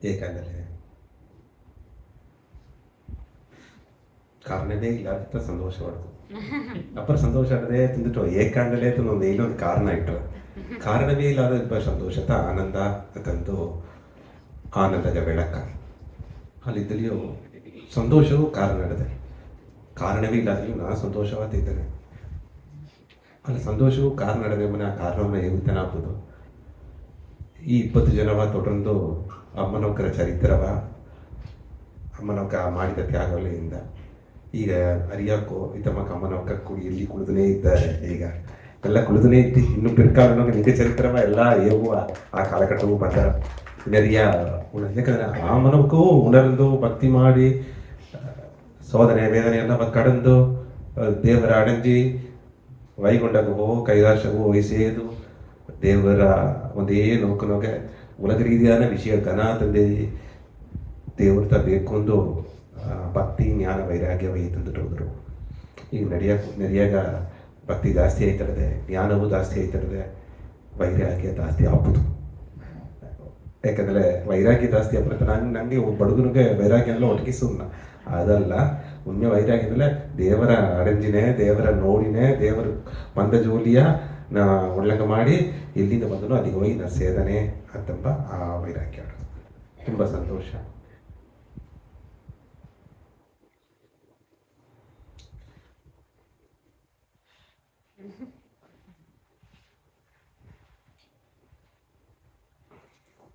ಏಕಾಗಲೇ ಕಾರಣನೇ ಇಲ್ಲಾದ ಸಂತೋಷವಾಡ್ತು. ಅಪ್ಪರ ಸಂತೋಷ ಆಡದೆ ತಿಂದಿಟ್ಟು ಏಕಾಗಲೇ ಒಂದು ಇನ್ನೊಂದು ಕಾರಣ ಇಟ್ಟರು. ಕಾರಣವೇ ಇಲ್ಲದ ಸಂತೋಷದ ಆನಂದ ತಂದು ಆನಂದದ ಬೆಳಕ ಅಲ್ಲಿದ್ದಲ್ಲಿಯೂ ಸಂತೋಷವೂ ಕಾರಣ ನಡೆದೆ. ಕಾರಣವೇ ಇಲ್ಲದಲ್ಲಿಯೂ ನಾ ಸಂತೋಷವಾಗ್ತಿದ್ದೇನೆ. ಅಲ್ಲಿ ಸಂತೋಷವೂ ಕಾರಣ ನಡೆದೆ ಮನೆ ಆ ಕಾರಣವನ್ನು ಹೇಗುತ್ತಾನೆ ಆಗ್ಬೋದು. ಈ 20 ಜನವ ತೊಡೊಂದು ಅಮ್ಮನೊಕ್ಕರ ಚರಿತ್ರವ ಅಮ್ಮನೊಕ್ಕ ಮಾಡಿದ ತ್ಯಾಗಗಳಿಂದ ಈಗ ಅರಿಯಾಕೋ ಇತಮ್ಮಕ್ಕ ಅಮ್ಮನೊಕ್ಕ ಎಲ್ಲಿ ಕುಳಿದನೇ ಇದ್ದಾರೆ. ಈಗ ಎಲ್ಲ ಕುಳಿದನೇ ಇದ್ದು ಇನ್ನು ಪಿರ್ಕಾಲ ನಿಜ ಚರಿತ್ರವ ಎಲ್ಲ ಏವು ಆ ಕಾಲಘಟ್ಟವು ಬಂದ ನೆರಿಯ ಯಾಕಂದ್ರೆ ಆ ಮನಕ್ಕೂ ಉಣರ್ದು ಭಕ್ತಿ ಮಾಡಿ ಸೋದನೆ ವೇದನೆ ಎಲ್ಲ ಕಡಂದು ದೇವರ ಅಡಂಜಿ ವೈಗೊಂಡಗೋ ಕೈಲಾಸವೋ ವಯಸ್ಸೇದು ದೇವರ ಒಂದೇ ನೋಕನೋಗೆ ಉಲಗ ರೀತಿಯಾದ ವಿಷಯ ಘನ ತಂದೆ ದೇವ್ರತ ಬೇಕೊಂದು ಭಕ್ತಿ ಜ್ಞಾನ ವೈರಾಗ್ಯ ತಂದುಟ್ಟು ಹೋದರು. ಈಗ ನಡಿಯಾಗ ಭಕ್ತಿ ಜಾಸ್ತಿ ಆಯ್ತದೆ, ಜ್ಞಾನವೂ ಜಾಸ್ತಿ ಆಯ್ತದೆ, ವೈರಾಗ್ಯ ಜಾಸ್ತಿ ಆಗುದು. ಯಾಕಂದರೆ ವೈರಾಗ್ಯ ಜಾಸ್ತಿ ಆಗ್ಬಿಡುತ್ತೆ. ನನಗೆ ಬಡಗನಿಗೆ ವೈರಾಗ್ಯ ಎಲ್ಲ ಒಟಗಿಸು ಅದಲ್ಲ. ಉಣ್ಯ ವೈರಾಗ್ಯ ಅಂದರೆ ದೇವರ ಅಡಂಜಿನೇ, ದೇವರ ನೋಡಿನೇ, ದೇವರ ಮಂದ ಜೋಲಿಯ ನಾ ಒಳ್ಳಂಗ ಮಾಡಿ ಎಲ್ಲಿಂದ ಬಂದನೋ ಅಲ್ಲಿಗೆ ಹೋಗಿ ನಾ ಸೇದನೆ ಅಂತಂಬ ಆ ವೈರಾಗ್ಯ ತುಂಬ ಸಂತೋಷ.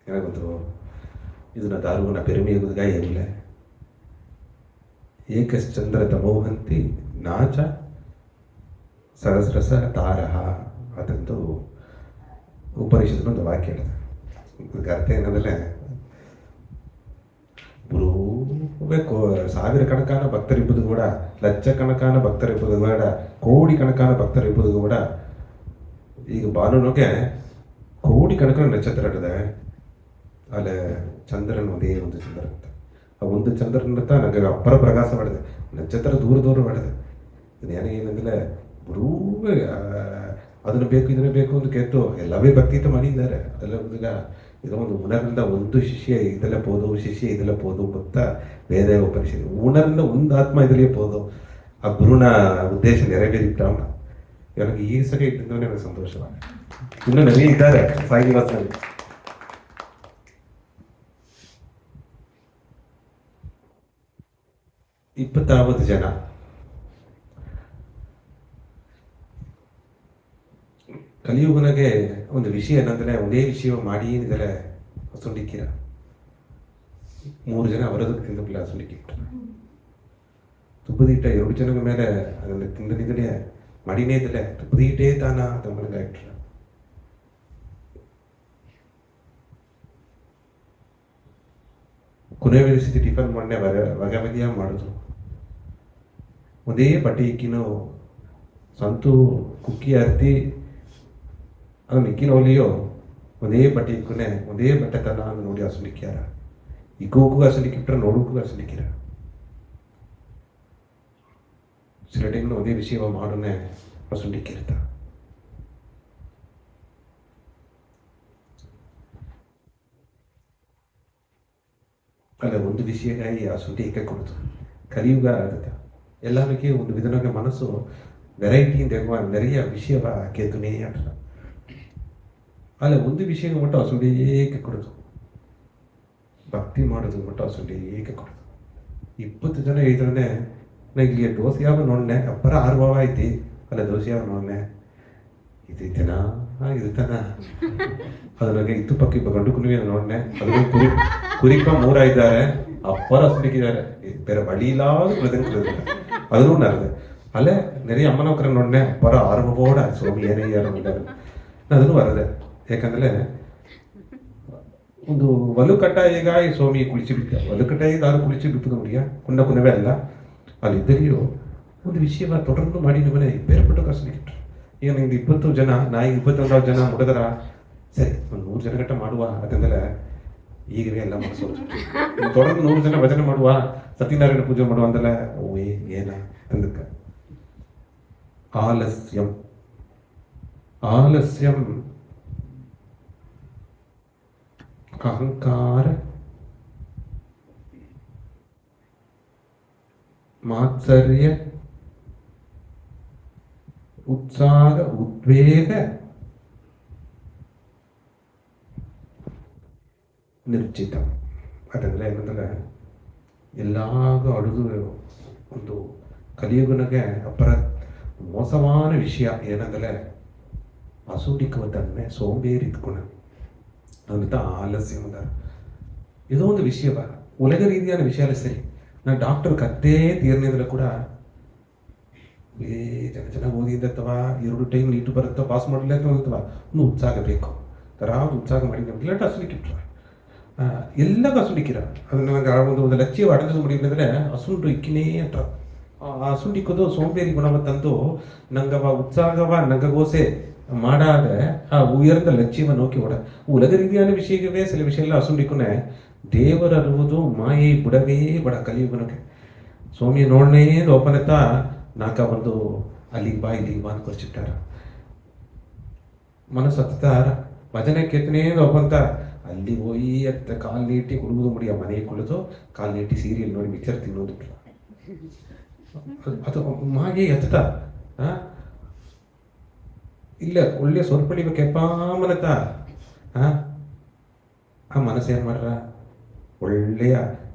ಏನಾಗುತ್ತೋ ಇದನ್ನ ದಾರುವನ ಪೆರುಮೆಯುವುದಗ ಏನಿಲ್ಲ. ಏಕಶ್ಚಂದ್ರ ತಮೋಹಂತಿ ನಾಚ ಸಹಸ್ರಸ ತಾರಹ ಅದಂತೂ ಉಪನಿಷತ್ನೊಂದು ವಾಕ್ಯ ಹೇಳಿದೆ. ಇದಕ್ಕೆ ಅರ್ಥ ಏನಂದರೆ ಬೇಕು 1000 ಕಣಕಾನ ಭಕ್ತರಿಬ್ಬುದು ಕೂಡ, ಲಕ್ಷ ಕಣಕಾನ ಭಕ್ತರಿಬ್ಬುದು ಕೂಡ, ಕೋಡಿ ಕಣಕಾನ ಭಕ್ತರಿಬ್ಬುದು ಕೂಡ. ಈಗ ಬಾನುನಿಗೆ ಕೋಡಿ ಕಣಕಾನ ನಕ್ಷತ್ರ ಇರ್ತದೆ. ಅಲ್ಲೇ ಚಂದ್ರನ ಒಂದೇ ಒಂದು ಚಂದ್ರ ಅಂತ ಆ ಒಂದು ಚಂದ್ರನಂತ ನನಗೆ ಅಪ್ಪರ ಪ್ರಕಾಶ ಮಾಡಿದೆ. ನಕ್ಷತ್ರ ದೂರ ದೂರ ಮಾಡಿದೆ. ಏನಂದರೆ ಬರೂವೇ ಅದನ್ನು ಬೇಕು ಇದನ್ನು ಬೇಕು ಅಂತ ಕೇಳ್ತು ಎಲ್ಲವೇ ಭಕ್ತಿತ ಮಾಡಿದ್ದಾರೆ. ಅದೆಲ್ಲ ಈಗ ಇದೊಂದು ಉಣರಿಂದ ಒಂದು ಶಿಷ್ಯ ಇದೆಲ್ಲ ಪೋದು, ಶಿಷ್ಯ ಇದೆಲ್ಲ ಪೋದು ಭಕ್ತ ವೇದ ಉಪನಿಷತ್ತು ಉಣರಿಂದ ಒಂದು ಆತ್ಮ ಇದರಲ್ಲಿ ಪೋದು. ಆ ಗುರುನ ಉದ್ದೇಶ ನೆರವೇರಿಬಿಟ್ಟ. ನನಗೆ ಈ ಸರಿ ಇಟ್ಟಿದ್ದು ನನಗೆ ಸಂತೋಷ. ಇನ್ನು ನನಗೆ ಇದ್ದಾರೆ ಸಾಯಿನಿವಾಸನಲ್ಲಿ 26 ಜನ. ಕಲಿಯುಗನಿಗೆ ಒಂದು ವಿಷಯ ಏನಂದರೆ ಒಂದೇ ವಿಷಯ ಮಾಡಿ ಏನಿದ್ದಾರೆ ಸುಂಡಿಕ್ಕಿರ 3 ಜನ ಅವರದ್ದು ತಿಂದಬಿಲ್ಲ ಸುಂಡಿಕ್ಕಿಟ್ಟು ತುಪ್ಪದೀಟ 2 ಜನದ ಮೇಲೆ ಅದನ್ನು ತಿಂದನಿದ್ರೆ ಮಡಿನೇ ಇದ್ದಲೆ ತುಪ್ಪದೀಟೇ ತಾನ ತಮ್ಮನಿಗೆ ಇಟ್ಟರು. ಕುನೇವಿರಿಸಿ ಟಿಫನ್ ಮೊನ್ನೆ ಬಗೆಬಗೆಯ ಮಾಡೋದು. ಒಂದೇ ಬಟ್ಟೆ ಇಕ್ಕಿನೋ ಸಂತು ಕುಕ್ಕಿ ಅರ್ತಿ ಅದನ್ನು ಇಕ್ಕಿನ ಒಲಿಯೋ ಒಂದೇ ಬಟ್ಟೆ ಇಕ್ಕುನೆ ಒಂದೇ ಬಟ್ಟೆ ತನ ನೋಡಿ ಹಸುಲಿಕ್ಕ್ಯಾರ. ಇಕ್ಕೋಕ್ಕೂ ಹಸುಲಿಕ್ಕಿಟ್ರೆ ನೋಡೋಕ್ಕೂ ಹಸುಲಿಕ್ಕಿರ. ಸಿರಟಿಗೂ ಒಂದೇ ವಿಷಯ ಮಾಡೋನೆ ಹಸುಲಿಕ್ಕಿರ್ತ. ಅಲ್ಲ ಒಂದು ವಿಷಯಕ್ಕಾಗಿ ಆ ಸುಂಟಿ ಏಕೆ ಕೊಡ್ತು. ಕಲಿಯುಗ ಆಗುತ್ತೆ ಎಲ್ಲರಿಗೆ ಒಂದು ವಿಧನಾಗ ಮನಸ್ಸು ವೆರೈಟಿ ತೆಗುವ ನೆರೆಯ ವಿಷಯವ ಕೇತುನೇ ಆಟ. ಅಲ್ಲ ಒಂದು ವಿಷಯ ಮಟ್ಟ ಆ ಸುಂಡಿ ಏಕೆ ಕೊಡೋದು. ಭಕ್ತಿ ಮಾಡೋದು ಮಟ್ಟ ಆ ಸುಂಡಿ ಏಕೆ ಕೊಡೋದು. 20 ಜನ ಇದ್ರೆ ನಾ ಇಲ್ಲಿ ದೋಸೆ ಯಾವ ನೋಡನೆ ಅಪ್ಪರ 6 ಭಾವ ಐತಿ. ಅಲ್ಲ ದೋಸೆ ಯಾವ ನೋಡನೆ ಇದೈತೆನಾ ಇರುತ್ತಾನ ಅದನ್ನಾಗೆ ಇತ್ತು ಪಕ್ಕಿ ಗಂಡು ಕುಲುವೆ ನೋಡನೆ. ಅದನ್ನು ಕುರಿಪ 3 ಇದ್ದಾರೆ ಅಪ್ಪರ ಸುಂಡಿಕ್ಕಿದ್ದಾರೆ. ಬೇರೆ ಬಳಿ ಇಲ್ಲಾದ ಕುಳಿದಂಗೆ ಅದನ್ನು ನರದೆ ಅಲ್ಲೇ ನೆರೆಯ ಅಮ್ಮನವಕ್ಕರ ನೋಡನೆ ಅಪ್ಪರ 6 ಬೋಡ ಸೋಮಿ ಏನೇ ಯಾರು ಅದನ್ನು ಬರದೆ. ಯಾಕಂದರೆ ಒಂದು ಒಲುಕಟ್ಟ ಈಗ ಈ ಸ್ವಾಮಿ ಕುಳಿಸಿ ಬಿಟ್ಟ ಒಲುಕಟ್ಟ ಈಗ ಯಾರು ಕುಳಿಸಿ ಬಿಟ್ಟದು ಮುಡಿಯ ಕುಂಡ ಕುನವೇ ಅಲ್ಲ. ಅಲ್ಲಿದ್ದರಿಯೋ ಒಂದು ವಿಷಯ ತೊಡರ್ದು ಮಾಡಿ ನಿಮ್ಮನೆ ಬೇರೆ ಪಟ್ಟು ಕಸಲಿಕ್ಕಿಟ್ರು. ಈಗ ನಿಮ್ಗೆ 20 ಜನ ನಾ 21 ಜನ ಮುಡಿದ್ರ ಸರಿ ಒಂದು 100 ಜನ ಗಂಟ ಮಾಡುವ ಅದಂದ್ರೆ ಈಗವೇ ಎಲ್ಲ ಮನಸ್ಸೋದು. ತೊಡರ್ದು 100 ಜನ ಭಜನೆ ಮಾಡುವ ಸತ್ಯನಾರಾಯಣ ಪೂಜೆ ಮಾಡುವ ಅಂದಲ್ಲ ಓಯೇ ಏನ ಅಂದಕ್ಕೆ ಆಲಸ್ಯಂ ಆಲಸ್ಯಂ ಅಹಂಕಾರ ಮಾತ್ಸರ್ಯ ಉತ್ಸಾಹ ಉದ್ವೇಗ ನಿರ್ಜಿತ. ಅದಂದ್ರೆ ಏನಂದ್ರೆ ಎಲ್ಲಾಗ ಅಡುದು ಒಂದು ಕಲಿಯುಗನಿಗೆ ಅಪರ ಮೋಸமான விஷயம் ಏನಂದ್ರೆ அசூடிக்குவ தன்மை, சோம்பேறி குண, அவனுக்கு தான் ஆலசியம் தான். ஏதோ ಒಂದು ವಿಷಯ ಉಲಗ ರೀತಿಯಾದ ವಿಷಯ ಸರಿ. ನಾನು ಡಾಕ್ಟರ್ ಕತ್ತೇ ತೀರ್ನಿದ್ರೆ ಕೂಡ ಚೆನ್ನಾಗಿ ಓದಿದ್ದತ್ತವ 2 ಟೈಮ್ ನೀಟು ಬರುತ್ತೋ ಪಾಸ್ ಮಾಡಲಿಲ್ಲ ಅಥವಾ ಒಂದು ಉತ್ಸಾಹ ಬೇಕು ತರಾವ್ದು ಉತ್ಸಾಹ ಮಾಡಿ ಇಲ್ಲಟ ಅಸುಲಿಕ್ಕಿಟ್ರ ಎಲ್ಲ ಅಸುಲಿಕ್ಕಿರ ಅದನ್ನು ನನಗೆ ಒಂದು ಲಕ್ಷ್ಯ ಅಡಗಿಸ ಮುಡಿದ್ರೆ ಅಸುಂಟು ಇಕ್ಕಿನೇ ಅಂತ ಆ ಅಸುಲಿಕ್ಕೋದು ಸೋಂಬೇರಿ ಗುಣವತ್ತಂತೂ ನಂಗವ ಉತ್ಸಾಹವ ನಂಗಗೋಸೆ ಮಾಡಾದ ಆ ಉಯರ್ந்த லட்சியவை நோக்கி ஓட உலக ரீதியான விஷயங்களே சில விஷயம்லாம் அசுண்டிக்குன்னு ದೇವರ ಅರುವುದು ಮಾಯೆ ಬಿಡವೇ ಬಡ ಕಲಿಯುಗನಕ್ಕೆ ಸ್ವಾಮಿ ನೋಡನೇ ಓಪನತ್ತ ನಾಕ ಒಂದು ಅಲ್ಲಿಗೆ ಬಾ ಇಲ್ಲಿಗೆ ಬಾ ಅಂತ ಕೊಚ್ಚಿಟ್ಟಾರ ಮನಸ್ಸು ಹತ್ತಾರ ಭಜನೆ ಕೆತ್ತನೇ ಓಪಂತ ಅಲ್ಲಿ ಹೋಗಿ ಅತ್ತ ಕಾಲು ನೀಟಿ ಕುಡಿದು ಮುಡಿಯ ಮನೆಗೆ ಕುಳಿದು ಕಾಲು ನೀಟಿ ಸೀರಿಯಲ್ ನೋಡಿ ಮಿಕ್ಸರ್ ತಿನ್ನೋದು ಅದು ಮಾಯೆ ಎತ್ತ ಇಲ್ಲ ಒಳ್ಳೆ ಸೊರ್ಪಡಿಬೇಕು ಕೆಪ್ಪಾಮನತ್ತ ಆ ಮನಸ್ಸು ಏನು ಮಾಡ್ರ ಒಳ್ಳೆಯ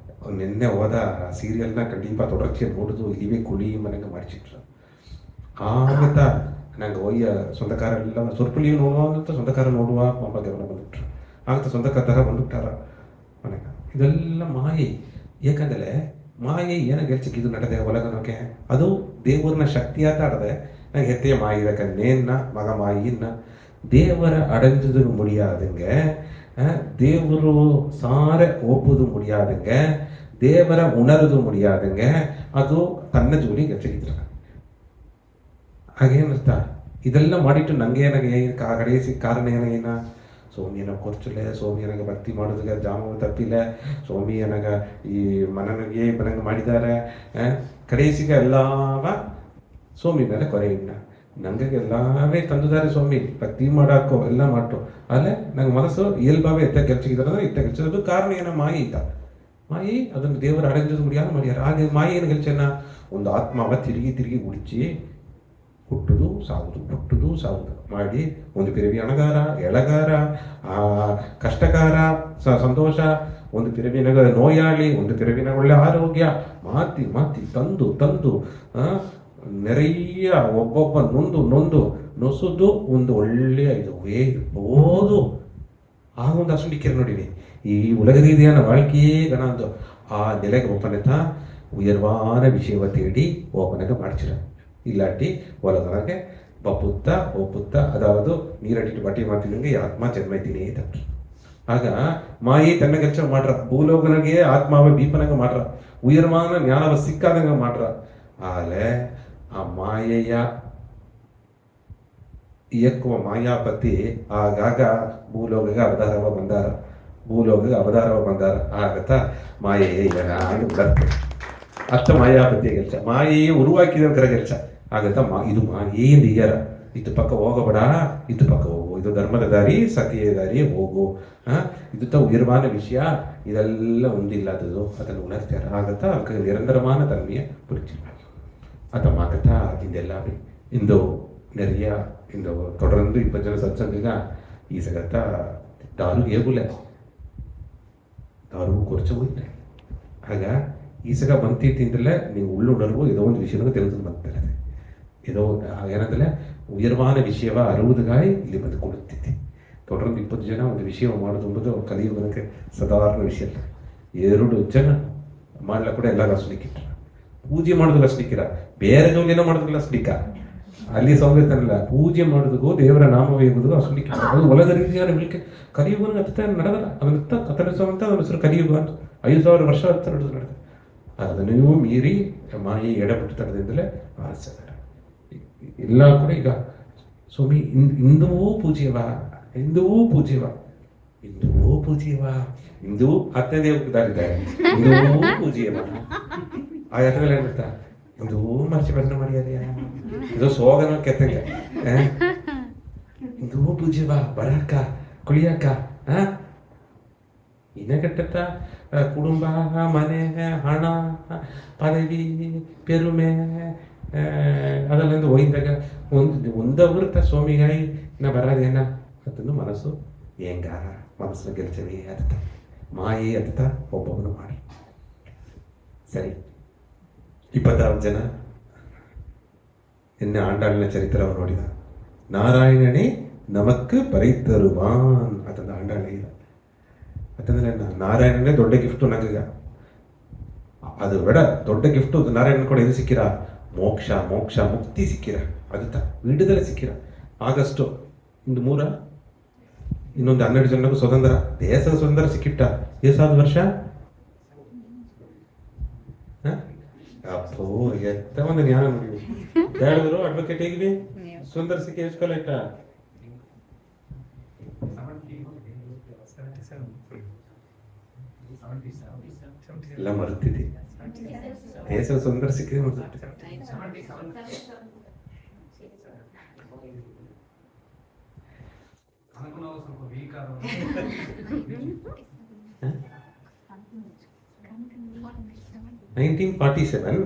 ನಿನ್ನೆ ಹೋದ ಸೀರಿಯಲ್ನ ಖಂಡಿತ ತೊಡರ್ಚೆ ನೋಡುದು ಇಲ್ಲಿವೇ ಕುಳಿ ಮನೆಗೆ ಮಾಡಿಸಿಟ್ರು ಆಮತ್ತ ನಂಗೆ ಒಯ್ಯ ಸ್ವಂತಕಾರೆಲ್ಲ ಸೊರ್ಪಳಿಯು ನೋಡುವ ಅಂತ ಸ್ವಂತಕಾರ ನೋಡುವ ಬಗ್ಗೆ ಬಂದುಬಿಟ್ರು ಆಗ ಸ್ವಂತಕಾರ ಥರ ಬಂದುಬಿಟ್ಟಾರ ಮನೆಗೆ. ಇದೆಲ್ಲ ಮಾಯೆ. ಏಕೆಂದರೆ ಮಾಯೆ ಏನ ಗೆಲ್ಚಕ್ಕೆ ಇದು ನಡೆದೆ ಒಲಗನಕ್ಕೆ ಅದು ದೇವರನ್ನ ಶಕ್ತಿಯಾತ ಆಡದೆ ನಂಗೆ ಹೆತ್ತೆಯ ಮಾಯಿದಕ್ಕೆ ನೇನ್ನ ಮಗ ಮಾಯಿನ್ನ ದೇವರ ಅಡಂಜದು ಮುಡಿಯಾದಂಗೆ ದೇವರು ಸಾರ ಒಪ್ಪುದು ಮುಡಿಯಾದಂಗೆ ದೇವರ ಉಣರುದು ಮುಡಿಯಾದಂಗೆ ಅದು ತನ್ನ ಜೋಲಿ ಗೆಲ್ಚಿದ್ರ. ಹಾಗೇನರ್ಥ ಇದೆಲ್ಲ ಮಾಡಿಟ್ಟು ನಂಗೆ ಏನಾಗೆ ಕಡೆಸಿ ಕಾರಣ ಏನ ಸೋಮಿಯನ ಕೊರ್ಚಲೆ ಸೋಮಿಯನಾಗ ಭಕ್ತಿ ಮಾಡೋದಾಗ ಜಾಮ ತಪ್ಪಿಲ್ಲ ಸೋಮಿಯನಾಗ ಈ ಮನನಿಗೆ ಮನಂಗೆ ಮಾಡಿದ್ದಾರೆ ಕಡೆಸಿಗೆ ಎಲ್ಲವ ಸೋಮಿ ಮೇಲೆ ಕೊರೆ ಇಲ್ಲ ನಂಗೆ ಎಲ್ಲವೇ ತಂದಿದ್ದಾರೆ ಸ್ವಾಮಿ ಭಕ್ತಿ ಮಾಡಾಕೋ ಎಲ್ಲ ಮಾಡು ಅಲ್ಲೇ ನಂಗೆ ಮನಸ್ಸು ಎಲ್ಬಾವೇ ಎತ್ತ ಗೆಲ್ಚಿದ್ದಾರೆ ಇತ್ತ ಗೆಲ್ಚೋದು ಕಾರಣ ಏನೋ ಮಾಯಿ ಇತ್ತ ಮಾಯಿ ಅದನ್ನು ದೇವರ ಅಡಂಜದು ಮುಡಿಯಾಗ ಮಾಡ್ಯಾರ. ಹಾಗೆ ಮಾಯಿ ಏನು ಗೆಲ್ಚನ್ನ ಒಂದು ಆತ್ಮವ ತಿರುಗಿ ಉಡಿಚಿ ಹುಟ್ಟುದು ಸಾವುದು ಮಾಡಿ ಒಂದು ಪಿರವಿ ಅಣಗಾರ ಎಳಗಾರ ಕಷ್ಟಕಾರ ಸಂತೋಷ, ಒಂದು ಪಿರವಿನಾಗ ನೋಯಾಳಿ, ಒಂದು ಪಿರವಿನಾಗ ಒಳ್ಳೆ ಆರೋಗ್ಯ ಮಾತಿ ತಂದು ನೆರೆಯ ಒಬ್ಬೊಬ್ಬ ನೊಂದು ನೊಸುದು ಒಂದು ಒಳ್ಳೆಯ ಇದು ಇರ್ಬೋದು ಆಗ ಒಂದು ಅಸುಲಿಕ್ಕಿರ ನೋಡಿವಿ. ಈ ಉಲಗ ರೀತಿಯಾನ வாழ்க்கையே ಗಣ ಅಂತ ಆ ನೆಲೆಗೆ ಒಪ್ಪನೆತ ಉಯರ್ವಾನ ವಿಷಯವ ತೇಡಿ ಒಪ್ಪನೆಗೆ ಮಾಡ್ಚಿರ ಇಲ್ಲಾಟಿ ಒಲಗನಗೆ ಒಪ್ಪುತ್ತ ಅದಾವುದು ನೀರಟ್ಟಿಟ್ಟು ಬಟ್ಟೆ ಮಾಡ್ತಿದ್ದಂಗೆ ಆತ್ಮ ಜನ್ಮೈತೀನಿ ತಪ್ಪು. ಆಗ ಮಾಯಿ ತನ್ನ ಕೆಲಸ ಮಾಡ್ರ ಭೂಲೋಕನಿಗೆ ಆತ್ಮಾವ ಬೀಪನಾಗ ಮಾಡ್ರ ಉಯರ್ವಾನ ಜ್ಞಾನವ ಸಿಕ್ಕಾದಂಗ ಮಾಡ್ರ. ಆಲೆ ಆ ಮಾಯೆಯ ಇಯಕ್ಕುವ ಮಾಯಾಪತಿ ಆಗಾಗ ಭೂಲೋಕಗೆ ಅವತಾರವ ಬಂದಾರ ಆಗತ್ತ ಮಾಯೆಯೇ ಬರ್ತದೆ ಅತ್ತ ಮಾಯಾಪತಿಯ ಕೆಲಸ ಮಾಯೆಯೇ ಉರುವಾಕಿದವರ ಕೆಲಸ ಆಗತ್ತ ಇದು ಮಾಯೆಯಿಂದ ಇಯರ ಇದು ಪಕ್ಕ ಹೋಗಬೇಡ ಇದು ಪಕ್ಕ ಹೋಗು ಇದು ಧರ್ಮದ ದಾರಿ ಸತ್ಯ ದಾರಿ ಹೋಗು ಇದು ಉಯರ್ವಾನ ವಿಷಯ ಇದೆಲ್ಲ ಒಂದಿಲ್ಲದದು ಅದನ್ನು ಉಣರ್ತಾರೆ ಆಗತ್ತ ಅವಕ್ಕೆ ನಿರಂತರமான தன்மையை புரிஞ்சிருப்பாங்க. அத மாகத்தா இந்த எல்லாமே இந்த நிறைய இந்த தொடர்ந்து 20 ಜನ ಸತ್ಸಂಗ ಈ ಸಗತ್ತ ದಾರು ಹೇಗುಲ್ಲ ದಾರು ಕೊರಚ ಹೋಯ್ತು. ಆಗ ಈ ಸಗ ಬಂತಿ ತಿಂದಲೇ ನೀವು ಉಳ್ಳುಣರ್ವು ಇದೋ ಒಂದು ವಿಷಯನ ತಿಳಿದು ಬಂತಾರೆ. ಇದೋ ಏನಂದ್ರೆ ಉಯರ್ವಾನ ವಿಷಯವ ಅರುವುದಗಾಯಿ ಇಲ್ಲಿ ಬಂದು ಕೊಡುತ್ತಿದ್ದೆ. தொடர்ந்து 20 ಜನ ಒಂದು ವಿಷಯ ಮಾಡೋದು ಎಂಬುದು ಕಲಿಯುಗಕ್ಕೆ ಸಾಧಾರಣ ವಿಷಯ ಅಲ್ಲ. 2 ಜನ ಮಾಡ್ಲ ಕೂಡ ಎಲ್ಲ ಅಸುಲಿಕ್ಕಿಟ್ರ ಪೂಜೆ ಮಾಡೋದು ಅಸ್ಲಿಕ್ಕಿರ ಬೇರೆ ಜೋಲಿನ ಮಾಡೋದಿಲ್ಲ ಅಸ್ಲಿಕ್ಕ ಅಲ್ಲಿ ಸೌಂದರ್ಯತನಲ್ಲ ಪೂಜೆ ಮಾಡೋದಕ್ಕೂ ದೇವರ ನಾಮವೇ ಎಂಬುದು ಅಸುಲಿಕ್ಕ ಅದು ಒಲದ ರೀತಿಯಾದ ವಿಳಿಕೆ ಕಲಿಯುಗನ ಹತ್ತ ನಡೆದಲ್ಲ ಅದನ್ನ ಕತ್ತರಿಸುವಂತ ಅದನ್ನ ಹೆಸರು ಕಲಿಯುಗ ಅಂತ 5000 ವರ್ಷ ಹತ್ತ ನಡೆದ ಅದನ್ನು ಮೀರಿ ಮಾಯಿ ಎಡಬಿಟ್ಟು ತರದಿಂದಲೇ ಆರಿಸಿದ್ದಾರೆ ಎಲ್ಲ ಕೂಡ. ಈಗ ಸ್ವಾಮಿ ಇಂದುವೂ ಪೂಜ್ಯವಾ ಇಂದು 10ನೇ ದಾರಿದ್ದಾರೆ ಇಂದುವೂ ಪೂಜ್ಯವಾ ಆ ಯಾತ್ರೆಲ್ಲ ಏನಿರ್ತಾ ಇಂದು ಮರ್ಚಿ ಭಜನೆ ಮಾಡಿಯಾರ ಇದು ಸೋಗನ ಕೆತ್ತಂಗೆ ಇಂದು ಪೂಜ್ಯವಾ ಬರಕ್ಕ ಕುಳಿಯಕ್ಕ ಇನಗಟ್ಟತ್ತ ಕುಟುಂಬ, ಮನೆ, ಹಣ, ಪದವಿ, ಪೆರುಮೆ ಅದೆಲ್ಲ ಹೋಗಿದ್ದಾಗ ಒಂದವೃತ್ತ ಸ್ವಾಮಿಗಾಯಿ ನಾ ಬರೋದೇನ ಅದನ್ನು ಮನಸ್ಸು ಹೆಂಗಾರ ಮನಸ್ಸು ಗೆಲ್ಚವಿ ಅರ್ಥ ಮಾಯಿ ಅರ್ಥ ಒಬ್ಬೊಬ್ಬನು ಮಾಡಿ ಸರಿ. 26 ಜನ ನಿನ್ನೆ ಆಂಡಾಳಿನ ಚರಿತ್ರವನ್ನು ನೋಡಿದ. ನಾರಾಯಣನೇ ನಮಕ್ ಪರಿತರುವಾನ್ ಅತಂದ ಆಂಡಾಳ ಇಲ್ಲ ಅತಂದ್ರೆ ನಾರಾಯಣನೇ ದೊಡ್ಡ ಗಿಫ್ಟು ನಂಗೆ. ಅದು ಬೇಡ, ದೊಡ್ಡ ಗಿಫ್ಟು ನಾರಾಯಣನ ಕೂಡ ಇದು ಸಿಕ್ಕಿರ ಮೋಕ್ಷ ಮೋಕ್ಷ ಮುಕ್ತಿ ಸಿಕ್ಕಿರ, ಅದುತ್ತ ವಿಡುದಲೆ ಸಿಕ್ಕಿರ. ಆಗಸ್ಟು ಇಂದು 3 ಇನ್ನೊಂದು 12 ಜನಕ್ಕೂ ಸ್ವತಂತ್ರ, ದೇಶದ ಸ್ವತಂತ್ರ ಸಿಕ್ಕಿಟ್ಟ. ಎಷ್ಟಾದ ವರ್ಷ? ಅಪ್ಪೋ ಎತ್ತ ಒಂದು ಜ್ಞಾನ ನೋಡಿ ಹೇಳಿದ್ರು. ಅಡ್ವೊಕೇಟ್ ಹೇಗಿದೆ ಸುಂದರ ಸಿಕ್ಕಿ ಎಷ್ಟು ಕಾಲ ಇಟ್ಟ? ಎಲ್ಲ ಮರುತ್ತಿದ್ದಿ. ದೇಶದ ಸುಂದರ ಸಿಕ್ಕಿದೆ ಮರ್ತಿದ್ದೆ. 1947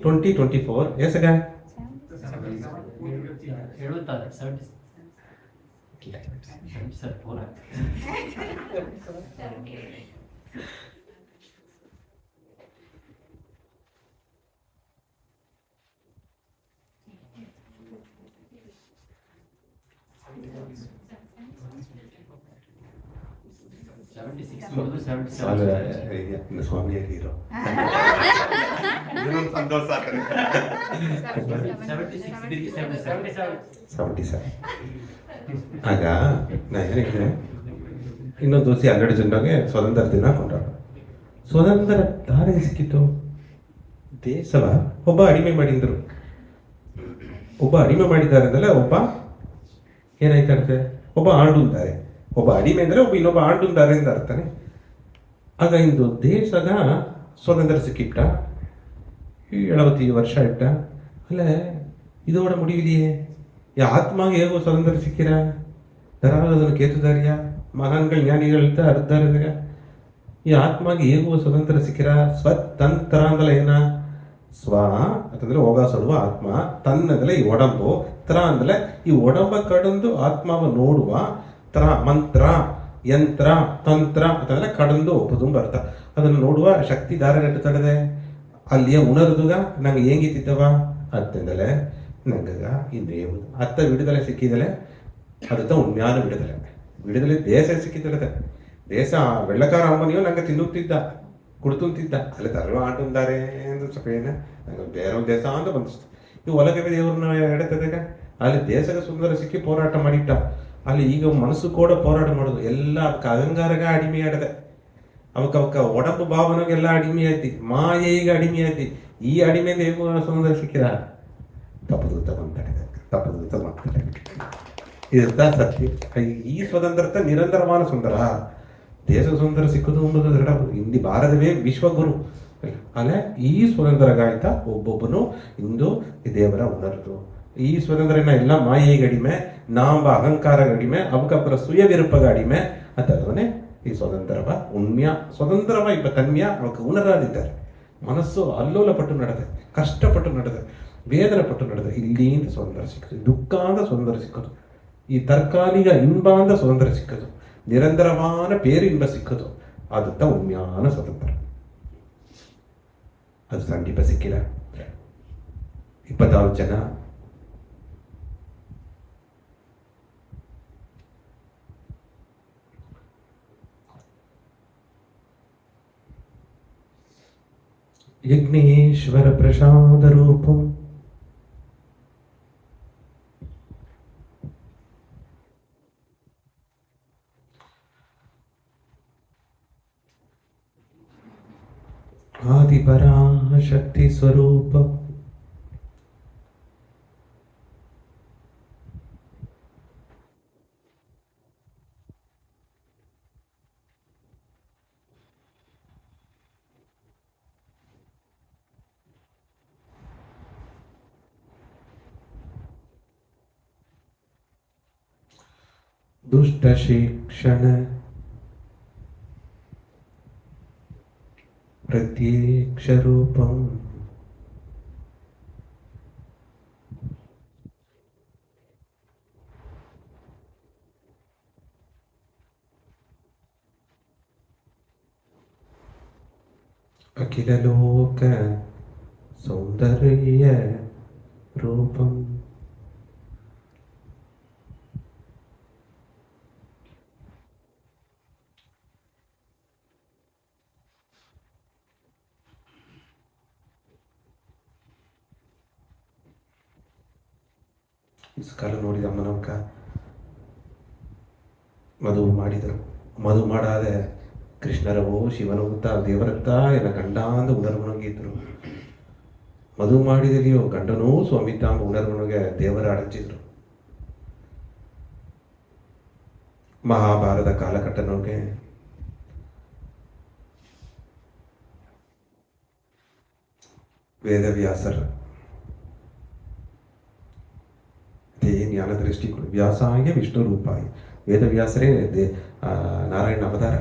2024 ಎಸಗ ಸ್ವಾಮಿಯಾಗಿ ಹೀರೋ ಸಂತೋಷ. 77 ಆಗ ನಾ ಏನಕ್ಕೆ ಇನ್ನೊಂದು ದೋಸೆ 12 ಜನರಿಗೆ ಸ್ವತಂತ್ರ ದಿನ ಕೊಂಡಾಡ. ಸ್ವತಂತ್ರ ದಾರಿ ಸಿಕ್ಕಿತ್ತು. ದೇಶವ ಒಬ್ಬ ಅಡಿಮೆ ಮಾಡಿದ್ರು. ಒಬ್ಬ ಅಡಿಮೆ ಮಾಡಿದ್ದಾರೆ ಅಂದರೆ ಒಬ್ಬ ಏನಾಯ್ತಂತೆ, ಒಬ್ಬ ಆಂಡುಂತಾರೆ. ಒಬ್ಬ ಅಡಿಮೆ ಅಂದರೆ ಒಬ್ಬ ಇನ್ನೊಬ್ಬ ಆಂಡುಂತಾರೆ ಅಂತ ಅರ್ಥನೇ. ಆಗ ಇಂದು ದೇಶದ ಸ್ವತಂತ್ರ ಸಿಕ್ಕಿಟ್ಟ 70 ವರ್ಷ ಇಟ್ಟ. ಅಲ್ಲ ಇದೋட முடிவில்லையே. ಈ ಆತ್ಮಗೆ ಹೇಗೋ ಸ್ವತಂತ್ರ ಸಿಕ್ಕಿರ ಯಾರಾದರೂ ಕೇತುದಾರಿಯ ಮಹಾನ್ಗಳು ಜ್ಞಾನಿಗಳು ಅರ್ಧಾರ ಈ ಆತ್ಮಗೆ ಹೇಗೋ ಸ್ವತಂತ್ರ ಸಿಕ್ಕಿರ. ಸ್ವತಂತ್ರ ಅಂದಲ್ಲ ಏನ? ಸ್ವ ಅಂತಂದ್ರೆ ಹೋಗ ಸಡುವ ಆತ್ಮ, ತನ್ನದಲ್ಲ ಈ ಒಡಂಬು, ತ್ರ ಅಂದ್ರೆ ಈ ಒಡಂಬ ಕಡಂದು ಆತ್ಮವ ನೋಡುವ ತ್ರ. ಮಂತ್ರ ಯಂತ್ರ ತಂತ್ರ ಅಂತಂದ್ರೆ ಕಡಂದು ಒಪ್ಪುದು ಬರ್ತ. ಅದನ್ನು ನೋಡುವ ಶಕ್ತಿ ದಾರ ತಡದೆ ಅಲ್ಲಿಯ ಉಣರ್ದುಗ ನಂಗೆ ಹೇಗಿತ್ತಿದ್ದವ ಅಂತಂದಲೆ ನಂಗಗ ಇನ್ನು ಹೇಳುದು ಅತ್ತ ವಿಡುದಲೆ ಸಿಕ್ಕಿದಲೆ ಅದತ್ತ ಉಣ್ಮ್ಯಾನ ವಿಡುದಲೆ ವಿಡುದಲೆ ದೇಶ ಸಿಕ್ಕಿದ್ದಲೆ. ದೇಶ வெள்ளக்கார ಅಮ್ಮನಿಯೋ ನಂಗೆ ತಿನ್ನುತ್ತಿದ್ದ ಕುಡ್ತುಂತಿದ್ದ. ಅಲ್ಲಿ ತರುವ ಆಟುಂದಾರೆ ಎಂದು ಸ್ವಲ್ಪ ಏನ ನಂಗೆ ಬೇರೆ ಒಂದು ದೇಶ ಅಂತ ಬಂದಿಸ್ತು. ಈ ಒಲಗವೆ ದೇವ್ರನ್ನ ಎಡತದಾಗ ಅಲ್ಲಿ ದೇಶದ ಸುಂದರ ಸಿಕ್ಕಿ ಹೋರಾಟ ಮಾಡಿಟ್ಟ. ಅಲ್ಲಿ ಈಗ ಮನಸ್ಸು ಕೂಡ ಹೋರಾಟ ಮಾಡೋದು ಎಲ್ಲ ಅವಕ್ಕೆ ಅಹಂಗಾರಗ ಅಡಿಮೆ ಆಡದೆ. ಅವಕ್ಕ ಒಡಂಬು ಭಾವನೆಗೆಲ್ಲ ಅಡಿಮೆ ಆಯ್ತಿ, ಮಾಯೆಗೆ ಅಡಿಮೆ ಆಯ್ತಿ. ಈ ಅಡಿಮೆಯಿಂದ ಹೇಗೂ ಸುಂದರ ಸಿಕ್ಕಿದ ತಪ್ಪದೂತ ಮಾತಾಡಿದೆ, ತಪ್ಪದೂತ ಮಾತಾಡಿದೆ. ಇದಂತ ಸತ್ಯ. ಈ ಸ್ವತಂತ್ರತೆ ನಿರಂತರವಾದ ಸುಂದರ. ದೇಶ ಸುಂದರ ಸಿಕ್ಕುದು ಎಂಬುದು ದೃಢ. ಇಂದು ಭಾರತವೇ ವಿಶ್ವಗುರು ಅಲ್ಲ. ಈ ಸ್ವತಂತ್ರಗಾಯ್ತ ಒಬ್ಬೊಬ್ಬನು ಇಂದು ದೇವರ ಉಣರ್ದು. ಈ ಸ್ವತಂತ್ರನ ಎಲ್ಲ ಮಾಯೆಗೆ ಅಡಿಮೆ, ನಾಂಬ ಅಹಂಕಾರ ಅಡಿಮೆ, ಅವಕಪ್ಪರ ಸುಯ ವಿರುಪಗ ಅಡಿಮೆ ಅಂತವನೇ ಈ ಸ್ವತಂತ್ರವ ಉಣ್ಮ್ಯ ಸ್ವತಂತ್ರವ ಇಬ್ಬ ತನ್ಮ್ಯ ಅವಕ್ಕೆ ಉಣರಾದಿದ್ದಾರೆ. ಮನಸ್ಸು ಅಲ್ಲೋಲ ಪಟ್ಟು ನಡೆದೆ, ಕಷ್ಟಪಟ್ಟು ನಡೆದೆ, ವೇದನೆ ಪಟ್ಟು ನಡೆದೆ. ಇಲ್ಲಿಂದ ಸ್ವತಂತ್ರ ಸಿಕ್ಕದು, ದುಃಖ ಅಂತ ಸ್ವತಂತ್ರ ಸಿಕ್ಕದು, ಈ ತರ್ಕಾಲಿಕ ಇಂಬ ಅಂತ ಸ್ವತಂತ್ರ ಸಿಕ್ಕದು, ನಿರಂತರವಾದ ಪೇರಿಂಬ ಸಿಕ್ಕದು. ಆದತ್ತ ಉಣ್ಮ್ಯಾನ ಸ್ವತಂತ್ರ. ಅದು ಸಂದೀಪ ಸಿಕ್ಕಿಲ್ಲ. 24 ಜನ ಯಜ್ಞೇಶ್ವರ ಪ್ರಸಾದ ರೂಪಂ ಆದಿಪರಾಶಕ್ತಿ ಸ್ವರೂಪ ದುಷ್ಟ ಶಿಕ್ಷಣ ಪ್ರತ್ಯಕ್ಷ ರೂಪಂ ಅಖಿಲ ಲೋಕ ಸೌಂದರ್ಯ ರೂಪಂ. ಕಾಲ ನೋಡಿದ ಅಮ್ಮನವಕ ಮದುವು ಮಾಡಿದರು. ಮದುವು ಮಾಡಾದೆ ಕೃಷ್ಣರವೋ ಶಿವನವುತ್ತ ದೇವರತ್ತ ಎಲ್ಲ ಗಂಡಾಂದ ಉಣರ್ವಣಗಿದ್ರು. ಮದುವು ಮಾಡಿದೆಯೋ ಗಂಡನೂ ಸ್ವಾಮಿತಾಂಬ ಉಣರ್ವಣಗೆ ದೇವರ ಅಡಚಿದ್ರು. ಮಹಾಭಾರತ ಕಾಲಘಟ್ಟನೊಳಗೆ ವೇದವ್ಯಾಸರ ಜ್ಞಾನ ದೃಷ್ಟಿ ವ್ಯಾಸಾಯ ವಿಷ್ಣು ರೂಪಾಯಿ. ವೇದವ್ಯಾಸರೇ ನಾರಾಯಣ ಅವತಾರ.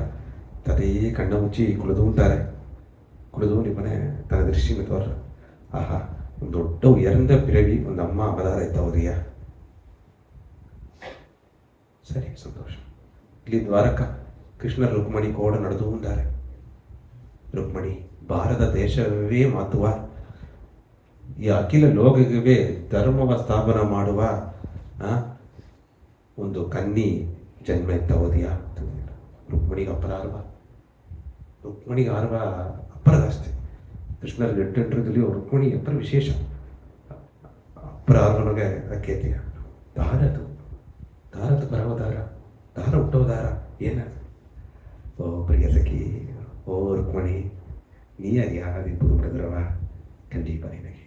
ತದೇ ಕಣ್ಣ ಮುಚ್ಚಿ ಕುಳಿದು ಉಂಟಾರೆ. ಕುಳಿದು ನಿಮ್ಮನೆ ತನ್ನ ದೃಷ್ಟಿನ ತೋರ. ಆಹಾ, ಒಂದು ದೊಡ್ಡ ಉಯರ್ந்த பிறவி ಒಂದು ಅಮ್ಮ ಅವತಾರ ಇತ್ತವರಿಯ. ಸರಿ, ಸಂತೋಷ. ಇಲ್ಲಿ ದ್ವಾರಕ ಕೃಷ್ಣ ರುಕ್ಮಣಿ ಕೋಡ ನಡೆದು ಉಂಟಾರೆ. ರುಕ್ಮಣಿ ಭಾರತ ದೇಶವೇ ಮಾತುವ, ಈ ಅಖಿಲ ಲೋಕವೇ ಧರ್ಮವ ಸ್ಥಾಪನ ಮಾಡುವ ಒಂದು ಕನ್ನಿ ಜನ್ಮ ಇತ್ತವದಿಯ. ರುಕ್ಮಣಿಗೆ ಅಪ್ಪರ ಆರ್ವ, ರುಕ್ಮಣಿಗೆ ಆರ್ವ ಅಪ್ಪರ ಜಾಸ್ತಿ. ಕೃಷ್ಣರ ಗಂಟೆಂಟ್ರದಲ್ಲಿ ರುಕ್ಮಣಿ ಅಪ್ಪರ ವಿಶೇಷ. ಅಪ್ಪರ ಆರ್ವನಿಗೆ ಅಕ್ಕೇತಿಯ ದಾರದು ದಾರದು ಬರವ ದಾರ ದಾರ ಹುಟ್ಟೋ ದಾರ ಏನದು? ಓ ಪ್ರಿಯ ಸಖಿ, ಓ ರುಕ್ಮಣಿ, ನೀ ಯಾರು ಪುದು ಬಿಡಿದ್ರವ ಖಂಡೀಪ ನಿನಗೆ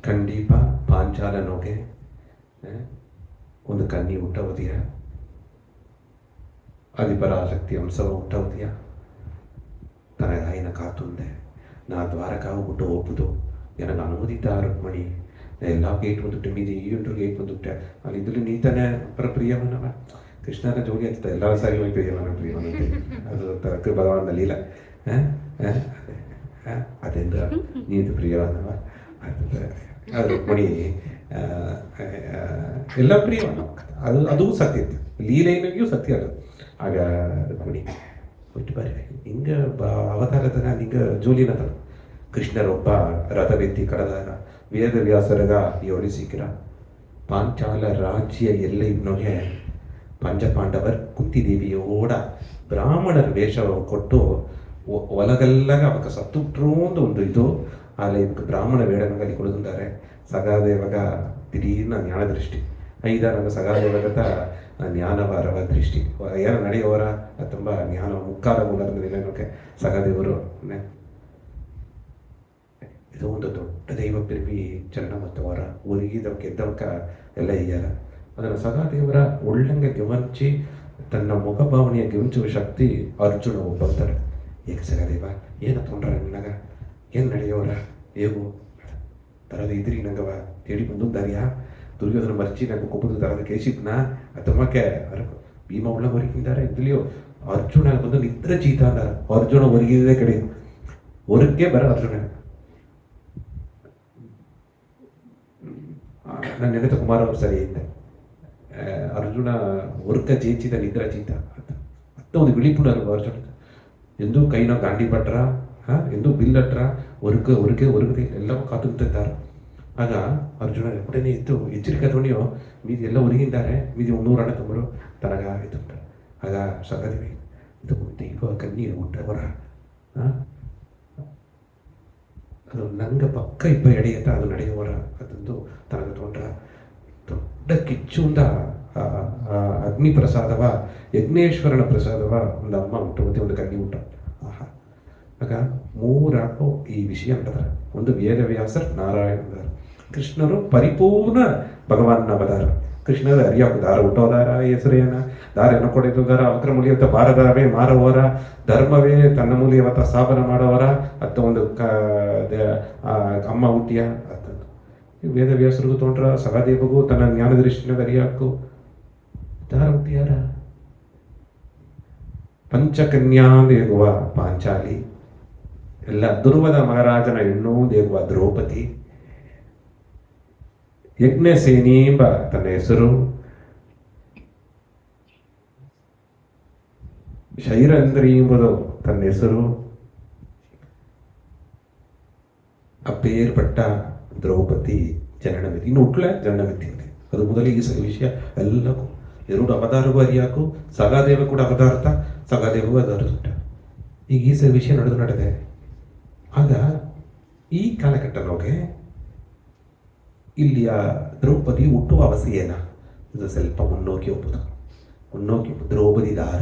ಖಂಡೀಪ ಪಾಂಚಾಲ ನೋಗೆ ಒಂದು ಕನ್ನಿ ಹುಟ್ಟವದಿಯ. ಅಧಿಪರಾಸಕ್ತಿ ಅಂಶವ ಹುಟ್ಟವದಿಯ. ತನಗಾಯಿನ ಕಾತುಂದೆ ನಾ ದ್ವಾರಕಾವು ಬಿಟ್ಟು ಹೋಗ್ಬೋದು ನನಗೆ ಅನುಮೋದಿತ ರುಕ್ಮಣಿ. ಎಲ್ಲ ಗೇಟ್ ಬಂದುಬಿಟ್ಟೆ, ಮೀದಿ ಈಯುಂಟ್ರು ಗೇಟ್ ಬಂದುಬಿಟ್ಟೆ. ಅಲ್ಲಿ ಇದ್ರಲ್ಲಿ ನೀತಾನೆ ಅಪ್ಪರ ಪ್ರಿಯವನವ. ಕೃಷ್ಣನ ಜೋಡಿ ಅಂತ ಎಲ್ಲ ಸಾರಿ ಹೋಗಿ ಪ್ರಿಯವನಂತೆ. ಅದು ತರಕ ಭಗವಾನ್ ಲೀಲ. ಅದೆಂದ ನೀದು ಪ್ರಿಯವನವ. ಅದು ರುಕ್ಮಣಿ ಎಲ್ಲ ಪ್ರಿಯವನ. ಅದು ಸತ್ಯ, ಲೀಲೆಯೂ ಸತ್ಯ ಅದು. ಆಗ ರುಕ್ಮಣಿ ಬಿಟ್ಟು ಬರ್ರಿ ಹಿಂಗೆ ಅವತಾರದಾಗ ನಿಂಗೆ ಜೋಲಿನದ. ಕೃಷ್ಣರೊಬ್ಬ ರಥವೆತ್ತಿ ಕಡದಾರ. ವೇದವ್ಯಾಸರಗ ಯೋಳಿ ಸಿಕ್ಕಿರ. ಪಾಂಚಾಲ ರಾಜ್ಯ ಎಲ್ಲ ಇವನಿಗೆ ಪಂಚಪಾಂಡವರ್ ಕುಂತಿದೇವಿಯೋಡ ಬ್ರಾಹ್ಮಣರ ವೇಷ ಕೊಟ್ಟು ಒಲಗಲ್ಲಾಗ ಅವಕ್ಕೆ ಸತ್ತುಬಿಟ್ರು ಅಂತ ಒಂದು ಇದು. ಅಲ್ಲಿ ಬ್ರಾಹ್ಮಣ ವೇಡನಲ್ಲಿ ಕೊಡುತ್ತಾರೆ. ಸಗಾದೇವಾಗ ದಿಢೀರ್ನ ಜ್ಞಾನ ದೃಷ್ಟಿ. ಐದಾರಾಗ ಸಗಾದೇವಗತ ಜ್ಞಾನವಾರವ ದೃಷ್ಟಿ. ಏನು ನಡೆಯೋರ ತುಂಬ ಜ್ಞಾನ ಮುಕ್ಕಾಲ ಮೂಲಕ್ಕೆ ಸಗಾದೇವರು. ಇದು ಒಂದು ದೊಡ್ಡ ದೈವ ಪಿರ್ವಿ ಚರಣ ಮತ್ತವರ ಒದಗಿದವ ಗೆದ್ದವಕ ಎಲ್ಲ ಇಯ್ಯಾರ. ಅದನ್ನು ಸಗಾದೇವರ ಒಳ್ಳಂಗೆ ಗಮನಿಸಿ ತನ್ನ ಮುಖಭಾವನೆಯ ಗಮನಿಸುವ ಶಕ್ತಿ ಅರ್ಜುನ ಒಬ್ಬರ್ತಾರೆ. ಏಕೆ ಸಗಾದೇವ ಏನು ತೊಂಡ್ರ ನಿನಗ ಏನು ನಡೆಯೋರ ಹೇಗು ತರದ ಇದ್ರಿ ನಂಗವ ತೇಡಿ ಬಂದು ದಾರಿಯಾ ದುರ್ಯೋಧನ ಮರ್ಚಿ ನಂಗೆ ಕೊಬ್ಬದು ತರದ ಕೇಸಿಪ್ನ ತಮ್ಮಕ್ಕೆ ಭೀಮ ಉಳ್ಳ ಹೊರಗಿದ್ದಾರೆ ಇದ್ಲಿಯೋ ಅರ್ಜುನ ಬಂದು ನಿದ್ರ ಚೀತ ಅಂದಾರ. ಅರ್ಜುನ ಹೊರಗಿದ್ದೇ ಕಡೆ ಹೊರಗೆ ಬರ ಅರ್ಜುನ. ನಾನು ನೆನೆತ ಕುಮಾರ ಅವ್ರು ಸರಿ ಇದ್ದೆ. ಅರ್ಜುನ ಹೊರ್ಕ ಜೇಚಿದ ನಿದ್ರ ಚೀತ ಅತ್ತ ಒಂದು ಬಿಳಿಪುಡ ಅರ್ಜುನ ಎಂದೂ ಕೈನ ಗಾಂಡಿ ಪಟ್ರ ಎಂದು ಬಿಲ್ಲಟ್ರ ಹೊರಗದೆ ಎಲ್ಲವೂ ಕಾತುತ್ತಿದ್ದಾರೆ. ಆಗ ಅರ್ಜುನ ಎಪ್ಪಡನೇ ಇತ್ತು ಎಚ್ಚರಿಕೆ ತಗೊಂಡಿಯೋ ಮೀದಿ ಎಲ್ಲ ಹೊರಗಿದ್ದಾರೆ. ಮೀದಿ 100 ಅಣ್ಣ ತುಂಬರು ತನಗ ಆಯಿತು. ಆಗ ಸಗದಿವಿ ಇದು ದೈವ ಕಣ್ಣೀರು ಹುಟ್ಟವರ. ಅದು ನಂಗೆ ಪಕ್ಕ ಇಬ್ಬ ಎಡೆಯತ್ತ ಅದು ನಡೆಯುವರ ಅದೊಂದು ತನಗ ತೊಗೊಂಡ್ರ ದೊಡ್ಡ ಕಿಚ್ಚುಂದ ಅಗ್ನಿ ಪ್ರಸಾದವ ಯಜ್ಞೇಶ್ವರನ ಪ್ರಸಾದವ ಒಂದು ಅಮ್ಮ ಹುಟ್ಟುವಂತೆ ಒಂದು ಕಣ್ಣಿ ಊಟ. ಆಹಾ, ಆಗ ಮೂರಾಕು ಈ ವಿಷಯ ನಡೆದಾರ. ಒಂದು ವೇದವ್ಯಾಸರ್ ನಾರಾಯಣ ಕೃಷ್ಣರು ಪರಿಪೂರ್ಣ ಭಗವಾನ್ ಅವತಾರ. ಕೃಷ್ಣರ ಅರಿಯಾಕ ದಾರ ಹುಟ್ಟೋದಾರ ಹೆಸರೇನ ದಾರ ಎನ್ನ ಕೊಡಿದಾರ ಅವಕ್ರ ಮೂಲಿಯವತ್ತ ಭಾರತವೇ ಮಾರವರ ಧರ್ಮವೇ ತನ್ನ ಮೂಲಿಯವತ್ತ ಸ್ಥಾಪನ ಮಾಡೋವರ ಅತ್ತ ಒಂದು ಅಮ್ಮ ಹುಟ್ಟಿಯ ಅತ್ತಂದು ವೇದವ್ಯಾಸರಿಗೂ ತೊಗೊಂಡ್ರ. ಸಗಾದೇವಗೂ ತನ್ನ ಜ್ಞಾನ ದೃಷ್ಟಿನ ಅರಿಯಾಕು ದಾರ ಹುಟ್ಟಿಯಾರ. ಪಂಚಕನ್ಯಾ ದೇಗುವ ಪಾಂಚಾಲಿ, ಎಲ್ಲ ದುರ್ವದ ಮಹಾರಾಜನ ಹೆಣ್ಣು ದೇಗುವ ದ್ರೌಪದಿ, ಯಜ್ಞಸೇನಿ ಎಂಬ ತನ್ನ ಹೆಸರು, ಶೈರಂದ್ರಿ ಎಂಬುದು ತನ್ನ ಹೆಸರು, அப்பேற்பட்ட திரௌபதி ಜನನಮಿತಿ. ಇನ್ನು ಹುಟ್ಲೆ ಜನನಮಿತಿ ಇದೆ. ಅದು ಮೊದಲು ಈ ವಿಷಯ ಎಲ್ಲಕ್ಕೂ ಎರಡು ಅವತಾರಗೂ ಅರಿಯಾಕು, ಸಗಾದೇವ ಕೂಡ ಅವತಾರತ, ಸಗಾದೇವಗೂ ಅವತಾರ. ಈಗ ಈ ವಿಷಯ ನಡೆದಿದೆ. ಆಗ ಈ ಕಾಲಘಟ್ಟದೊಳಗೆ ಇಲ್ಲಿಯ ದ್ರೌಪದಿ ಹುಟ್ಟುವ ಅವಸೆಯೇನ ಇದು ಸ್ವಲ್ಪ ಮುನ್ನೋಕಿ ದ್ರೌಪದಿ ದಾರ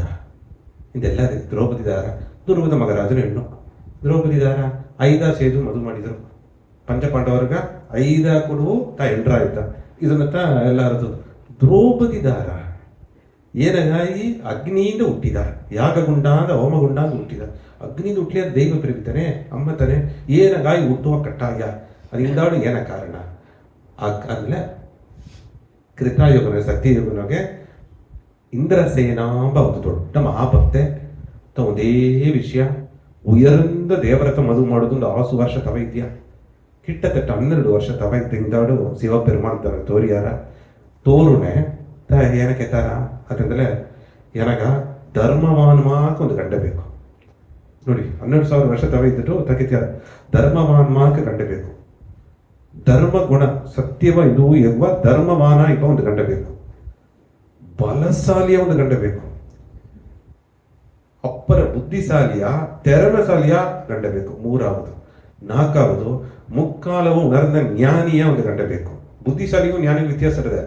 ಇದೆಲ್ಲ ದ್ರೌಪದಿ ದಾರ ದುರ್ವದ ಮಗರಾಜನ ಹೆಣ್ಣು. ದ್ರೌಪದಿ ದಾರ ಐದ ಸೇದು ಮದುವೆ ಮಾಡಿದರು. ಪಂಚಪಾಂಡವರ್ಗ ಐದ ಕೊಡುವು ತಾ ಎಂಟ್ರ ಆಯ್ತ ಇದನ್ನತ್ತ ಎಲ್ಲರದು. ದ್ರೌಪದಿ ದಾರ ಏನಗಾಗಿ ಅಗ್ನಿಯಿಂದ ಹುಟ್ಟಿದ, ಯಾಗಗುಂಡಾದ ಹೋಮಗುಂಡಾದ ಹುಟ್ಟಿದ. ಅಗ್ನಿಯಿಂದ ಹುಟ್ಟಲಿಯ ದೈವ ಪ್ರೇರಿತನೇ ಅಮ್ಮತನೇ ಏನಗಾಗಿ ಹುಟ್ಟುವ ಕಟ್ಟಾಯ ಅದಿಂದಾಡು ಏನ ಕಾರಣ ಆಮೇಲೆ ಕೃತಾಯುಗನ ಸತ್ಯಯುಗನಿಗೆ ಇಂದ್ರಸೇನಾಂಬ ಒಂದು ದೊಡ್ಡ ಮಹಾಭಕ್ತೆ ಒಂದೇ ವಿಷಯ ಉಯರ್ந்த ದೇವರತ ಮದುವೆ ಮಾಡೋದು ಒಂದು 6 ವರ್ಷ ತವ ಇದೆಯಾ, கிட்டத்தட்ட 12 ವರ್ಷ ತವ ಇದ್ದಾಡು ಶಿವಪೆರುಮಾನ್ ತೋರಿಯಾರ ತೋರುನೆ ಏನಕ್ಕೆ ತರ ಅದಂದ್ರೆ ಏನಗ ಧರ್ಮವಾನ್ಮಾಕ ಒಂದು ಗಂಡ ಬೇಕು ನೋಡಿ. 12,000 ವರ್ಷ ತವ ಇದ್ದಿಟ್ಟು ತಗಿತ್ಯಾರ ಧರ್ಮವಾನ್ಮಾಕ ಗಂಡ ಬೇಕು. ಧರ್ಮ ಗುಣ ಸತ್ಯವ ಇದು ಎವ್ವ ಧರ್ಮವಾನ ಇವ ಒಂದು ಗಂಡ ಬೇಕು. ಬಲಶಾಲಿಯ ಒಂದು ಗಂಡ ಬೇಕು. ಅಪ್ಪರ ಬುದ್ಧಿಶಾಲಿಯ ತೆರಮಶಾಲಿಯ ಗಂಡ ಬೇಕು. 3வது 4வது ಮುಕ್ಕಾಲವು ಉಣರ್ದ ಜ್ಞಾನಿಯ ಒಂದು ಗಂಡ ಬೇಕು. ಬುದ್ಧಿಶಾಲಿಗೂ ಜ್ಞಾನಿಗೂ ವ್ಯತ್ಯಾಸ ಇದೆ.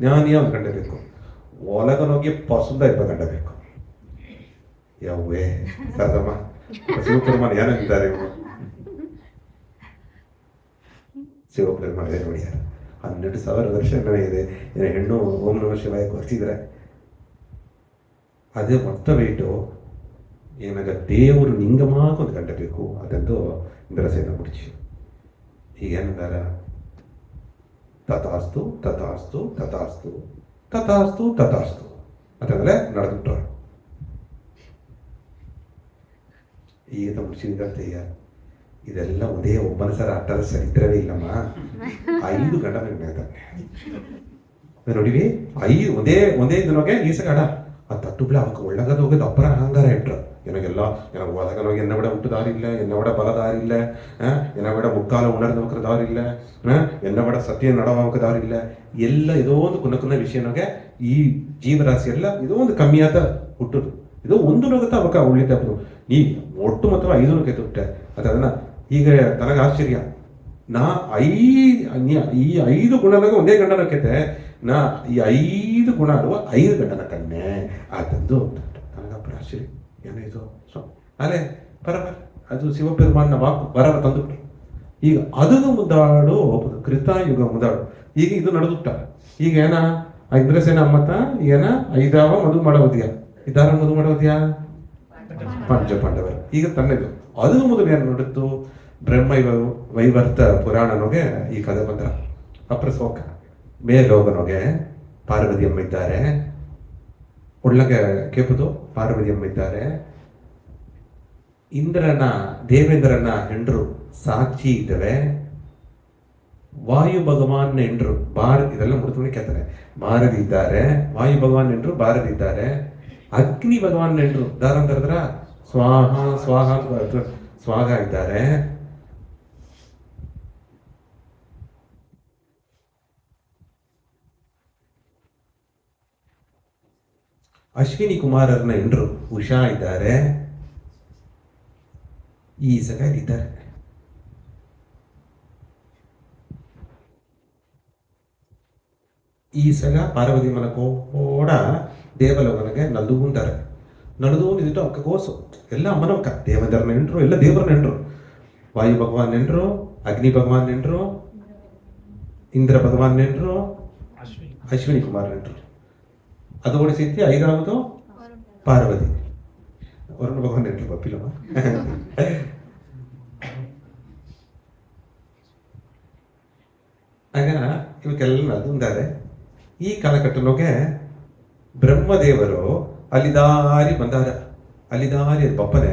ಜ್ಞಾನಿಯ ಒಂದು ಗಂಡ ಬೇಕು. ಒಳಗನೋಗಿ ಪಸುಂದ ಇಬ್ಬ ಗಂಡ ಬೇಕು. ಯಾವೇ ಸದಮ್ಮ ಶಿವಪೆರುಮಾನ್ ಏನಾಗಿದ್ದಾರೆ ಶಿವಪೆರುಮಾನ್ ನೋಡಿಯಾರ 12,000 ವರ್ಷ ಇದೆ ಹೆಣ್ಣು ಓಂ ನಮಃ ಶಿವಾಯ ಕೊರ್ತಿದ್ರೆ ಅದೇ ಮೊತ್ತ ವೇಟು ಏನಾಗ ದೇವರು ನಿಂಗಮಾಗ ಒಂದು ಗಂಡ ಬೇಕು. ಅದಂತೂ ಇಂದ್ರಸೇನ ಕುಡಿಸಿ ಈಗೇನಂದಾರ ತಥಾಸ್ತು ತಥಾಸ್ತು ತಥಾಸ್ತು ತಥಾಸ್ತು ತಥಾಸ್ತು ಅದಂದ್ರೆ ನಡೆದುಬಿಟ್ರು. ಈಗ ಮುಗಿಸಿದಂತೆಯ ಇದೆಲ್ಲ ಒಂದೇ ಒಬ್ಬನ ಸರ ಆಟದ ಚರಿತ್ರವೇ ಇಲ್ಲಮ್ಮ. 5 ಗಂಡ ನೋಡಿವಿ 5 ಒಂದೇ ದಿನಕ್ಕೆ ಈಸಗಾಡ ಆ ತಟ್ಟುಬ್ಳ ಅವಕ್ಕೆ ಒಳ್ಳಗದ ಹೋಗೋದು ಅಪ್ಪರ ಅಹಂಗಾರ ಇಟ್ರು. ನನಗೆಲ್ಲ ನನಗೆ ಒಳಗನೋಗಿ ಎನ್ನ ಬಿಡ ಹುಟ್ಟು ದಾರಿಲ್ಲ, ಎನ್ನ ಬಿಡ ಬಲ ದಾರಿಲ್ಲ, ಎನ್ನ ಬಿಡ ಮುಕ್ಕಾಲ ಉಣರ್ದವಕ್ರ ದಾರಿಲ್ಲ, ಎನ್ನ ಬಿಡ ಸತ್ಯ ನಡವಕ ದಾರಿಲ್ಲ. ಎಲ್ಲ ಇದೋ ಒಂದು ಕುನ್ನ ವಿಷಯನಾಗೆ ಈ ಜೀವರಾಶಿ ಎಲ್ಲ ಇದೋ ಒಂದು ಕಮ್ಮಿಯಾದ ಹುಟ್ಟುದು. ಇದು ಒಂದು ಲೋಕತ್ತ ಅವಕ ಉಳಿತಪ್ಪದು ನೀ ಒಟ್ಟು ಮತ್ತು 5 ಕೆತ್ತುಬಿಟ್ಟೆ ಅದನ್ನ. ಈಗ ತನಗೆ ಆಶ್ಚರ್ಯ ನಾ ಈ 5 ಗುಣದಾಗ ಒಂದೇ ಗಂಡನ ಕೆತ್ತೆ ನಾ ಈ 5 ಗುಣ ಆಡುವ 5 ಗಂಡನ ಕಣ್ಣೆ ಆತಂದು ನನಗಪ್ಪರ ಆಶ್ಚರ್ಯ ಏನಾಯ್ತು. ಸೊ ಅಲ್ಲೇ ಬರಬರ ಅದು ಶಿವಪೆರುಮಾನ್ನ ವಾಕು ಬರವ ತಂದುಬಿಟ್ರು. ಈಗ ಅದನ್ನು ಮುದ್ದಾಡು ಕೃತಾಯುಗ ಮುದ್ದಾಡು ಈಗ ಇದು ನಡೆದುಬಿಟ್ಟ. ಈಗ ಏನ ಇಂದ್ರಸೇನ ಅಮ್ಮತ್ತ ಏನ 5 ಮದುವೆ ಮಾಡೋದಿಯ ಇದಾರ ಮದುವೆ ಮಾಡೋದಿಯಾ ಪಂಚಪಾಂಡವರು. ಈಗ ತನ್ನದು ಅದು ಮೊದಲು ಏನು ನೋಡಿತ್ತು ಬ್ರಹ್ಮ ವೈವರ್ತ ಪುರಾಣನೊಗೆ ಈ ಕಥೆ ಬಂದ ಅಪ್ರಸೋಕ ಮೇಲೋಗನೊಗೆ ಪಾರ್ವತಿ ಅಮ್ಮ ಇದ್ದಾರೆ. ಒಳ್ಳಗೆ ಕೆಪುದು ಪಾರ್ವತಿ ಅಮ್ಮ ಇದ್ದಾರೆ. ದೇವೇಂದ್ರನ ಹೆಂಡ್ರು ಸಾಕ್ಷಿ ಇದ್ದಾವೆ. ವಾಯು ಭಗವಾನ್ ಹೆಂಡ್ರು ಇದೆಲ್ಲ ಮುಡಿದು ಕೇಳ್ತಾರೆ ಭಾರತಿ ಇದ್ದಾರೆ. ವಾಯು ಭಗವಾನ್ ಹೆಂಡ್ರು ಭಾರತಿ ಇದ್ದಾರೆ. ಅಗ್ನಿ ಭಗವಾನ್ ಹೆಂಡ್ರು ದಾರಂತರ ಸ್ವಾಹ ಸ್ವಾಹ ಸ್ವಾಗ ಇದ್ದಾರೆ. ಅಶ್ವಿನಿ ಕುಮಾರರನ್ನ ಹೆಂಡ್ರು ಉಷಾ ಇದ್ದಾರೆ. ಈ ಸಗ ಇದ್ದಾರೆ. ಈ ಸಗ ಪಾರ್ವತಿ ಮನಕೋಡ ದೇವಲೋಕನಿಗೆ ನಲ್ದುಂತಾರೆ. ನಡೆದು ಅಕ್ಕ ಕೋಸು ಎಲ್ಲ ಅಮ್ಮನ ಅಕ್ಕ ದೇವೇಂದ್ರನ ಹೆಂಡ್ರು ಎಲ್ಲ ದೇವರನ್ನ ಹೆಂಡ್ರು. ವಾಯು ಭಗವಾನ್ ಹೆಂಡ್ರು, ಅಗ್ನಿ ಭಗವಾನ್ ಹೆಂಡ್ರು, ಇಂದ್ರ ಭಗವಾನ್ ಹೆಂಡ್ರು, ಅಶ್ವಿನಿ ಕುಮಾರ್ ಹೆಂಡ್ರು. ಅದು ಓಡಿಸಿದ್ವಿ 5வது ಪಾರ್ವತಿ ವರುಣ ಭಗವಾನ್ ಹೆಂಡ್ರು ಗೊತ್ತಿಲ್ಲಮ್ಮ. ಆಗ ಇವಕ್ಕೆಲ್ಲ ಅದೊಂದಾರೆ. ಈ ಕಾಲಘಟ್ಟನೊಗೆ ಬ್ರಹ್ಮದೇವರು ಅಲ್ಲಿ ದಾರಿ ಬಂದಾರ. ಅಲ್ಲಿ ದಾರಿ ಬಪ್ಪನೆ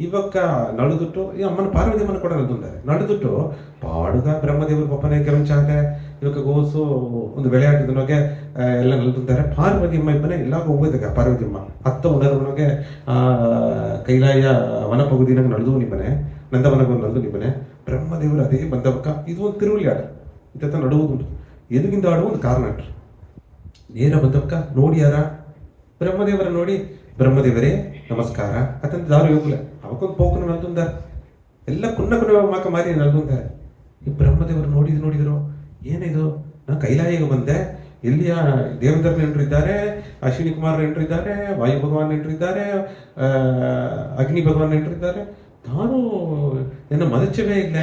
ಇವಕ್ಕ ನಡುದುಟ್ಟು ಈ ಅಮ್ಮನ ಪಾರ್ವತಿ ಅಮ್ಮನ ಕೂಡ ನಡುತ್ತಾರೆ ನಡುದುಟ್ಟು ಪಾಡುಗ ಬ್ರಹ್ಮದೇವರು ಬಪ್ಪನೆ ಕೆಂಚಾದೆ ಇವಾಗ ಗೋಸು ಒಂದು ಬೆಳೆಯಾಟದನೊಗೆ ಎಲ್ಲ ನಲ್ದುಂತಾರೆ ಪಾರ್ವತಿ ಅಮ್ಮ ಇಬ್ಬನೇ ಎಲ್ಲ ಹೋಗೋದಾಗ ಪಾರ್ವತಿ ಅಮ್ಮ ಹತ್ತ ಉಣರವನಿಗೆ ಕೈಲಾಯ ವನ ಪಗುದಿನಾಗ ನಡೆದು ನಿಮ್ಮನೆ ನಂದವನಗ ನಲ್ದು ನಿಮ್ಮನೆ ಬ್ರಹ್ಮದೇವರು ಅದೇ ಬಂದವಕ್ಕ ಇದು ಒಂದು ತಿರುವಳಿ ಆಟ ಇತ್ತ ನಡುವುದುಂಟು ಎದುಗಿಂದ ಆಡುವ ಒಂದು ಕಾರಣ ಆಟ್ರು ನೇರ ಬಂದವಕ್ಕ ನೋಡಿ ಯಾರ ಬ್ರಹ್ಮದೇವರ ನೋಡಿ ಬ್ರಹ್ಮದೇವರೇ ನಮಸ್ಕಾರ ಅತಂತ ದಾರು ಹೋಗ್ಲ ಅವಕ್ಕೊಂದು ಪೋಕನ ನಲ್ದುಂದಾರೆ ಎಲ್ಲ ಕುನ್ನ ಮಾಕ ಮಾರಿ ನಲ್ದುಂತಾರೆ ಈ ಬ್ರಹ್ಮದೇವರು ನೋಡಿದ್ರು ಏನಿದು ನಾ ಕೈಲಾಯಿಗೆ ಬಂದೆ ಇಲ್ಲಿಯ ದೇವೇಂದ್ರ ನೆಂಟರು ಇದ್ದಾರೆ, ಅಶ್ವಿನಿ ಕುಮಾರ್ ನೆಂಟರು ಇದ್ದಾರೆ, ವಾಯು ಭಗವಾನ್ ನೆಂಟರು ಇದ್ದಾರೆ, ಅಗ್ನಿ ಭಗವಾನ್ ನೆಂಟರು ಇದ್ದಾರೆ, ನಾನು ನನ್ನ ಮದಚವೇ ಇಲ್ಲ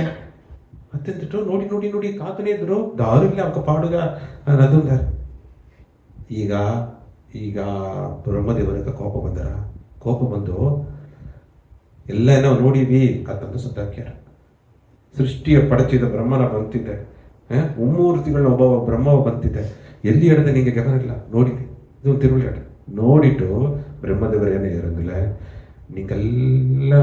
ಅತ್ಯಂತ ನೋಡಿ ನೋಡಿ ನೋಡಿ ಕಾತನೇ ಇದ್ರು ದಾರು ಇಲ್ಲ ಅವಕ ಪಾಡುಗ ನದುಂದಾರೆ. ಈಗ ಈಗ ಬ್ರಹ್ಮದೇವರಿಗೆ ಕೋಪ ಬಂದು ಎಲ್ಲ ನಾವು ನೋಡೀವಿ ಅಂತಂದು ಸುತ್ತಾಕ್ಯಾರ. ಸೃಷ್ಟಿಯ ಪಡಚಿದ ಬ್ರಹ್ಮನ ಬಂತಿದ್ದೆ, ಮುಮ್ಮೂರ್ತಿಗಳನ್ನ ಒಬ್ಬ ಬ್ರಹ್ಮವ ಬಂತಿದ್ದೆ, ಎಲ್ಲಿ ಹೇಳಿದೆ ನಿಂಗೆ ಗಮನಿಲ್ಲ ನೋಡಿದ್ವಿ, ಇದೊಂದು ತಿರುಳಿ ಆಟ ನೋಡಿಟ್ಟು ಬ್ರಹ್ಮದೇವರು ಏನೇ ಇರೋದಿಲ್ಲ ನಿಂಗೆಲ್ಲ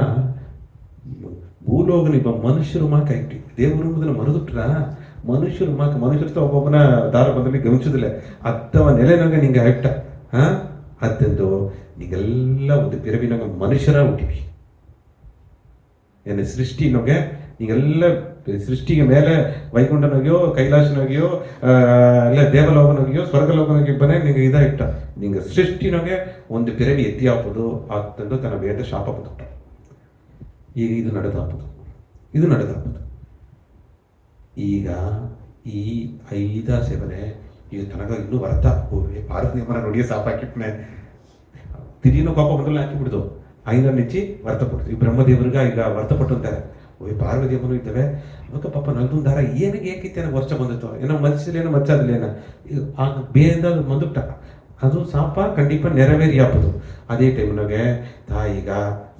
ಭೂಲೋಕ ನಿಮ್ಮ ಮನುಷ್ಯರು ಮಾಕ ಇಟ್ಟು ದೇವರು ಎಂಬುದನ್ನು ಮರೆದುಟ್ರ ಮನುಷ್ಯರು ಮಾಕ ಮನುಷ್ಯರ್ತ ಒಬ್ಬೊಬ್ಬನ ದಾರ ಬಂದಲ್ಲಿ ಗಮನಿಸೋದಿಲ್ಲ ಅತ್ತವ ನೆಲೆನಾಗ ನಿಂಗೆ ಆಯ್ತ ಅತ್ತಂದು ನಿಂಗೆಲ್ಲ ಒಂದು ಪಿರವಿನಾಗ ಮನುಷ್ಯರ ಹುಟ್ಟಿವಿ ಏನು ಸೃಷ್ಟಿ ನಮಗೆ ನೀಗೆಲ್ಲ ಸೃಷ್ಟಿಗೆ ಮೇಲೆ ವೈಕುಂಠನಾಗಿಯೋ ಕೈಲಾಸನಾಗಿಯೋ ಅಲ್ಲ ದೇವಲೋಕನಾಗಿಯೋ ಸ್ವರ್ಗಲೋಕನಾಗಿ ಬನೇ ನಿಂಗೆ ಇದಾಯಿಟ್ಟ ನಿಂಗೆ ಸೃಷ್ಟಿನಾಗೆ ಒಂದು ಪಿರವಿ ಎತ್ತಿ ಹಾಕೋದು ಅಂತಂದು ತನ್ನ ಬೇಡ ಶಾಪ ಬಂದುಟ್ಟ. ಈಗ ಇದು ನಡೆದಾಪದು ಈಗ ಈ 5 ಸೇವನೆ ಈಗ ತನಗ ಇನ್ನೂ ಬರ್ತಾ ಹೋಗಿ ಪಾರ್ವತಿ ಅಮ್ಮನ ನೋಡಿಯೇ ಸಾಪ ಹಾಕಿಟ್ನೆ ತಿರಿನೋ ಕೋಪ ಬಂದಲ್ಲ ಹಾಕಿಬಿಡ್ದು 5 ನೆಚ್ಚಿ ವರ್ತಪಟ್ಟು ಈ ಬ್ರಹ್ಮದೇವರಿಗೆ ಈಗ ವರ್ತಪಟ್ಟು ಅಂತಾರೆ. ಓಯ್ ಪಾರ್ವತಿ ಅಮ್ಮನೂ ಇದ್ದಾವೆ ಅವಾಗ ಪಾಪ ನಲ್ದು ದಾರ ಏನಿಗೆ ಏಕಿತ್ತೆ ನನಗೆ ವರ್ಷ ಬಂದಿತ್ತು ಏನೋ ಮನಸ್ಸಲ್ಲೇನೋ ಮಚ್ಚದಿಲ್ಲೇನ ಆಗ ಬೇಂದ ಬಂದುಬಿಟ್ಟ ಅದು ಸಾಪ ಖಂಡಿತ ನೆರವೇರಿ ಹಾಕೋದು. ಅದೇ ಟೈಮ್ನಾಗೆ ಈಗ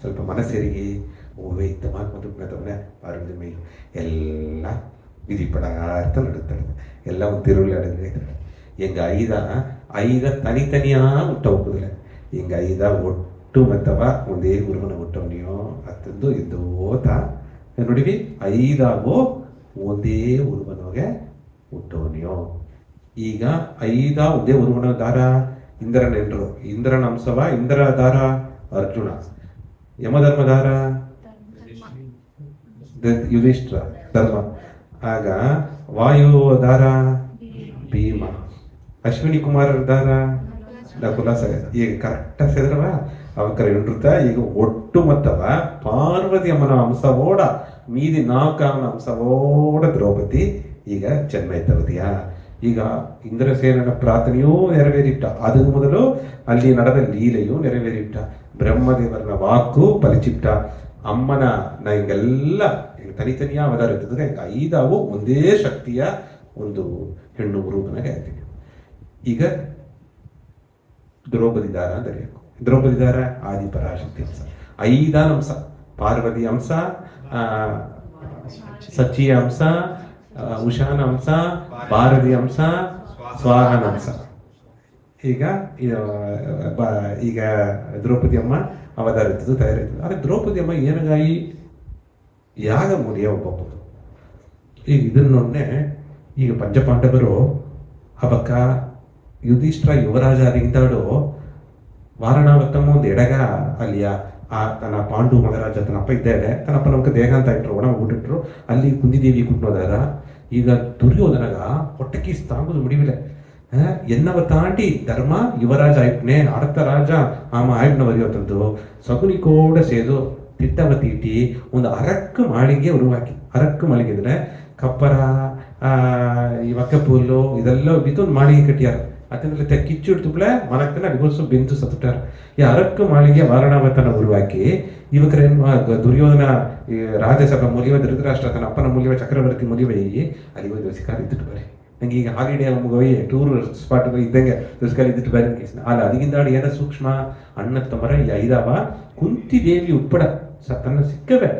ಸ್ವಲ್ಪ ಮನಸ್ಸೇರಿಗೆ ಓವೇ ಇತ್ತ ಮಾತು ಬಂದುಬಿಟ್ಟವನೇ ಪಾರ್ವತಿ ಮೈ ಎಲ್ಲ ವಿಧಿ ಪಡಾರ್ಥ ನಡುತ್ತಾಳೆ ಎಲ್ಲ ಒಂದು ತಿರುಳಿ ಆಡಿದ್ರೆ ಹೆಂಗ 5 ತನಿತನಿಯಾ ಹುಟ್ಟ ಹೋಗುದಿಲ್ಲ ಹಿಂಗ 5 ಒಟ್ಟು ಮತ್ತವ ಒಂದೇ ಗುರುವನ ಹುಟ್ಟವನಿಯೋ ಅತ್ತಂದು ಎದ್ದೋತ ನೋಡಿವಿ 5 ಒಂದೇ ಉರುವನೋಗೆ ಹುಟ್ಟವನಿಯೋ. ಈಗ 5 ಒಂದೇ ಉರುವನ ದಾರ ಇಂದ್ರನ ಎಂಟ್ರು ಇಂದ್ರನ ಅಂಶವ ಇಂದ್ರ ದಾರ ಅರ್ಜುನ, ಯಮಧರ್ಮ ದಾರ ಯುಧಿಷ್ಠಿರ ಧರ್ಮ, ಆಗ ವಾಯು ದಾರ ಭೀಮ, ಅಶ್ವಿನಿ ಕುಮಾರರ ದಾರ ನಕುಲ ಈಗ ಕರೆಕ್ಟ್ ಸೇದ್ರವ ಅವಕರ ಎಂಡ್ರುತ್ತ ಈಗ ಒಟ್ಟು ಮತ್ತವ ಪಾರ್ವತಿ ಅಮ್ಮನ ಅಂಶವೋಡ ಮೀದಿ 4 ಅಂಶವೋಡ ದ್ರೌಪದಿ ಈಗ ಚೆನ್ನೈತವದಿಯಾ. ಈಗ ಇಂದ್ರಸೇನನ ಪ್ರಾರ್ಥನೆಯೂ ನೆರವೇರಿಟ್ಟ, ಅದು ಮೊದಲು ಅಲ್ಲಿ ನಡೆದ ಲೀಲೆಯೂ ನೆರವೇರಿಟ್ಟ, ಬ್ರಹ್ಮದೇವರನ ವಾಕು ಫಲಿಸಿಟ್ಟ, ಅಮ್ಮನ ಹಿಂಗೆಲ್ಲ ತನಿತನಿಯ ಅವತಾರ ಇರ್ತದೆ. 5 ಒಂದೇ ಶಕ್ತಿಯ ಒಂದು ಹೆಣ್ಣು ರೂಪನಾಗೆ ಆಗ್ತೀವಿ. ಈಗ ದ್ರೌಪದಿ ದಾರ ಅಂತ ಕರೆಯಬೇಕು. ದ್ರೌಪದಿ ದಾರ ಆದಿಪರಾಶಕ್ತಿ ಅಂಶ, 5 ಅಂಶ, ಪಾರ್ವತಿ ಅಂಶ, ಸಚಿಯ ಅಂಶ, ಉಷಾನ ಅಂಶ, ಭಾರತಿ ಅಂಶ, ಸ್ವಾಹನ ಅಂಶ. ಈಗ ದ್ರೌಪದಿ ಅಮ್ಮ ಅವತಾರ ಇರ್ತದೆ ತಯಾರಿರ್ತದೆ. ಆದರೆ ದ್ರೌಪದಿ ಅಮ್ಮ ಏನಗಾಯಿ ಯಾಗ ಮುರಿಯ ಒಬ್ಬೊಬ್ಬರು. ಈಗ ಇದನ್ನೊನ್ನೆ ಈಗ ಪಂಚಪಾಂಡವರು ಅವಕ್ಕ ಯುಧಿಷ್ಠಿರ ಯುವರಾಜ ಅರಿಂದಾಡು ವಾರಣಾವತ್ತಮ್ಮ ಒಂದು ಎಡಗ ಅಲ್ಲಿಯ ತನ್ನ ಪಾಂಡು ಮಹಾರಾಜ ತನ್ನಪ್ಪ ಇದ್ದೇವೆ ತನ್ನಪ್ಪ ನಮ್ಗೆ ದೇಹ ಅಂತ ಇಟ್ರು ಒಣ ಊಟಿಟ್ರು ಅಲ್ಲಿ ಕುಂದಿದೇವಿ ಕುಟ್ನೋದಾರ. ಈಗ ದುರ್ಯೋಧನಗ ಹೊಟ್ಟೆಕಿ ತಾಂಬುದು ಮುಡಿವಿಲ್ಲ ಎನ್ನವ ತಾಂಡಿ ಧರ್ಮ ಯುವರಾಜ ಆಯ್ಪನೆ ಅರ್ಥ ರಾಜ ಆಮ ಆಯ್ಪನ ಬರೆಯೋತಂದು ಸಗುನಿ ಕೂಡ ಸೇದು ತಿಟ್ಟವ ತೀಟಿ ಒಂದು ಅರಕ್ಕು ಮಾಳಿಗೆ ಉರುವಾಕಿ. ಅರಕ್ಕು ಮಾಳಿಗೆ ಅಂದ್ರೆ ಕಪ್ಪರ ಈ ವಕ್ಕಪುಲ್ಲು ಇದೆಲ್ಲ ಬಿತ್ತೊಂದು ಮಾಳಿಗೆ ಕಟ್ಟಿಯಾರ. ಅದನ್ನೆಲ್ಲ ಕಿಚ್ಚಿಡ್ತುಬ್ಲೆ ಮನಕ್ಕನ ಅಡಿಗೋಸು ಬೆಂತು ಸತ್ತುಟ್ಟಾರ. ಈ ಅರಕ್ಕು ಮಾಳಿಗೆ ವಾರಣಾವತನ ಉರುವಾಕಿ ಇವಕರೇನು ದುರ್ಯೋಧನ ರಾಜ್ಯಸಭಾ ಮುಲಿವ ಧೃತರಾಷ್ಟ್ರ ತನ್ನ ಅಪ್ಪನ ಮುಲಿವ ಚಕ್ರವರ್ತಿ ಮುಲಿವೈ ಅಲ್ಲಿ ಹೋಗಿ ದೋಸಿಕಾಲ ಇದ್ದಿಟ್ಟು ಬರೀ ನಂಗೆ ಈಗ ಹಾಲಿಡೇ ಹೋಗಿ ಟೂರ್ ಸ್ಪಾಟ್ ಇದ್ದಂಗೆ ದೋಸಿಕಾಲ ಇದ್ದಿಟ್ಟು ಬರೀ ಕೇಸ್ ಅಲ್ಲ ಅದಕ್ಕಿಂತ ಏನೋ ಸೂಕ್ಷ್ಮ ಅಣ್ಣ ತಮ್ಮರ ಈ 5 ಕುಂತಿ ದೇವಿ ಉಟ್ಪಡ ತನ್ನ ಸಿಕ್ಕವೆ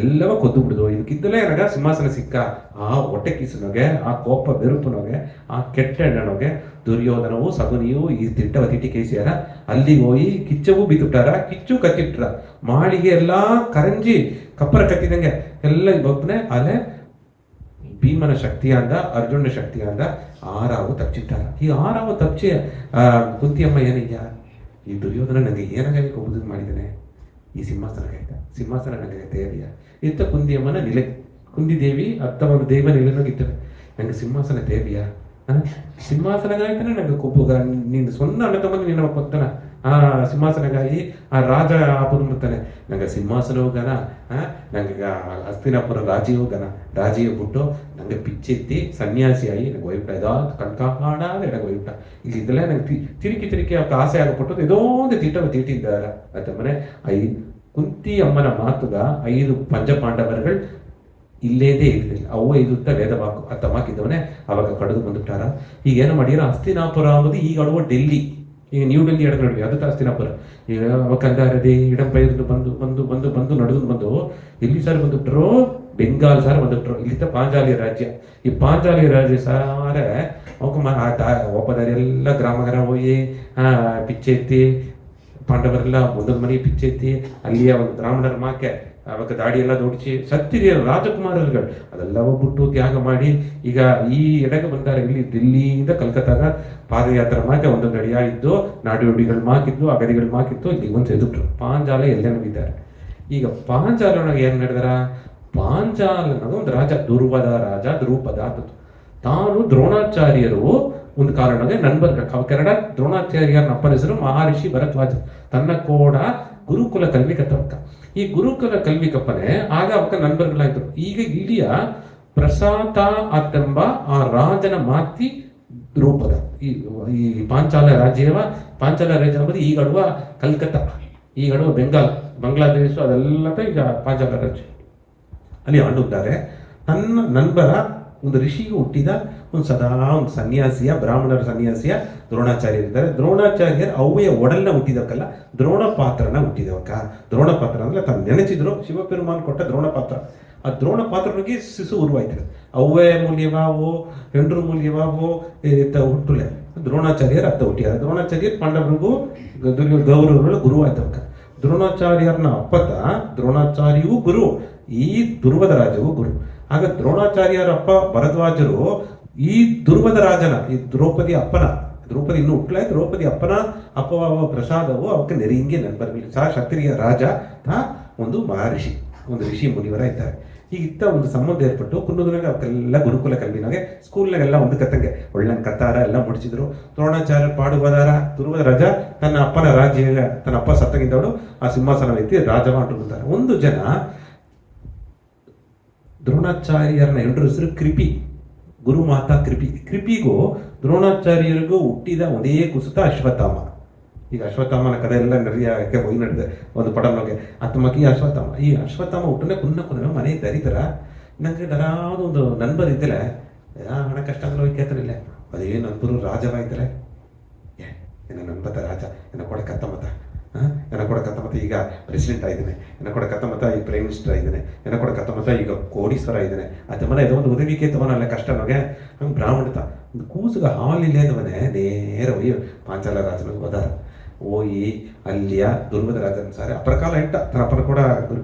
ಎಲ್ಲವೂ ಕೊದ್ದು ಬಿಡುದು. ಇದಕ್ಕಿದ್ದಲೇ ನನಗ ಸಿಂಹಾಸನ ಸಿಕ್ಕ. ಆ ಹೊಟ್ಟೆ ಕಿಸನೊಗೆ, ಆ ಕೋಪ ಬೆರುಪನೊಗೆ, ಆ ಕೆಟ್ಟ ಎಣ್ಣನೊಗೆ ದುರ್ಯೋಧನವು ಸಗುನಿಯು ಈ ತಿಟ್ಟವ ತಿಟ್ಟಿ ಕೇಸಿಯಾರ ಅಲ್ಲಿಗೆ ಹೋಗಿ ಕಿಚ್ಚವೂ ಬಿತ್ತುಟ್ಟಾರ, ಕಿಚ್ಚು ಕತ್ತಿಟ್ರ, ಮಾಳಿಗೆ ಎಲ್ಲಾ ಕರಂಜಿ ಕಪ್ಪರ ಕತ್ತಿದಂಗೆ ಎಲ್ಲ ಬಪ್ಪನೆ ಅಲೆ ಭೀಮನ ಶಕ್ತಿಯಾಂದ ಅರ್ಜುನ ಶಕ್ತಿಯಾಂದ ಆರಾವು ತಪ್ಪಿಟ್ಟಾರ. ಈ ಆರಾವು ತಪ್ಪಿಸಿ ಕುಂತಿಯಮ್ಮ ಏನಯ್ಯ ಈ ದುರ್ಯೋಧನ ನನಗೆ ಏನಾಗಿ ಕೊಬ್ಬುದು ಮಾಡಿದ್ದಾನೆ, ಈ ಸಿಂಹಾಸನ ನನಗೆ ದೇವಿಯ ಇತ್ತ ಕುಂದಿಯಮ್ಮನ ನಿಲೆ ಕುಂದಿದೇವಿ ಅತ್ತ ಒಂದು ದೇವ ನಿಲೆನೋಗಿದ್ದಾನೆ, ನಂಗೆ ಸಿಂಹಾಸನ ದೇವಿಯ ಸಿಂಹಾಸನಗಾಯ್ತಾನೆ ನಂಗೆ ಕೊಬ್ಬುಗ ನಿನ್ನ ಸೊನ್ನ ಅಣ್ಣ ತಮ್ಮನ ನಿನ್ನ ಕೊತ್ತನ ಆ ಸಿಂಹಾಸನಗಾಗಿ ಆ ರಾಜ ಆಪದು ಮುತ್ತಾನೆ ನಂಗೆ ಸಿಂಹಾಸನವು ನಂಗೆ ಹಸ್ತಿನಾಪುರ ರಾಜಿಯು ಬಿಟ್ಟು ನಂಗೆ ಪಿಚ್ಚೆತ್ತಿ ಸನ್ಯಾಸಿಯಾಗಿ ನಂಗೆ ಒಯ್ಬಿಟ್ಟ ಇದಾದ ಕಣ್ಕಾಡಾದ ಎಡಗೆ ಒಯ್ಬಿಟ್ಟ. ಇಲ್ಲಿದ್ದಲೇ ನಂಗೆ ತಿರುಕಿ ಅವಕ್ಕೆ ಆಸೆ ಆಗಪಟ್ಟು ಇದೋ ಒಂದು ತೀಟಿದ್ದಾರ ಆತಮ್ಮನೆ. ಕುಂತಿ ಅಮ್ಮನ ಮಾತುಗ 5 ಪಂಚಪಾಂಡವರುಗಳು ಇಲ್ಲೇದೇ ಇರಲಿಲ್ಲ. ಅವು ಇದುತ್ತ ವೇದವಾಕು ಆ ತಮಾಕಿದ್ದವನೇ ಅವಾಗ ಕಡಿದು ಬಂದುಬಿಟ್ಟಾರ. ಈಗ ಏನು ಮಾಡಿರ ಹಸ್ತಿನಾಪುರ ಅನ್ನೋದು ಈಗ ಅಳುವ ಡೆಲ್ಲಿ, ಈಗ ನ್ಯೂ ಡೆಲ್ಲಿ ಎಡಗ ನಡುವೆ ಅದು ಹಸ್ತಿನಾಪುರ. ಈಗ ಕಂದಾರದಿ ಇಡಂಪೈದು ಬಂದು ಬಂದು ಬಂದು ಬಂದು ನಡೆದು ಬಂದು ಇಲ್ಲಿ ಸಾರಿ ಬಂದುಬಿಟ್ರು, ಬೆಂಗಾಲ್ ಸಾರಿ ಬಂದುಬಿಟ್ರು. ಇಲ್ಲಿದ್ದ ಪಾಂಚಾಲಿ ರಾಜ್ಯ. ಈ ಪಾಂಚಾಲಿ ರಾಜ್ಯ ಸಾರೆ ಒಪ್ಪದಾರಿ ಎಲ್ಲ ಗ್ರಾಮಗರ ಹೋಗಿ ಪಿಚ್ಚೆ ಎತ್ತಿ ಪಾಂಡವರೆಲ್ಲ ಒಂದೊಂದು ಮನೆ ಪಿಚ್ಚೆ ಎತ್ತಿ ಅಲ್ಲಿಯ ಒಂದು ಬ್ರಾಹ್ಮಣರ ಮಾಕೆ ಅವಾಗ ದಾಡಿ ಎಲ್ಲ ದೊಡ್ಚಿ ಸತ್ತಿರಿಯ ರಾಜಕುಮಾರರುಗಳು ಅದೆಲ್ಲವೂ ಬಿಟ್ಟು ತ್ಯಾಗ ಮಾಡಿ ಈಗ ಈ ಎಡೆಗೆ ಬಂದಾರೆ. ಇಲ್ಲಿ ದಿಲ್ಲಿಯಿಂದ ಕಲ್ಕತ್ತಾಗ ಪಾದಯಾತ್ರೆ ಮಾಕೆ ಒಂದೊಂದು ಅಡಿಯ ಇದ್ದು ನಾಡಿಗಳು ಮಾಕಿದ್ದು ಅಗದಿಗಳು ಮಾಕಿತ್ತು. ಇಲ್ಲಿ ಒಂದು ಎದುಬಿಟ್ರು ಪಾಂಚಾಲ ಎಲ್ಲೇ ನುಗ್ಗಿದ್ದಾರೆ. ಈಗ ಪಾಂಚಾಲನಾಗ ಏನು ನಡೆದಾರ, ಪಾಂಚಾಲ ಅನ್ನೋದು ಒಂದು ರಾಜ, ದ್ರೂಪದ ತಾನು ದ್ರೋಣಾಚಾರ್ಯರು ಒಂದು ಕಾರಣಗೆ ನನ್ಬರ್ಗಳು ಅವ ಕೆರಡ ದ್ರೋಣಾಚಾರ್ಯನ ಅಪ್ಪನ ಹೆಸರು ಮಹರ್ಷಿ ಭರದ್ವಾಜ. ತನ್ನ ಕೂಡ ಗುರುಕುಲ ಕಲ್ವಿ ಕತ್ತವಕ್ಕ. ಈ ಗುರುಕುಲ ಕಲ್ವಿ ಕಪ್ಪನೆ ಆಗ ಅವಕ್ಕ ನನ್ಬರ್ಗಳಾಯ್ತು. ಈಗ ಇಲ್ಲಿಯ ಪ್ರಸಾದ ಅತ್ತೆಂಬ ಆ ರಾಜನ ಮಾತಿ ದ್ರೌಪದ ಈ ಪಾಂಚಾಲ ರಾಜ್ಯ ಎಂಬುದು ಈಗಡುವ ಕಲ್ಕತ್ತಾ, ಈಗಡುವ ಬಾಂಗ್ಲಾದೇಶ ಅದೆಲ್ಲ ಈಗ ಪಾಂಚಾಲ ರಾಜ್ಯ ಅಲ್ಲಿ ಆಳುತ್ತಾರೆ. ತನ್ನ ನನ್ಬರ ಒಂದು ಋಷಿಗೆ ಹುಟ್ಟಿದ ಒಂದು ಸನ್ಯಾಸಿಯ ಬ್ರಾಹ್ಮಣರ ಸನ್ಯಾಸಿಯ ದ್ರೋಣಾಚಾರ್ಯ ಇದ್ದಾರೆ. ದ್ರೋಣಾಚಾರ್ಯರು ಅವ್ವೆಯ ಒಡಲ್ನ ಹುಟ್ಟಿದವಕ್ಕಲ್ಲ, ದ್ರೋಣ ಪಾತ್ರನ ಹುಟ್ಟಿದವಕ್ಕ. ದ್ರೋಣ ಪಾತ್ರ ಅಂದ್ರೆ ತಾನು ನೆನೆಸಿದ್ರು ಶಿವಪೆರುಮಾನ್ ಕೊಟ್ಟ ದ್ರೋಣ ಪಾತ್ರ. ಆ ದ್ರೋಣ ಪಾತ್ರನಿಗೆ ಶಿಶು ಉರುವಾಯ್ತದೆ. ಅವ್ವೆ ಮೂಲ್ಯವಾವು ಹೆಂಡ್ರು ಮೂಲ್ಯವಾವು ಹುಟ್ಟುಲೆ ದ್ರೋಣಾಚಾರ್ಯರ ಅತ್ತ ಹುಟ್ಟಿಯಾರ. ದ್ರೋಣಾಚಾರ್ಯರು ಪಾಂಡವರಿಗೂ ಗೌರವಗಳು ಗುರು ಆಯ್ತವಕ್ಕ. ದ್ರೋಣಾಚಾರ್ಯರನ್ನ ಅಪ್ಪತ ದ್ರೋಣಾಚಾರ್ಯೂ ಗುರು, ಈ ದುರ್ವದ ರಾಜವು ಗುರು. ಆಗ ದ್ರೋಣಾಚಾರ್ಯರ ಅಪ್ಪ ಭರದ್ವಾಜರು ಈ ದುರ್ವದ ರಾಜನ ಈ ದ್ರೌಪದಿ ಇನ್ನೂ ಹುಟ್ಟಲ ದ್ರೌಪದಿ ಅಪ್ಪನ ಅಪ್ಪ ಪ್ರಸಾದವು ಅವಕ್ಕೆ ನೆರಿಂಗೆ ನೆನಪರ್ಲಿ ಕ್ಷತ್ರಿಯ ರಾಜ ಒಂದು ಮಹರ್ಷಿ, ಒಂದು ಋಷಿ ಮುನಿವರ ಇದ್ದಾರೆ. ಈಗ ಇತ್ತ ಒಂದು ಸಂಬಂಧ ಏರ್ಪಟ್ಟು ಕುನ್ನೂರಿನಾಗ ಅವಕ್ಕೆಲ್ಲ ಗುರುಕುಲ ಕಲ್ವಿನಾಗೆ ಸ್ಕೂಲ್ನಾಗೆಲ್ಲ ಒಂದು ಕತ್ತಂಗೆ ಒಳ್ಳೆ ಕತ್ತಾರ ಎಲ್ಲ ಮುಡಿಸಿದ್ರು. ದ್ರೋಣಾಚಾರ್ಯ ಪಾಡುವದಾರ ದುರ್ವದ ರಾಜ ತನ್ನ ಅಪ್ಪನ ರಾಜ್ಯ ತನ್ನ ಅಪ್ಪ ಸತ್ತಗಿದ್ದವಳು ಆ ಸಿಂಹಾಸನ ಎತ್ತಿ ರಾಜ ಮಾಡ್ತಾರೆ. ಒಂದು ಜನ ದ್ರೋಣಾಚಾರ್ಯರನ್ನ ಹೆಂಡ್ರ ಹೆಸರು ಕೃಪಿ, ಗುರುಮಾತಾ ಕೃಪಿಗೂ ದ್ರೋಣಾಚಾರ್ಯರಿಗೂ ಹುಟ್ಟಿದ ಒಂದೇ ಕುಸುತ ಅಶ್ವತ್ಥಾಮ. ಈಗ ಅಶ್ವತ್ಥಾಮನ ಕಥೆ ಎಲ್ಲ ಯಾಕೆ ಹೋಗಿ ನಡೆದೆ ಒಂದು ಪಡನೊಗೆ ಅತ್ತಮಕ್ಕಿ ಈ ಅಶ್ವತ್ಥಾಮ ಹುಟ್ಟನೆ ಕುನ್ನ ಮನೆ ದರಿತರ ನಂಗೆ ದರಾದ ಒಂದು ನನ್ಬರ್ ಇದ್ದಲ್ಲ ಹಣ ಕಷ್ಟ ಅಂದ್ರೆ ಹೋಗಿ ಕೇಳ್ತಾರಿಲ್ಲ ಅದೇ ನನ್ಬರು ರಾಜವಾಯ್ತಾರೆ. ಏನ ನನ್ಬತ್ತ ರಾಜ ಏನ ಕೊಡ ಕತ್ತಮತ ಕತ್ತಮತ ಈಗ ಪ್ರೆಸಿಡೆಂಟ್ ಆಗಿದ್ದಾನೆ, ಕತ್ತಮತ ಈಗ ಪ್ರೈಮ್ ಮಿನಿಸ್ಟರ್ ಆಗಿದ್ದಾನೆ, ಕತ್ತಮತ ಈಗ ಕೋಡೀಶ್ವರ ಆಗಿದ್ದಾನೆ. ಅದಮ್ಮನ ಇದೋ ಒಂದು ಉದವಿಕೆ ತವನಲ್ಲ ಕಷ್ಟ ನಮಗೆ ಹಂಗೆ ಬ್ರಾಹ್ಮಣತ ಒಂದು ಕೂಸುಗ ಹಾಲಿಲ್ಲೇ ಅದವನೇ ನೇರ ಒಯ್ಯ ಪಾಂಚಾಲ ರಾಜನ ಹೋದಾರ ಹೋಗಿ ಅಲ್ಲಿಯ ದುರ್ವದ ರಾಜನ ಸಾರಿ ಅಪರಕಾಲ ಇಟ್ಟ ತನ್ನ ಅಪ್ಪನ ಕೂಡ ಗುರು.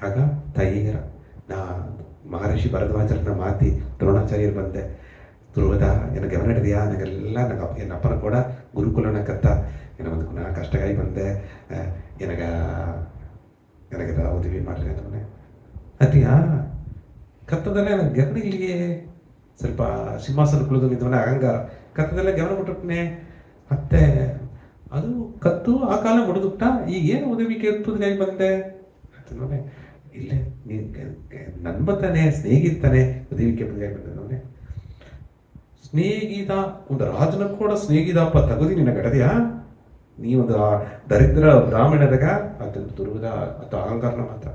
ಆಗ ತೈರ ನಾ ಮಹರ್ಷಿ ಭರದ್ವಾಜರನ್ನ ಮಾತಿ ದ್ರೋಣಾಚಾರ್ಯರು ಬಂದೆ. ದುರ್ವದ ನನಗೆ ಗಮನ ಹಿಡಿದೆಯಾ ನನಗೆಲ್ಲ ನನ್ನ ಅಪ್ಪನ ಕೂಡ ಗುರುಕುಲನ ಕತ್ತ ಒಂದು ಕಷ್ಟಗಾಗಿ ಬಂದೆ ನನಗೆ ಉದವಿ ಮಾಡ್ರಿ ಅದನ್ನೇ ಅತಿಯಾ ಕತ್ತದಲ್ಲೇ ನನಗೆ ಗಮನ ಇಲ್ಲಿಯೇ ಸ್ವಲ್ಪ ಸಿಂಹಾಸನ ಕುಳಿದು ನಿಂತವನೇ ಅಹಂಗಾರ ಕತ್ತದಲ್ಲೇ ಗಮನ ಬಿಟ್ಟನೆ ಮತ್ತೆ ಅದು ಕತ್ತು ಆ ಕಾಲ ಮುಡಿದುಬಿಟ್ಟ. ಈಗ ಏನು ಉದವಿ ಕೇಳ್ತುದಾಗಿ ಬಂದೆ ಅಂತಂದ್ರೆ ಇಲ್ಲೇ ನನ್ಬತ್ತಾನೆ ಸ್ನೇಹಿತಾನೆ ಉದವಿ ಕೇಳ್ತುದಾಗಿ ಬಂದೆ ನೋನೆ ಸ್ನೇಹಿತ ಒಂದು ರಾಜನ ಕೂಡ ಸ್ನೇಹಿತಪ್ಪ ತಗದಿ ನಿನ್ನ ಗಡದೆಯಾ ನೀ ಒಂದು ದರಿದ್ರ ಬ್ರಾಹ್ಮಣದಾಗ ಅದನ್ನು ದುರ್ಗದ ಅಥವಾ ಅಹಂಕಾರನ ಮಾತ್ರ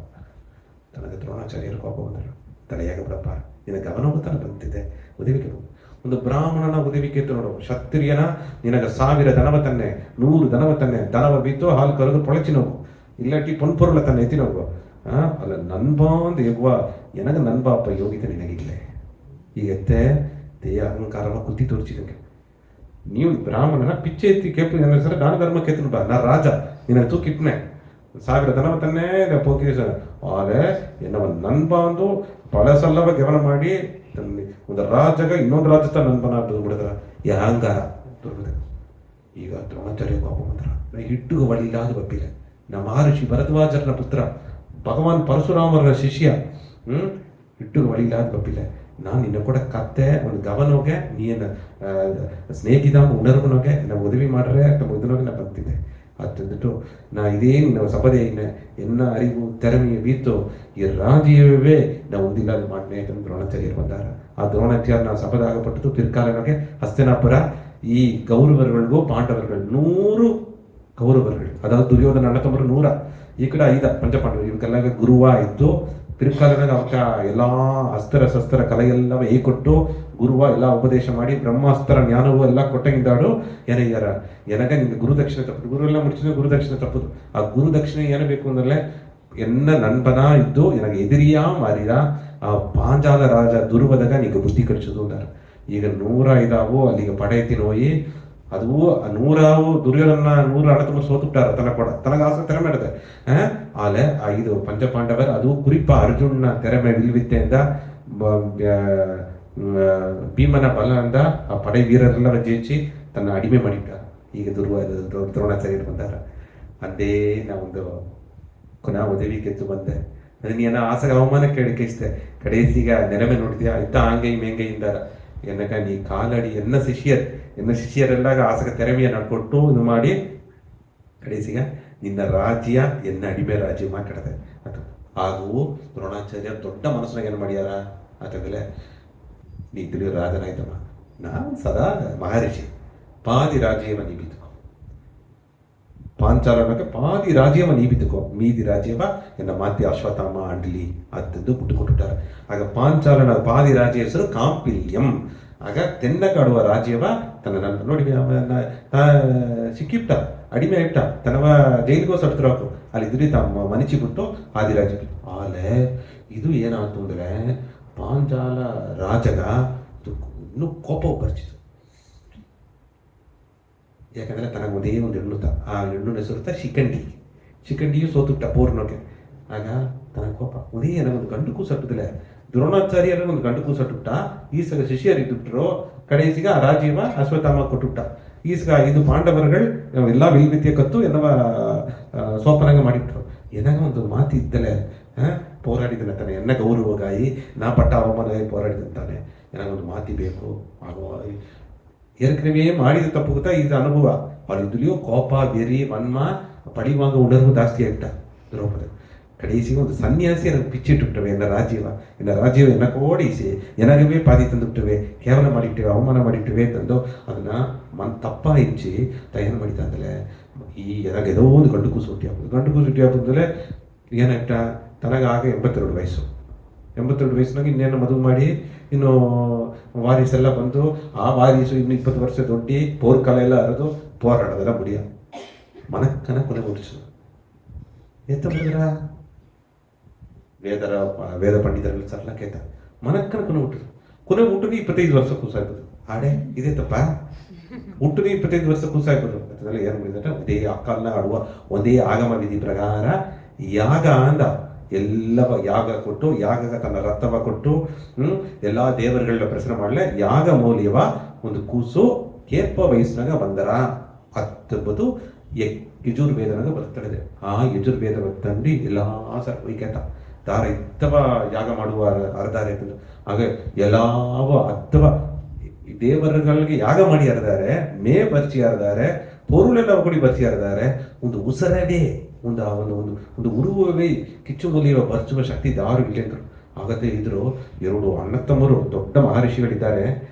ತನಗೆ ದ್ರೋಣಾಚಾರ್ಯರು ಕೋಪ ಬಂದರು. ತಲೆಯಾಗ ಬಿಡಪ್ಪ ನಿನ್ನ ಗಮನ ಹೋಗ್ತಾನೆ ಬಂತಿದ್ದೆ ಉದವಿಕೆ ಒಂದು ಬ್ರಾಹ್ಮಣನ ಉದವಿಕೆ ನೋಡು. ಕ್ಷತ್ರಿಯನ ನಿನಗೆ 1000 ದನವ ತನ್ನೆ 100 ದನವ ತನ್ನೆ ದನವ ಬಿತ್ತು ಹಾಲು ಕರೆದು ಪೊಳಚಿ ನೋವು இல்லாட்டி பொன்பொருளை தன்னை எத்தினோங்கோ அதில் நண்பாந்து எவ்வா எனக்கு நண்பா அப்போ யோகித்தை நினைக்கல ಈಗತ್ತೆ ದೇಹ ಅಹಂಕಾರವ ಕುತ್ತಿ ತೋರಿಸಿದಂಗೆ ನೀವು ಬ್ರಾಹ್ಮಣನ ಪಿಚ್ಚೆ ಎತ್ತಿ ಕೇಪು ನನ್ನ ಹೆಸರು ದಾನ ಧರ್ಮ ಕೇತನು ಬಾ ನಾ ರಾಜ ನಿನ್ನ ತೂಕಿಟ್ನೆ ಸಾವಿರ ದನವ ತನ್ನೇ ಪೋಕಿ ಆದರೆ ಎನ್ನವ ನನ್ಬಾಂದು ಪಳಸಲ್ಲವ ಗಮನ ಮಾಡಿ ಒಂದು ರಾಜಗ ಇನ್ನೊಂದು ರಾಜತ ನನ್ಬನ ಬಿಡಿದ್ರ ಈ ಅಹಂಕಾರ ದುರ್ಬದ ಈಗ ದ್ರೋಣಾಚಾರ್ಯ ಕೋಪ ಮಾತ್ರ ಹಿಟ್ಟುಗ ಬಳಿಲಾದ ಬಪ್ಪಿಲ್ಲ ನಮ್ಮ ಮಹರ್ಷಿ ಭರದ್ವಾಜರನ ಪುತ್ರ ಭಗವಾನ್ ಪರಶುರಾಮರ ಶಿಷ್ಯ ಹಿಟ್ಟುಗ ಬಳಿಲಾದ ಬಪ್ಪಿಲ್ಲ ನಾನು ನಿನ್ನ ಕೂಡ ಕತ್ತೆ ಒಂದು ಗವನೋಗೆ ನೀನು ಸ್ನೇಹಿತ ಉಣರ್ವನೋಗೆ ನಾವು ಉದವಿ ಮಾಡ್ರೆ ಅಥವಾ ಉದನೋಗೆ ನಾ ಬಂತಿದ್ದೆ ಅದಂದ್ಬಿಟ್ಟು ನಾ ಇದೇ ನಾವು ಸಪದೆ ಎನ್ನ ಅರಿವು ತೆರಮಿಯ ಬೀತು ಈ ರಾಜ್ಯವೇ ನಾವು ಒಂದಿಲ್ಲ ಮಾಡ್ನೆ ಯಾಕಂದ್ರೆ ದ್ರೋಣಾಚಾರ್ಯರು ಬಂದಾರ ಆ ದ್ರೋಣಾಚಾರ್ಯ ನಾವು ಸಪದ ಆಗಪಟ್ಟದ್ದು ಪಿರ್ಕಾಲನೋಗೆ ಹಸ್ತಿನಾಪುರ ಈ ಕೌರವರುಗಳಿಗೂ ಪಾಂಡವರುಗಳು 100 ಕೌರವರುಗಳು ಅದಾದ ದುರ್ಯೋಧನ ಅಣ್ಣ ತಮ್ಮರು 100 ಈ ಕಡೆ 5 ಪಂಚಪಾಂಡವರು ಇವಕ್ಕೆಲ್ಲ ಗುರುವ ಇದ್ದು ಪಿರ್ಕಾಲನಾಗ ಅವಕ್ಕ ಎಲ್ಲ ಅಸ್ತ್ರ ಶಸ್ತ್ರ ಕಲೆಯೆಲ್ಲವ ಕೊಟ್ಟು ಗುರುವ ಎಲ್ಲ ಉಪದೇಶ ಮಾಡಿ ಬ್ರಹ್ಮಾಸ್ತ್ರ ಜ್ಞಾನವೂ ಎಲ್ಲ ಕೊಟ್ಟಂಗಿದ್ದಾಡು ಏನಾರ ಎನಗ ನಿಂಗೆ ಗುರುದಕ್ಷಿಣೆ ತಪ್ಪದು ಗುರು ಎಲ್ಲ ಮುಡಿಸಿದ್ರೆ ಗುರುದಕ್ಷಿಣೆ ತಪ್ಪದು ಆ ಗುರುದಕ್ಷಿಣೆ ಏನು ಬೇಕು ಅಂದ್ರೆ ಎನ್ನ ನನ್ಬನ ಇದ್ದು ನನಗೆ ಎದುರಿಯ ಮಾರಿದ ಆ ಪಾಂಚಾಲ ರಾಜ ದುರ್ವದಗ ನಿಂಗೆ ಬುದ್ಧಿ ಕಡಿಸೋದು ಅಂದಾರ ಈಗ 105 ಅಲ್ಲಿಗೆ ಪಡೆ ಎತ್ತಿ ನೋಯಿ ಅದು 100 ದುರ್ಯೋಧನ 100 ಅಣ್ಣತಮ್ಮರು ಸೋತುಬಿಟ್ಟಾರ ತನ ಕೂಡ ತನಗ ಆಸೆ ತೆರೆ ಮಾಡಿದೆ ಆಲೆ 5 ಪಂಚಪಾಂಡವರು ಅದು ಕುರಿಪ ಅರ್ಜುನ ತೆರೆಮೆ ವಿಲ್ವಿತ್ತೆಯಿಂದ ಭೀಮನ ಬಲದಿಂದ ಆ ಪಡೆ ವೀರರೆಲ್ಲ ಜೇಚಿ ತನ್ನ ಅಡಿಮೆ ಮಾಡಿಟ್ಟಾರ ಈಗ ದ್ರೋಣಾಚಾರ್ಯರು ಬಂದಾರ ಅಂದೇ ನಾವೊಂದು ನಾ ಉದವಿ ಕೆತ್ತು ಬಂದೆ ಅದನ್ನ ಏನ ಆಸೆ ಅವಮಾನ ಕೇಳಿಸ್ತೆ ಕಡೆಸೀಗ ನೆನಮೆ ನೋಡಿದ್ಯಾ ಇತ್ತ ಆಂಗೈ ಮೇಂಗೈ ಇಂದಾರ ಎನ್ನಕ ನೀ ಕಾಲಡಿ ಎನ್ನ ಶಿಷ್ಯರೆಲ್ಲ ಆಸಕ ತೆರೆಮೆಯನ್ನು ಕೊಟ್ಟು ಇದು ಮಾಡಿ ಕಡೆಸಿಗ ನಿನ್ನ ರಾಜ್ಯ ಎನ್ನ ಅಡಿಮೆ ರಾಜ್ಯ ಮಾತಾಡದೆ ಅದು ಹಾಗೂ ದ್ರೋಣಾಚಾರ್ಯ ದೊಡ್ಡ ಮನಸ್ಸಿನಾಗ ಏನು ಮಾಡ್ಯಾರ ಆತಂದ್ರೆ ನೀ ತಿಳಿಯೋ ರಾಜನಾಯ್ತಮ್ಮ ನಾನು ಸದಾ ಮಹರ್ಷಿ ಪಾದಿ ರಾಜ್ಯವ ನೀಬಿತುಕೋ ಪಾಂಚಾಲನಕ್ಕೆ ಪಾದಿ ರಾಜ್ಯವ ನೀಬಿತುಕೋ ಮೀದಿ ರಾಜ್ಯವ ಎನ್ನ ಮಾತಿ ಅಶ್ವತ್ಥಾಮ ಅಂಡ್ಲಿ ಅತ್ತದ್ದು ಬಿಟ್ಟುಕೊಟ್ಟಿದ್ದಾರೆ ಆಗ ಪಾಂಚಾಲನ ಪಾದಿ ರಾಜ್ಯ ಹೆಸರು ಕಾಂಪಿಲ್ಯಂ ಆಗ ತೆನ್ನಗಾಡುವ ರಾಜ್ಯವ ತನ್ನ ನನ್ನ ನೋಡಿ ಸಿಕ್ಕಿಪ್ಟ ಅಡಿಮೆ ಇಟ್ಟ ತನ್ನವ ಜೈಲಿಗೋ ಸಡ್ತಿರೋಕು ಅಲ್ಲಿ ಇದ್ರಿ ತಮ್ಮ ಮನಿಚಿ ಬಿಟ್ಟು ಆದಿರಾಜ್ಯ ಆಲೆ ಇದು ಏನಾಯ್ತು ಅಂದರೆ ಪಾಂಚಾಲ ರಾಜಗ ಇನ್ನೂ ಕೋಪ ಬರ್ಚಿತು ಯಾಕಂದರೆ ತನಗೆ ಒಂದೇ ಒಂದು ಹೆಣ್ಣುತ್ತ ಆ ಹೆಣ್ಣು ಹೆಸರುತ್ತ ಶಿಖಂಡಿಯು ಸೋತುಟ್ಟ ಪೂರ್ಣಕ್ಕೆ ಆಗ ತನ್ನ ಕೋಪ ಒಂದೇ ನನಗೊಂದು ಗಂಡು ಸಟ್ಟುದಿಲ್ಲ ದ್ರೋಣಾಚಾರ್ಯರ ಒಂದು ಗಂಡು ಸಟ್ಟುಟ್ಟ ಈಸಗ ಶಿಷ್ಯರಿದ್ದುಬಿಟ್ರು ಕಡೆಸಿಗ ಆ ರಾಜ್ಯವ ಅಶ್ವತ್ಥಾಮ ಕೊಟ್ಟುಟ್ಟ ಈಸಗ 5 ಪಾಂಡವರುಗಳು ಎಲ್ಲ ವಿಲ್ವಿದ್ಯೆ ಕತ್ತು ಎಲ್ಲವ ಸೋಪನಾಗ ಮಾಡಿಟ್ರು ಏನಾಗ ಒಂದು ಮಾತು ಇದ್ದಲೆ ಹೋರಾಡಿದ್ದಾನೆ ತಾನೆ ಎನ್ನ ಗೌರವಗಾಯಿ ನಾ ಪಟ್ಟ ಅವಮಾನವಾಗಿ ಹೋರಾಡಿದಂತಾನೆ ಏನಾಗೊಂದು ಮಾತಿ ಬೇಕು ಆಗುವ ಏರ್ಕ್ರಮೇ ಮಾಡಿದ ತಪ್ಪು ಗೊತ್ತಾ ಇದು ಅನುಭವ ಅವಳು ಇದುಲಿಯೋ ಕೋಪ ಬೆರಿ ಮನ್ಮ ಪಡಿವಾಗ ಉಣರ್ವು ಜಾಸ್ತಿ ಆಗ್ತಾ ದ್ರೌಪದಿ ಕಡೆಸಿಗೆ ಒಂದು ಸನ್ಯಾಸಿ எனக்கு பிச்சிட்டுவிட்டவே என்ன ರಾಜ್ಯವ ಎನ್ನ ಕೋಡಿಸಿ ಎನಗವೇ ಪಾದಿ ತಂದುಬಿಟ್ಟವೆ ಕೇವಲ ಮಾಡಿಟ್ಟವೆ ಅವಮಾನ ಮಾಡಿಟ್ಟವೆ ತಂದು ಅದನ್ನ ತಪ್ಪ ಹೆಚ್ಚಿ ತಯಾರು ಮಾಡಿತಾ ಅಂದಲೆ ಈ ಎನಾಗ ಏದೋ ಒಂದು ಗಂಡು ಕೂಸು ಹುಟ್ಟಿ ಹಾಕಿದ್ಮೇಲೆ ಏನಾಗ್ತ ತನಗ ಆಗ 82 ವಯಸ್ಸು 82 ವಯಸ್ಸಿನಾಗ ಇನ್ನೇನು ಮದುವೆ ಮಾಡಿ ಇನ್ನು ವಾರಿಸೆಲ್ಲ ಬಂದು ಆ ವಾರಿಸು ಇನ್ನು 20 ವರ್ಷ ದೊಡ್ಡಿ ಪೋರ್ಕಾಲ ಎಲ್ಲ ಹರಿದು ಹೋರಾಡೋದೆಲ್ಲ ಮುಡಿಯ ಮನಕ್ಕನ ಕೊನೆ ಮುಟ್ಟಿಸು ಎತ್ತ ಬಂದ್ರ ವೇದ ಪಂಡಿತರಲ್ಲಿ ಸರ್ಲ ಕೇತ ಮನಕ್ಕನ ಕೊನೆ ಹುಟ್ಟುದು 25 ವರ್ಷ ಕೂಸಾಗ್ಬೋದು ಆಡೆ ಇದೇ ತಪ್ಪ ಹುಟ್ಟುದು 25 ವರ್ಷ ಕೂಸಾಗ್ಬೋದು ಅದನ್ನೆಲ್ಲ ಏನು ಮಾಡಿದ್ರೆ ಒಂದೇ ಅಕ್ಕಲ್ನ ಆಡುವ ಒಂದೇ ಆಗಮ ವಿಧಿ ಪ್ರಕಾರ ಯಾಗ ಅಂದ ಎಲ್ಲವ ಯಾಗ ಕೊಟ್ಟು ಯಾಗ ತನ್ನ ರಕ್ತವ ಕೊಟ್ಟು ಎಲ್ಲ ದೇವರುಗಳನ್ನ ಪ್ರಶ್ನೆ ಮಾಡಲೆ ಯಾಗ ಮೌಲ್ಯವ ಒಂದು ಕೂಸು ಕೇಪ ವಯಸ್ಸಿನಾಗ ಬಂದರ ಹತ್ತಬಹುದು ಯಜುರ್ವೇದನಾಗ ಬರ್ತಡೆ ಆ ಯಜುರ್ವೇದ ತಂದು ಎಲ್ಲ ಸರ್ ವೈಕೇತ ದಾರ ಇತ್ತವ ಯಾಗ ಮಾಡುವ ಅರ್ಧಾರೆ ಆಗ ಎಲ್ಲವ ಅಥವಾ ದೇವರುಗಳಿಗೆ ಯಾಗ ಮಾಡಿ ಹರಿದಾರೆ ಮೇ ಬರ್ಚಿ ಹರಿದಾರೆ ಪೊರುಳೆಲ್ಲ ಕೊಡಿ ಬರ್ಚಿ ಹರಿದಾರೆ ಒಂದು ಉಸರವೇ ಒಂದು ಉರುವವೇ ಕಿಚ್ಚು ಮುಲಿಯುವ ಬರ್ಚುವ ಶಕ್ತಿ ದಾರು ಇಲ್ಲಂದ್ರು ಆಗತ್ತೆ ಇದ್ರು 2 ಅಣ್ಣ ತಮ್ಮರು ದೊಡ್ಡ ಮಹರ್ಷಿಗಳಿದ್ದಾರೆ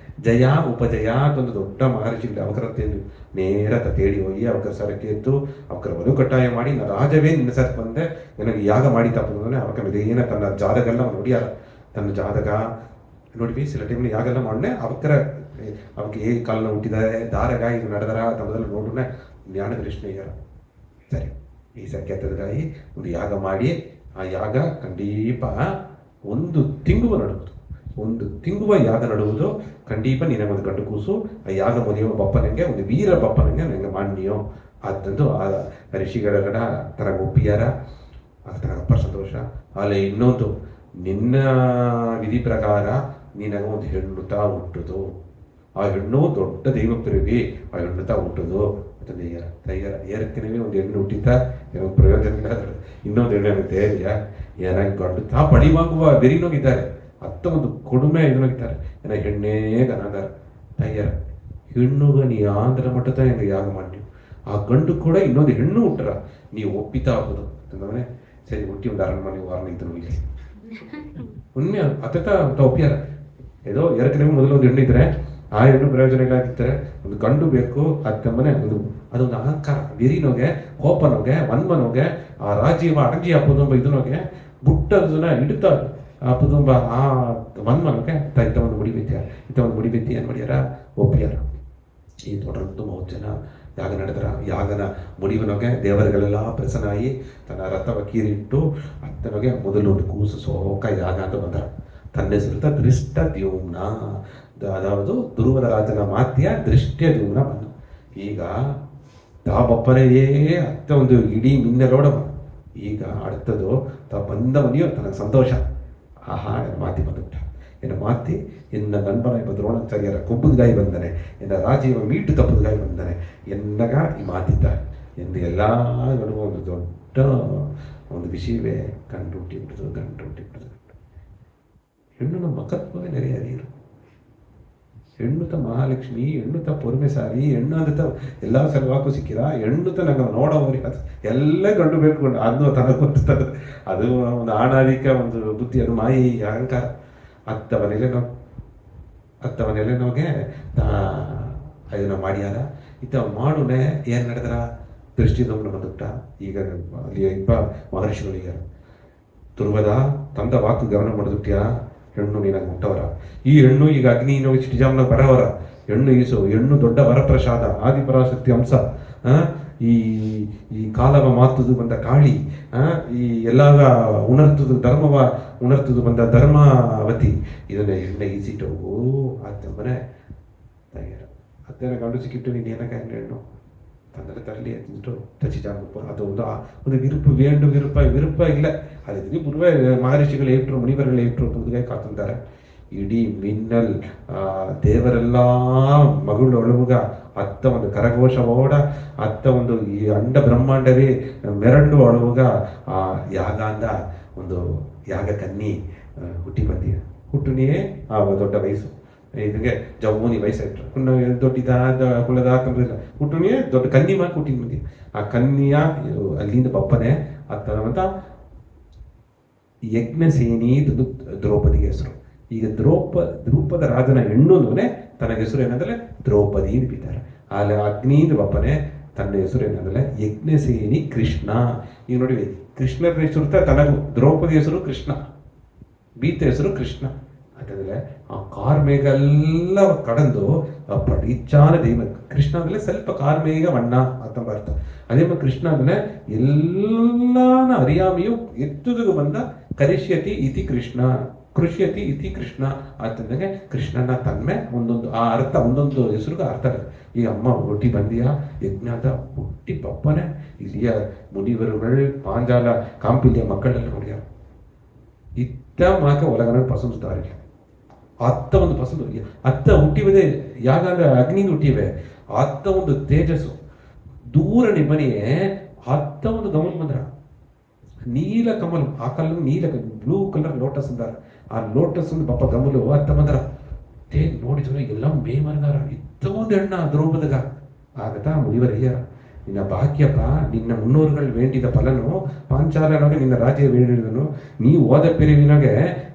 ಜಯ ಉಪಜಯ ಒಂದು ದೊಡ್ಡ ಮಹರ್ಷಿಗಳು ಅವಕರತ್ತೇನು ನೇರ ತೇಡಿ ಹೋಗಿ ಅವಕರ ಸರಕ್ಕೆ ಎತ್ತು ಅವಕರ ಬಲು ಕಟ್ಟಾಯ ಮಾಡಿ ನಾ ರಾಜವೇ ನಿನ್ನ ಸರ್ ಬಂದೆ ನನಗೆ ಯಾಗ ಮಾಡಿ ತಪ್ಪಂದ್ರೆ ಅವಕ ಇದೇನ ತನ್ನ ಜಾತಗೆಲ್ಲ ನೋಡಿಯಾರ ತನ್ನ ಜಾತಕ ನೋಡಿ ಸಿಲ ಟೈಮ್ನ ಯಾಗೆಲ್ಲ ಮಾಡನೆ ಅವಕ್ಕೆ ಹೇಗೆ ಕಾಲನ ಹುಟ್ಟಿದ್ದಾರೆ ದಾರಗ ಇದು ನಡೆದಾರ ತಮ್ಮದೆಲ್ಲ ನೋಡ್ರೆ ಜ್ಞಾನ ದೃಷ್ಟಿಯಾರ ಸರಿ ಈ ಸಖ್ಯಾತದಗಾಗಿ ಒಂದು ಯಾಗ ಮಾಡಿ ಆ ಯಾಗ ಖಂಡೀಪ ಒಂದು ತಿಂಗುವ ನಡುವುದು, ಒಂದು ತಿಂಗುವ ಯಾಗ ನಡುವುದು ಖಂಡೀಪ ನಿನಗೊಂದು ಗಂಡು ಕೂಸು ಆ ಯಾಗ ಮುನಿಯುವ ಬಪ್ಪನಂಗೆ ಒಂದು ವೀರ ಬಪ್ಪನಂಗೆ ನನಗೆ ಮಾಡಿಯೋ ಅದಂದು ಆ ಋಷಿಗಳ ತನಗೆ ಒಪ್ಪಿಯಾರ. ಅದು ತನಗಪ್ಪ ಸಂತೋಷ. ಅಲ್ಲಿ ಇನ್ನೊಂದು ನಿನ್ನ ವಿಧಿ ಪ್ರಕಾರ ನಿನಗೆ ಒಂದು ಹೆಣ್ಣುತ ಹುಟ್ಟುದು, ಆ ಹೆಣ್ಣು ದೊಡ್ಡ ದೈವ ಪ್ರೇಮಿ, ಆ ಹೆಣ್ಣುತ ಹುಟ್ಟುದು ಅಂತಂದು ಏರಕ್ಕಿನವೇ ಒಂದು ಹೆಣ್ಣು ಹುಟ್ಟಿತ ಏನೊಂದು ಪ್ರಯೋಜನ ಇಲ್ಲ. ಇನ್ನೊಂದು ಹೆಣ್ಣು ನನಗೆ ಧೈರ್ಯ ಏನಾಗಿ ಗಂಡು ತಾ ಬಳಿವಾಗುವ ಬೆರಿನೋಗಿದ್ದಾರೆ, ಅತ್ತ ಒಂದು ಕೊಡುಮೆ ಇದನ್ನೋಗಿದ್ದಾರೆ ಏನ ಹೆಣ್ಣೇ ಗನಾದಾರ ತಯ್ಯರ ಹೆಣ್ಣುಗ ನೀ ಆಂಧ್ರ ಮಟ್ಟದ ಹೆಂಗೆ ಯಾಗ ಮಾಡಿ ಆ ಗಂಡು ಕೂಡ ಇನ್ನೊಂದು ಹೆಣ್ಣು ಹುಟ್ಟರ ನೀವು ಒಪ್ಪಿತಾ ಆಗೋದು ಅಂತಂದ್ರೆ ಸರಿ ಹುಟ್ಟಿ ಒಂದು ಅರಣ್ಮನೆ ವಾರಣ ಇದ್ರು ಇಲ್ಲಿ ಉಣ್ಮೆ ಅತ್ತ ಒಪ್ಪಿಯಾರ. ಏದೋ ಎರಡನೇ ಮೊದಲು ಒಂದು ಹೆಣ್ಣು ಇದ್ರೆ ಆ ಹೆಣ್ಣು ಪ್ರಯೋಜನಗಳಾಗಿರ್ತಾರೆ, ಒಂದು ಗಂಡು ಬೇಕು ಅತ್ತಮ್ಮನೆ ಒಂದು ಅದೊಂದು ಅಹಂಕಾರ ಬೆರಿನೋಗೆ ಕೋಪನೋಗೆ ವನ್ಮನೋಗೆ ಆ ರಾಜೀವ ಅಡಂಜಿ ಹಾಕೋದು ಇದನ್ನೋಗೆ ಬುಟ್ಟದನ್ನ ಇಡುತ್ತ ಹಾಪುದುಂಬ ಆ ವನ್ಮನೋಗೆ ಇಂಥ ಒಂದು ಮುಡಿಬೆತ್ತಿ ಇಂಥ ಒಂದು ಮುಡಿಬೆತ್ತಿ ಏನು ಮಾಡ್ಯಾರ ಒಪ್ಪಿಯಾರ. ಈ தொடர்ந்து ಮೂವತ್ತು ಜನ ಯಾಗ ನಡೆದರ. ಯಾಗನ ಮುಡಿವನೊಗೆ ದೇವರುಗಳೆಲ್ಲ ಪ್ರಸನ್ನಾಗಿ ತನ್ನ ರಥವ ಕೀರಿಟ್ಟು ಅತ್ತನೊಗೆ ಮೊದಲು ಒಂದು ಕೂಸು ಸೋಕ ಯಾಗ ಅಂತ ಬಂದರ. ತನ್ನ ಹೆಸರು ದೃಷ್ಟ ದ್ಯುಮ್ನ, ಅದಾವುದು ದುರ್ವದ ರಾಜನ ಮಾತ್ಯ ದೃಷ್ಟ್ಯ ದ್ಯುಮ್ನ ಬಂದು. ಈಗ ತಾಬಪ್ಪನೆಯೇ ಅತ್ತ ಒಂದು ಇಡೀ ಮಿನ್ನಲೋಡ ಈಗ அடுத்தது ಬಂದವನಿಯೋ ತನಗೆ ಸಂತೋಷ. ಆಹಾ ಮಾತಿ ಬಂದುಬಿಟ್ಟ ಎನ್ನ ಮಾತಿ ಎನ್ನ ನண்பனாய் ದ್ರೋಣಾಚಾರ್ಯರ ಕೊಬ್ಬುದಾಯಿ ಬಂದನೆ, ಎನ್ನ ರಾಜೀವ ಮೀಟು ತಪ್ಪುದಾಯಿ ಬಂದನೆ ಎನ್ನಗ ಈ ಮಾತಿದ್ದ ಎಂದು ಎಲ್ಲ ಗಡುವ ಒಂದು ದೊಡ್ಡ ಒಂದು ವಿಷಯವೇ ಗಂಡು ಹುಟ್ಟಿಬಿಡುದು. ಹೆಣ್ಣು ನಮ್ಮ ಮಕತ್ವವೇ ನೆರೆಯ ಅರಿಯರು. ಹೆಣ್ಣುತ ಮಹಾಲಕ್ಷ್ಮಿ, ಹೆಣ್ಣುತ ಪೊರ್ಮೆಸಾರಿ, ಹೆಣ್ಣು ಅಂತ ಎಲ್ಲ ಸಲವಾಕು ಸಿಕ್ಕಿರ ಹೆಣ್ಣುತ ನಂಗೆ ನೋಡೋವ್ರಿಗೆ ಅದು ಎಲ್ಲ ಗಂಡು ಬೇಕು ಅದು ತನಗೆ ಗೊತ್ತದ. ಅದು ಒಂದು ಆಣಾದಿಕ ಒಂದು ಬುದ್ಧಿ, ಅದು ಮಾಯಿ ಅಹಂಕಾರ. ಅತ್ತವನೆಲೆ ನಮಗೆ ಅದನ್ನ ಮಾಡ್ಯಾರ. ಇತ್ತ ಮಾಡುನೆ ಏನು ನಡೆದ್ರ ದೃಷ್ಟಿದೊಮ್ಮೆ ಬಂದುಬಿಟ್ಟ. ಈಗ ಅಲ್ಲಿ ಇಬ್ಬ ಮಹರ್ಷಿಗಳಿಗೆ ತುರ್ವದ ತಂದ ವಾಕು ಗಮನ ಮಾಡಿದುಟ್ಟ್ಯಾ ಹೆಣ್ಣು ನೀನಾಗ ಮುಟ್ಟವರ. ಈ ಹೆಣ್ಣು ಈಗ ಅಗ್ನಿ ಇನ್ನೋಗಿ ಚಿಟಿಜಾಮ್ನಾಗ ಬರವರ. ಹೆಣ್ಣು ಈಸು, ಹೆಣ್ಣು ದೊಡ್ಡ ವರಪ್ರಸಾದ, ಆದಿಪರಾಶಕ್ತಿ ಅಂಶ. ಈ ಈ ಕಾಲವ ಮಾತುದು ಬಂದ ಕಾಳಿ, ಈ ಎಲ್ಲಾಗ ಉಣರ್ತದು ಧರ್ಮವ ಉಣರ್ತದು ಬಂದ ಧರ್ಮಾವತಿ. ಇದನ್ನ ಹೆಣ್ಣೆ ಈಸಿಟ್ಟು ಆತಮ್ಮನೆ ತಯಾರ ಅತ್ತೇನ ಗಂಡು ಸಿಕ್ಕಿಟ್ಟು ನೀನು ಏನಕ್ಕೆ ಹೆಣ್ಣು ತಂದರೆ ತರಲಿ ಅಂದ್ಬಿಟ್ಟು ತಚಿಜಾಮಪ್ಪ. ಅದು ಒಂದು ವಿರುಪ ಇಲ್ಲ. ಅದಿದ್ರಿ ಪೂರ್ವ ಮಹರ್ಷಿಗಳು ಏಟ್ರು, ಮುನಿವರುಗಳು ಏಟ್ರು ಮುದುಗಾಯಿ ಕಾತಂತಾರೆ. ಇಡೀ ಮಿನ್ನಲ್ ದೇವರೆಲ್ಲ ಮಗಳು ಒಳಗ ಅತ್ತ ಒಂದು ಕರಘೋಷ ಓಡ ಅತ್ತ ಒಂದು ಈ ಅಂಡ ಬ್ರಹ್ಮಾಂಡವೇ ಮೆರಂಡು ಒಳಗ ಆ ಯಾಗ ಅಂದ ಒಂದು ಯಾಗ ಕನ್ನಿ ಹುಟ್ಟಿ ಬಂದಿ. ಹುಟ್ಟುನಿಯೇ ಆ ದೊಡ್ಡ ವಯಸ್ಸು ಇದಕ್ಕೆ ಜಮ್ಮೂನಿ ವಯಸ್ಸಾಯ್ತು ದೊಡ್ಡ ಕುಲದ ಹುಟ್ಟುನಿಯೇ ದೊಡ್ಡ ಕನ್ನಿ ಮಾಡಿ ಹುಟ್ಟಿನ ಮಂದಿ. ಆ ಕನ್ನಿಯ ಅಲ್ಲಿಂದ ಬಪ್ಪನೆ ಅತ್ತ ಯಜ್ಞಸೇನಿ ದ್ರೌಪದಿಗೆ ಹೆಸರು. ಈಗ ದ್ರೌಪದ ರಾಜನ ಹೆಣ್ಣು ತನಗೆ ಹೆಸರು ಏನಂದ್ರೆ ದ್ರೌಪದಿ ಬಿದ್ದಾರೆ. ಅಲ್ಲಿ ಅಗ್ನಿಯಿಂದ ಬಪ್ಪನೆ ತನ್ನ ಹೆಸರು ಏನಂದ್ರೆ ಯಜ್ಞಸೇನಿ ಕೃಷ್ಣ. ಈಗ ನೋಡಿ ಕೃಷ್ಣರ ಹೆಸರು ತನಗೂ ದ್ರೌಪದಿ ಹೆಸರು ಕೃಷ್ಣ, ಬೀತ ಹೆಸರು ಕೃಷ್ಣ ಅಂತಂದ್ರೆ ಆ ಕಾರ್ಮೇಗೆಲ್ಲ ಕಡಂದು ಪಡಿಚಾನ ದೈವ ಕೃಷ್ಣ ಅಂದ್ರೆ ಸ್ವಲ್ಪ ಕಾರ್ಮೇಗ ವಣ್ಣ ಅಂತ ಅರ್ಥ. ಅದೇ ಕೃಷ್ಣ ಅಂದ್ರೆ ಎಲ್ಲಾನ ಅರಿಯಾಮಿಯು ಎತ್ತುದು ಬಂದ ಕರಿಷ್ಯತಿ ಇತಿ ಕೃಷ್ಣ, ಕೃಷ್ಯತಿ ಇತಿ ಕೃಷ್ಣ ಅಂತಂದಂಗೆ ಕೃಷ್ಣನ ತನ್ಮೆ ಒಂದೊಂದು ಆ ಅರ್ಥ ಒಂದೊಂದು ಹೆಸರುಗ ಅರ್ಥ. ಈ ಅಮ್ಮ ಹುಟ್ಟಿ ಬಂದಿಯ ಯಜ್ಞದ ಹುಟ್ಟಿ ಪಪ್ಪನೆ ಇಲ್ಲಿಯ ಮುನಿವರುಗಳು ಪಾಂಜಾಲ ಕಾಂಪಿಲಿಯ ಮಕ್ಕಳೆಲ್ಲ ನೋಡ್ಯಾರ. ಇತ್ತ ಮಾಕ ಒಳಗನ ಪಸಂಸ್ತಾರೆ ಅತ್ತ ಒಂದು ಪಸಂದು ಅತ್ತ ಹುಟ್ಟಿವದೆ ಯಾಗ ಅಗ್ನಿ ಹುಟ್ಟಿವೆ. ಅತ್ತ ಒಂದು ತೇಜಸ್ಸು ದೂರ ನಿಮ್ಮನೆಯೇ ಅತ್ತ ಒಂದು ಗಮನ ಬಂದ್ರ ನೀಲ ಕಮಲ್. ಆ ಕಲ್ಲ ನೀಲ ಬ್ಲೂ ಕಲರ್ ಲೋಟಸ್ ಅಂದಾರ. ಆ ಲೋಟಸ್ ಒಂದು ಪಪ್ಪ ಗಮಲು ಅತ್ತ ಬಂದ್ರ ತೇ ನೋಡಿದ್ರು ಎಲ್ಲ ಮೇ ಮರದಾರ. ಇತ್ತ ಒಂದು ಹೆಣ್ಣ ದ್ರೌಪದಗ ಆಗತಾ ಮುನಿವರಯ್ಯಾರ. ನಿನ್ನ ಭಾಗ್ಯಪ್ಪ, ನಿನ್ನ ಮುನ್ನೂರುಗಳು ವೇಂಡಿದ ಫಲನು ಪಾಂಚಾಲನೊಗೆ ನಿನ್ನ ರಾಜ್ಯ ವೇಣಿದನು. ನೀ ಓದ ಪಿರಿವಿನಗೆ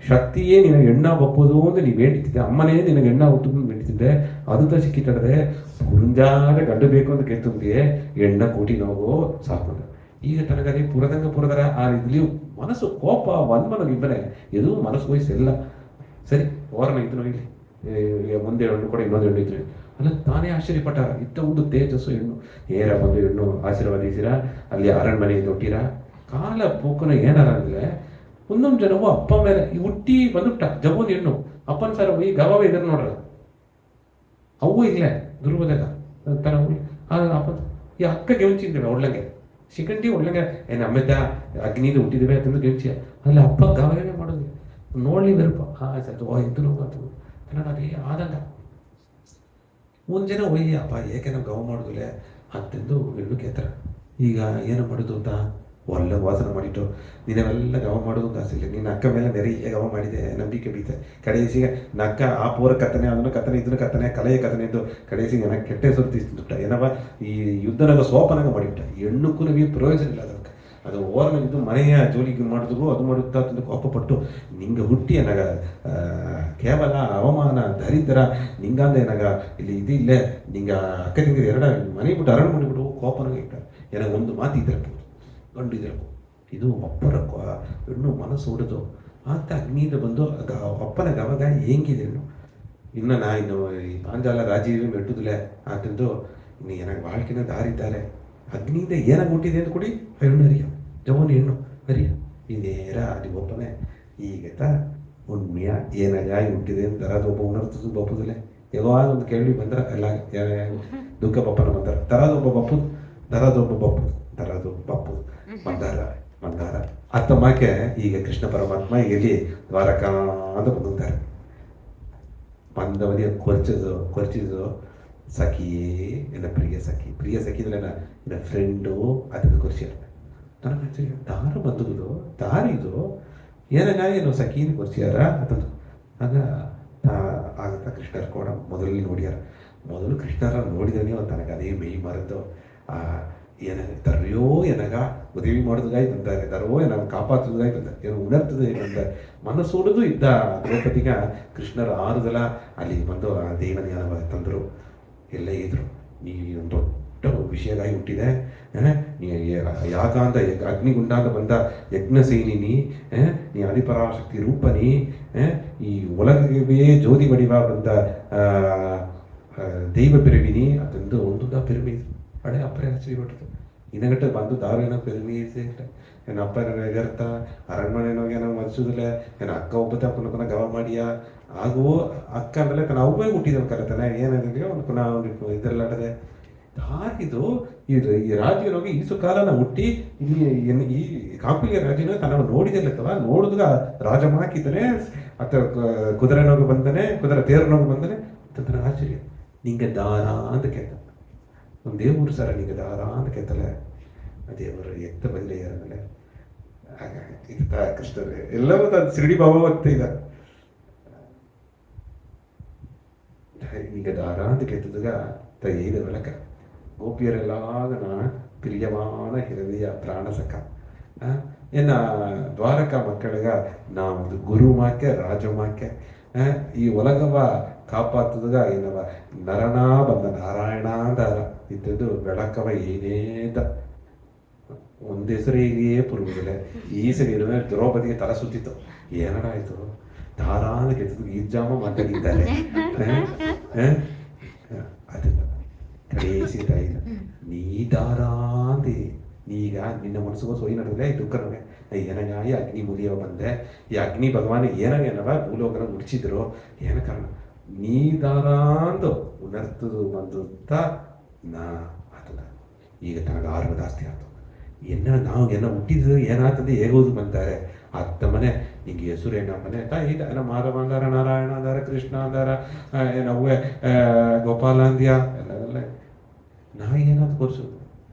ಶಕ್ತಿಯೇ ನಿನಗೆ ಎಣ್ಣ ಒಪ್ಪುದು ಅಂತ ನೀ ವೇಂಡಿತಿದ್ದೆ. ಅಮ್ಮನೇ ನಿನಗೆ ಎಣ್ಣ ಹುಟ್ಟು ವೇಂಡಿತಿದ್ದೆ. ಅದು ಸಿಕ್ಕಿಟ್ಟದೆ ಕುಂಜಾದ ಗಂಡು ಬೇಕು ಅಂತ ಕೇಳ್ತಿದ್ದೆ. ಎಣ್ಣ ಕೂಟಿ ನೋವು ಸಾಕು. ಈಗ ತನಗದೇ ಪುರದರ ಆ ಇಲ್ಲಿ ಮನಸ್ಸು ಕೋಪ ವನ್ಮನ ಇಬ್ಬನೇ ಎದು ಮನಸ್ಸು ವಯಸ್ಸೆಲ್ಲ ಸರಿ ಓರನ ಇದ್ದು ಇಲ್ಲಿ ಮುಂದೆ ಹೆಣ್ಣು ಕೂಡ ಇನ್ನೊಂದು ಹೆಣ್ಣು ಇದ್ರು. ಅಲ್ಲ ತಾನೇ ಆಶ್ಚರ್ಯಪಟ್ಟಾರ. ಇತ್ತ ಒಂದು ತೇಜಸ್ಸು ಹೆಣ್ಣು ಏರ ಬಂದು ಹೆಣ್ಣು ಆಶೀರ್ವಾದಿಸಿರ, ಅಲ್ಲಿ ಅರಣ್ಮನೆ ತೊಟ್ಟಿರ ಕಾಲ ಪೂಕನ ಏನಾರ ಅಂದ್ರೆ ಒಂದೊಂದು ಜನವು ಅಪ್ಪ ಮೇಲೆ ಹುಟ್ಟಿ ಬಂದುಬಿಟ್ಟ ಜಗೋನ್ ಹೆಣ್ಣು ಅಪ್ಪನ ಸರ ಈ ಗವ ಇದ್ರ ನೋಡ್ರ ಅವು ಇಲ್ಲೇ ದುರ್ಬದಾಗ ತರ ಅಪ್ಪ ಈ ಅಕ್ಕ ಗೆಂಚಿದ್ದೇವೆ ಒಳ್ಳಂಗೆ ಶಿಖಂಡಿ ಒಳ್ಳಂಗೆ ಏನು ಅಮ್ಮೆದ ಅಗ್ನಿದು ಹುಟ್ಟಿದ್ದೇವೆ ಅಂತಂದು ಗೆಂಚಿ ಅಲ್ಲಿ ಅಪ್ಪ ಗವನೇ ಮಾಡೋದು ನೋಡ್ಲಿ ಬರಪ್ಪ ಇದು ಅದು ಅದೇ ಆದಂಗ ಒಂದು ಜನ ಒಯ್ಯಿ ಅಪ್ಪ ಏಕೆ ನಾವು ಗವ ಮಾಡೋದಿಲ್ಲ ಅಂತಂದು ಹೆಣ್ಣು ಕೇಳ್ತಾರೆ. ಈಗ ಏನು ಮಾಡೋದು ಅಂತ ಒಳ್ಳೆ ವಾಸನ ಮಾಡಿಟ್ಟು ನೀನೆಲ್ಲ ಗವ ಮಾಡೋದು ಅಂತ ಆಸೆ ನಿನ್ನ ಅಕ್ಕ ಮೇಲೆ ನೆರೆಯ ಗವ ಮಾಡಿದೆ ನಂಬಿಕೆ ಬೀತೆ ಕಡೆಸಿಗೆ ನಕ್ಕ ಆ ಪೂರ ಕಥನೆ ಅದನ್ನು ಕಥನೆ ಇದನ್ನು ಕಥನೆ ಕಲೆಯ ಕಥನೆ ಇದ್ದು ಕಡೆಸಿಗೆ ನನಗೆ ಕೆಟ್ಟ ಹೆಸರು ತೀಸ್ತಿಬಿಟ್ಟ ಏನವ ಈ ಯುದ್ಧನಾಗ ಸೋಪನಾಗ ಮಾಡಿಬಿಟ್ಟ. ಹೆಣ್ಣಕ್ಕೂ ನಮಗೆ ಪ್ರಯೋಜನ ಇಲ್ಲ ಅದಕ್ಕೆ. ಅದು ಓರ್ನಾಗಿದ್ದು ಮನೆಯ ಜೋಲಿಗೆ ಮಾಡಿದ್ರು ಅದು ಮಾಡುತ್ತಾ ತಂದು ಕೋಪಪಟ್ಟು ನಿಂಗೆ ಹುಟ್ಟಿ ಏನಾಗ ಕೇವಲ ಅವಮಾನ ದರಿದ್ರ ನಿಂಗಂದ ಏನಾಗ ಇಲ್ಲಿ ಇದಿಲ್ಲೇ ನಿಂಗೆ ಅಕ್ಕ ತಿಂಗಿರಿ ಎರಡ ಮನೆ ಬಿಟ್ಟು ಅರಣ್ಯ ಮಾಡಿಬಿಟ್ಟು ಕೋಪನಾಗ ಇಟ್ಟ ಏನಾಗ ಒಂದು ಮಾತು ಇದ್ರಪ್ಪ ಗಂಡು ಇದ್ರಪ್ಪ ಇದು ಅಪ್ಪರ ಹೆಣ್ಣು ಮನಸ್ಸು ಹೊಡೆದು ಆತ ಅಗ್ನಿಯಿಂದ ಬಂದು ಅಪ್ಪನ ಗವಾಗ ಹೆಂಗಿದೆ ಹೆಣ್ಣು ಇನ್ನು ನಾ ಇನ್ನು ಈ ಪಾಂಜಾಲ ರಾಜೀವಿ ಮೆಟ್ಟುದಿಲ್ಲ ಆತಂದು ಇನ್ನು ಏನಾಗ ಬಾಳ್ಕಿನ ದಾರಿದ್ದಾರೆ ಅಗ್ನಿಯಿಂದ ಏನಾಗ ಹುಟ್ಟಿದೆ ಅಂತ ಕೊಡಿ ಹೆಣ್ಣು ಅರಿಯ ಜವನ್ ಹೆಣ್ಣು ಅರಿಯ ಈ ನೇರ ಅದು ಒಬ್ಬನೇ ಈಗತ ಉಣ್ಮೆಯ ಏನಾಗ ಹುಟ್ಟಿದೆ ಅಂತ ತರದು ಒಬ್ಬ ಉಣರ್ತದ್ದು ಬಪ್ಪುದಿಲ್ಲ ಯಾವಾಗ ಒಂದು ಕೇಳಿ ಬಂದ್ರೆ ಎಲ್ಲ ದುಃಖ ಬಪ್ಪನ ಬಂದಾರ ತರದೊಬ್ಬ ಬಪ್ಪುದು ದರದೊಬ್ಬ ಬಪ್ಪುದು ದರದೊಬ್ಬ ಬಪ್ಪುದು ಮಂದಾರ ಮಂದಾರ ಅತ್ತಮ್ಮಕ್ಕೆ ಈಗ ಕೃಷ್ಣ ಪರಮಾತ್ಮ ಇಲ್ಲಿ ದ್ವಾರಕಾ ಅಂತ ಬಂದಿದ್ದಾರೆ. ಬಂದವನಿಗೆ ಕೊರ್ಚಿದು ಸಖಿ ಎನ್ನ ಪ್ರಿಯ ಸಖಿದ್ರೆ ಎನ್ನ ಫ್ರೆಂಡು ಅದನ್ನು ಕೊರ್ಸಿರ ನನಗೆ ದಾರ ಬಂದುದು ದಾರಿದು ಏನಾಗ ಏನು ಸಖೀನ ಕೊರ್ಸಿಯಾರ ಅಂತಂದು ಆಗ ಆಗತ್ತ ಕೃಷ್ಣರ ಕೂಡ ಮೊದಲಲ್ಲಿ ನೋಡ್ಯಾರ. ಮೊದಲು ಕೃಷ್ಣರ ನೋಡಿದವನೇ ಒಂದು ತನಗೆ ಅದೇ ಮೈ ಮರೆದು ಏನಾಗ ತರ್ಯೋ ಏನಾಗ ಉದವಿ ಮಾಡೋದಾಯ್ತು ಅಂತಾರೆ ತರೋ ಏನಾಗ ಕಾಪಾತದಾಯ್ತು ಅಂತ ಏನು ಉಣರ್ತದೆ ಏನಂತ ಮನಸ್ಸು ಹೊಡೆದು ಇದ್ದ ದ್ರೌಪದಿಗ ಕೃಷ್ಣರ ಆರುದಲ ಅಲ್ಲಿ ಬಂದು ಆ ದೇವನ ತಂದರು ಎಲ್ಲ ಇದ್ರು. ನೀ ಒಂದು ದೊಡ್ಡ ವಿಷಯದಾಗಿ ಹುಟ್ಟಿದೆ ನೀ ಯಾಗ ಅಂತ ಅಗ್ನಿಗುಂಡ ಅಂತ ಬಂದ ಯಜ್ಞ ಸೈನಿನಿ ನೀ ಆದಿಪರಾಶಕ್ತಿ ರೂಪನಿ ಈ ಒಳಗೆ ಜ್ಯೋತಿ ಬಡಿವ ಬಂದ ದೈವ ಪಿರಮಿನಿ ಅದೊಂದು ಒಂದು ಪಿರಮಿ ಅಡೆ ಅಪ್ಪರೇ ಆಶ್ಚರ್ಯಪಟ್ಟದು ಇನ್ನಗಟ್ಟೆ ಬಂದು ದಾವೇನೋ ಪಿರಮಿ ಏನು ಅಪ್ಪನ ಎಗರ್ತ ಅರಣ್ಮನೆನೋ ಏನೋ ಮರ್ಸೋದಿಲ್ಲ ಏನು ಅಕ್ಕ ಒಬ್ಬತ್ತೆ ಅಪ್ಪನ ಗವ ಮಾಡಿಯ ಹಾಗೂ ಅಕ್ಕ ಆಮೇಲೆ ತನ್ನ ಅವ್ವೇ ಹುಟ್ಟಿದವ ಕರೆತಾನೆ ಏನಾಗಲಿ ಅವ್ನು ಪುನಃ ಇದೆಲ್ಲಾಡದೆ ಹಾಗಿದು ಈ ರಾಜ್ಯನೋಗಿ ಈ ಸುಕಾಲನ ಹುಟ್ಟಿ ಇಲ್ಲಿ ಈ ಕಾಂಪಿಗೆ ರಾಜ್ಯನ ತನ್ನ ನೋಡಿದೆಲ್ಲತ್ತವ ನೋಡಿದಾಗ ರಾಜ ಮಾಕಿದ್ದಾನೆ ಅತ್ತ ಕುದುರೆನೋಗಿ ಬಂದನೆ ಕುದುರೆ ತೇರನೋಗಿ ಬಂದನೆ ತನ್ನ ಆಶ್ಚರ್ಯ ನಿಂಗೆ ದಾರ ಅಂತ ಕೇಳ್ತ ಒಂದು ದೇವರು ಸರ ನಿಂಗೆ ದಾರ ಅಂತ ಕೇಳ್ತಲ್ಲ ದೇವರು ಎತ್ತ ಬದಲೇ ಇರಲ್ಲ ಇರ್ತ ಕೃಷ್ಣರೇ ಎಲ್ಲವೂ ಅದು ಶಿರಡಿ ಭಾವ ಹೋಗ್ತಾ ಇದ್ದ ನಿಂಗೆ ದಾರ ಅಂತ ಕೇಳ್ತದಾಗ ತೈದ ಬೆಳಕ ಗೋಪಿಯರೆಲ್ಲಾಗನ ಪ್ರಿಯಮಾನ ಹೃದಯ ಪ್ರಾಣಸಕ ಏನ ದ್ವಾರಕ ಮಕ್ಕಳಿಗ ನಾವು ಗುರು ಮಾಕೆ ರಾಜ ಮಾಕೆ ಈ ಒಲಗವ ಕಾಪಾತದಾಗ ಏನವ ನರನಾ ಬಂದ ನಾರಾಯಣ ದಾರ ಇದ್ದದ್ದು ಬೆಳಕವ ಏನೇದ ಒಂದ್ ಹೆಸರಿಗೆ ಪುರುಗುದಿಲ್ಲ ಈ ಸರಿ ದ್ರೌಪದಿಗೆ ತಲೆ ಸುತ್ತಿತ್ತು ಏನಡ ಆಯ್ತು ದಾರಾನ ಕೆತ್ತದ ಈಜಾಮ ಮಾತಾಡಿದ್ದಾರೆ ಅದನ್ನ ಕಡೇಸಿ ತಾಯಿದ ನೀ ದಾರಾಂದಿ ನೀಗ ನಿನ್ನ ಮನಸ್ಸಿಗೂ ಸೊಯ್ ನಡೆದಿಲ್ಲ ಈ ದುಃಖನವೆ ಏನಾಗ ಈ ಅಗ್ನಿ ಮುದಿಯವ ಬಂದೆ ಈ ಅಗ್ನಿ ಭಗವಾನ್ ಏನಾಗ ಏನವ ಭೂಲೋಕನ ಮುಡಿಸಿದ್ರು ಏನ ಕಾರಣ ನೀ ದಾರಾಂದು ಉಣರ್ತದು ಬಂದುತ್ತ ನಾ ಆತದ ಈಗ ತನಗೆ ಆರ್ವ ಜಾಸ್ತಿ ಆಯ್ತು ನಾವು ಹುಟ್ಟಿದ್ದು ಏನಾಗ್ತದೆ ಹೇಗೋದು ಬಂತಾರೆ ಅತ್ತ ಮನೆ ನಿಂಗೆ ಹೆಸರು ಏನಮ್ಮನೆ ತಾಯಿ ಏನ ಮಾಧವ ಅಂದಾರ ನಾರಾಯಣ ಅಂದಾರ ಕೃಷ್ಣ ಅಂದಾರ ಏನವ್ವೆ ಗೋಪಾಲ ಅಂದ್ಯಾ ಎಲ್ಲ ನಾ ಏನಾದ್ರು ಕೊರ್ಸೋದು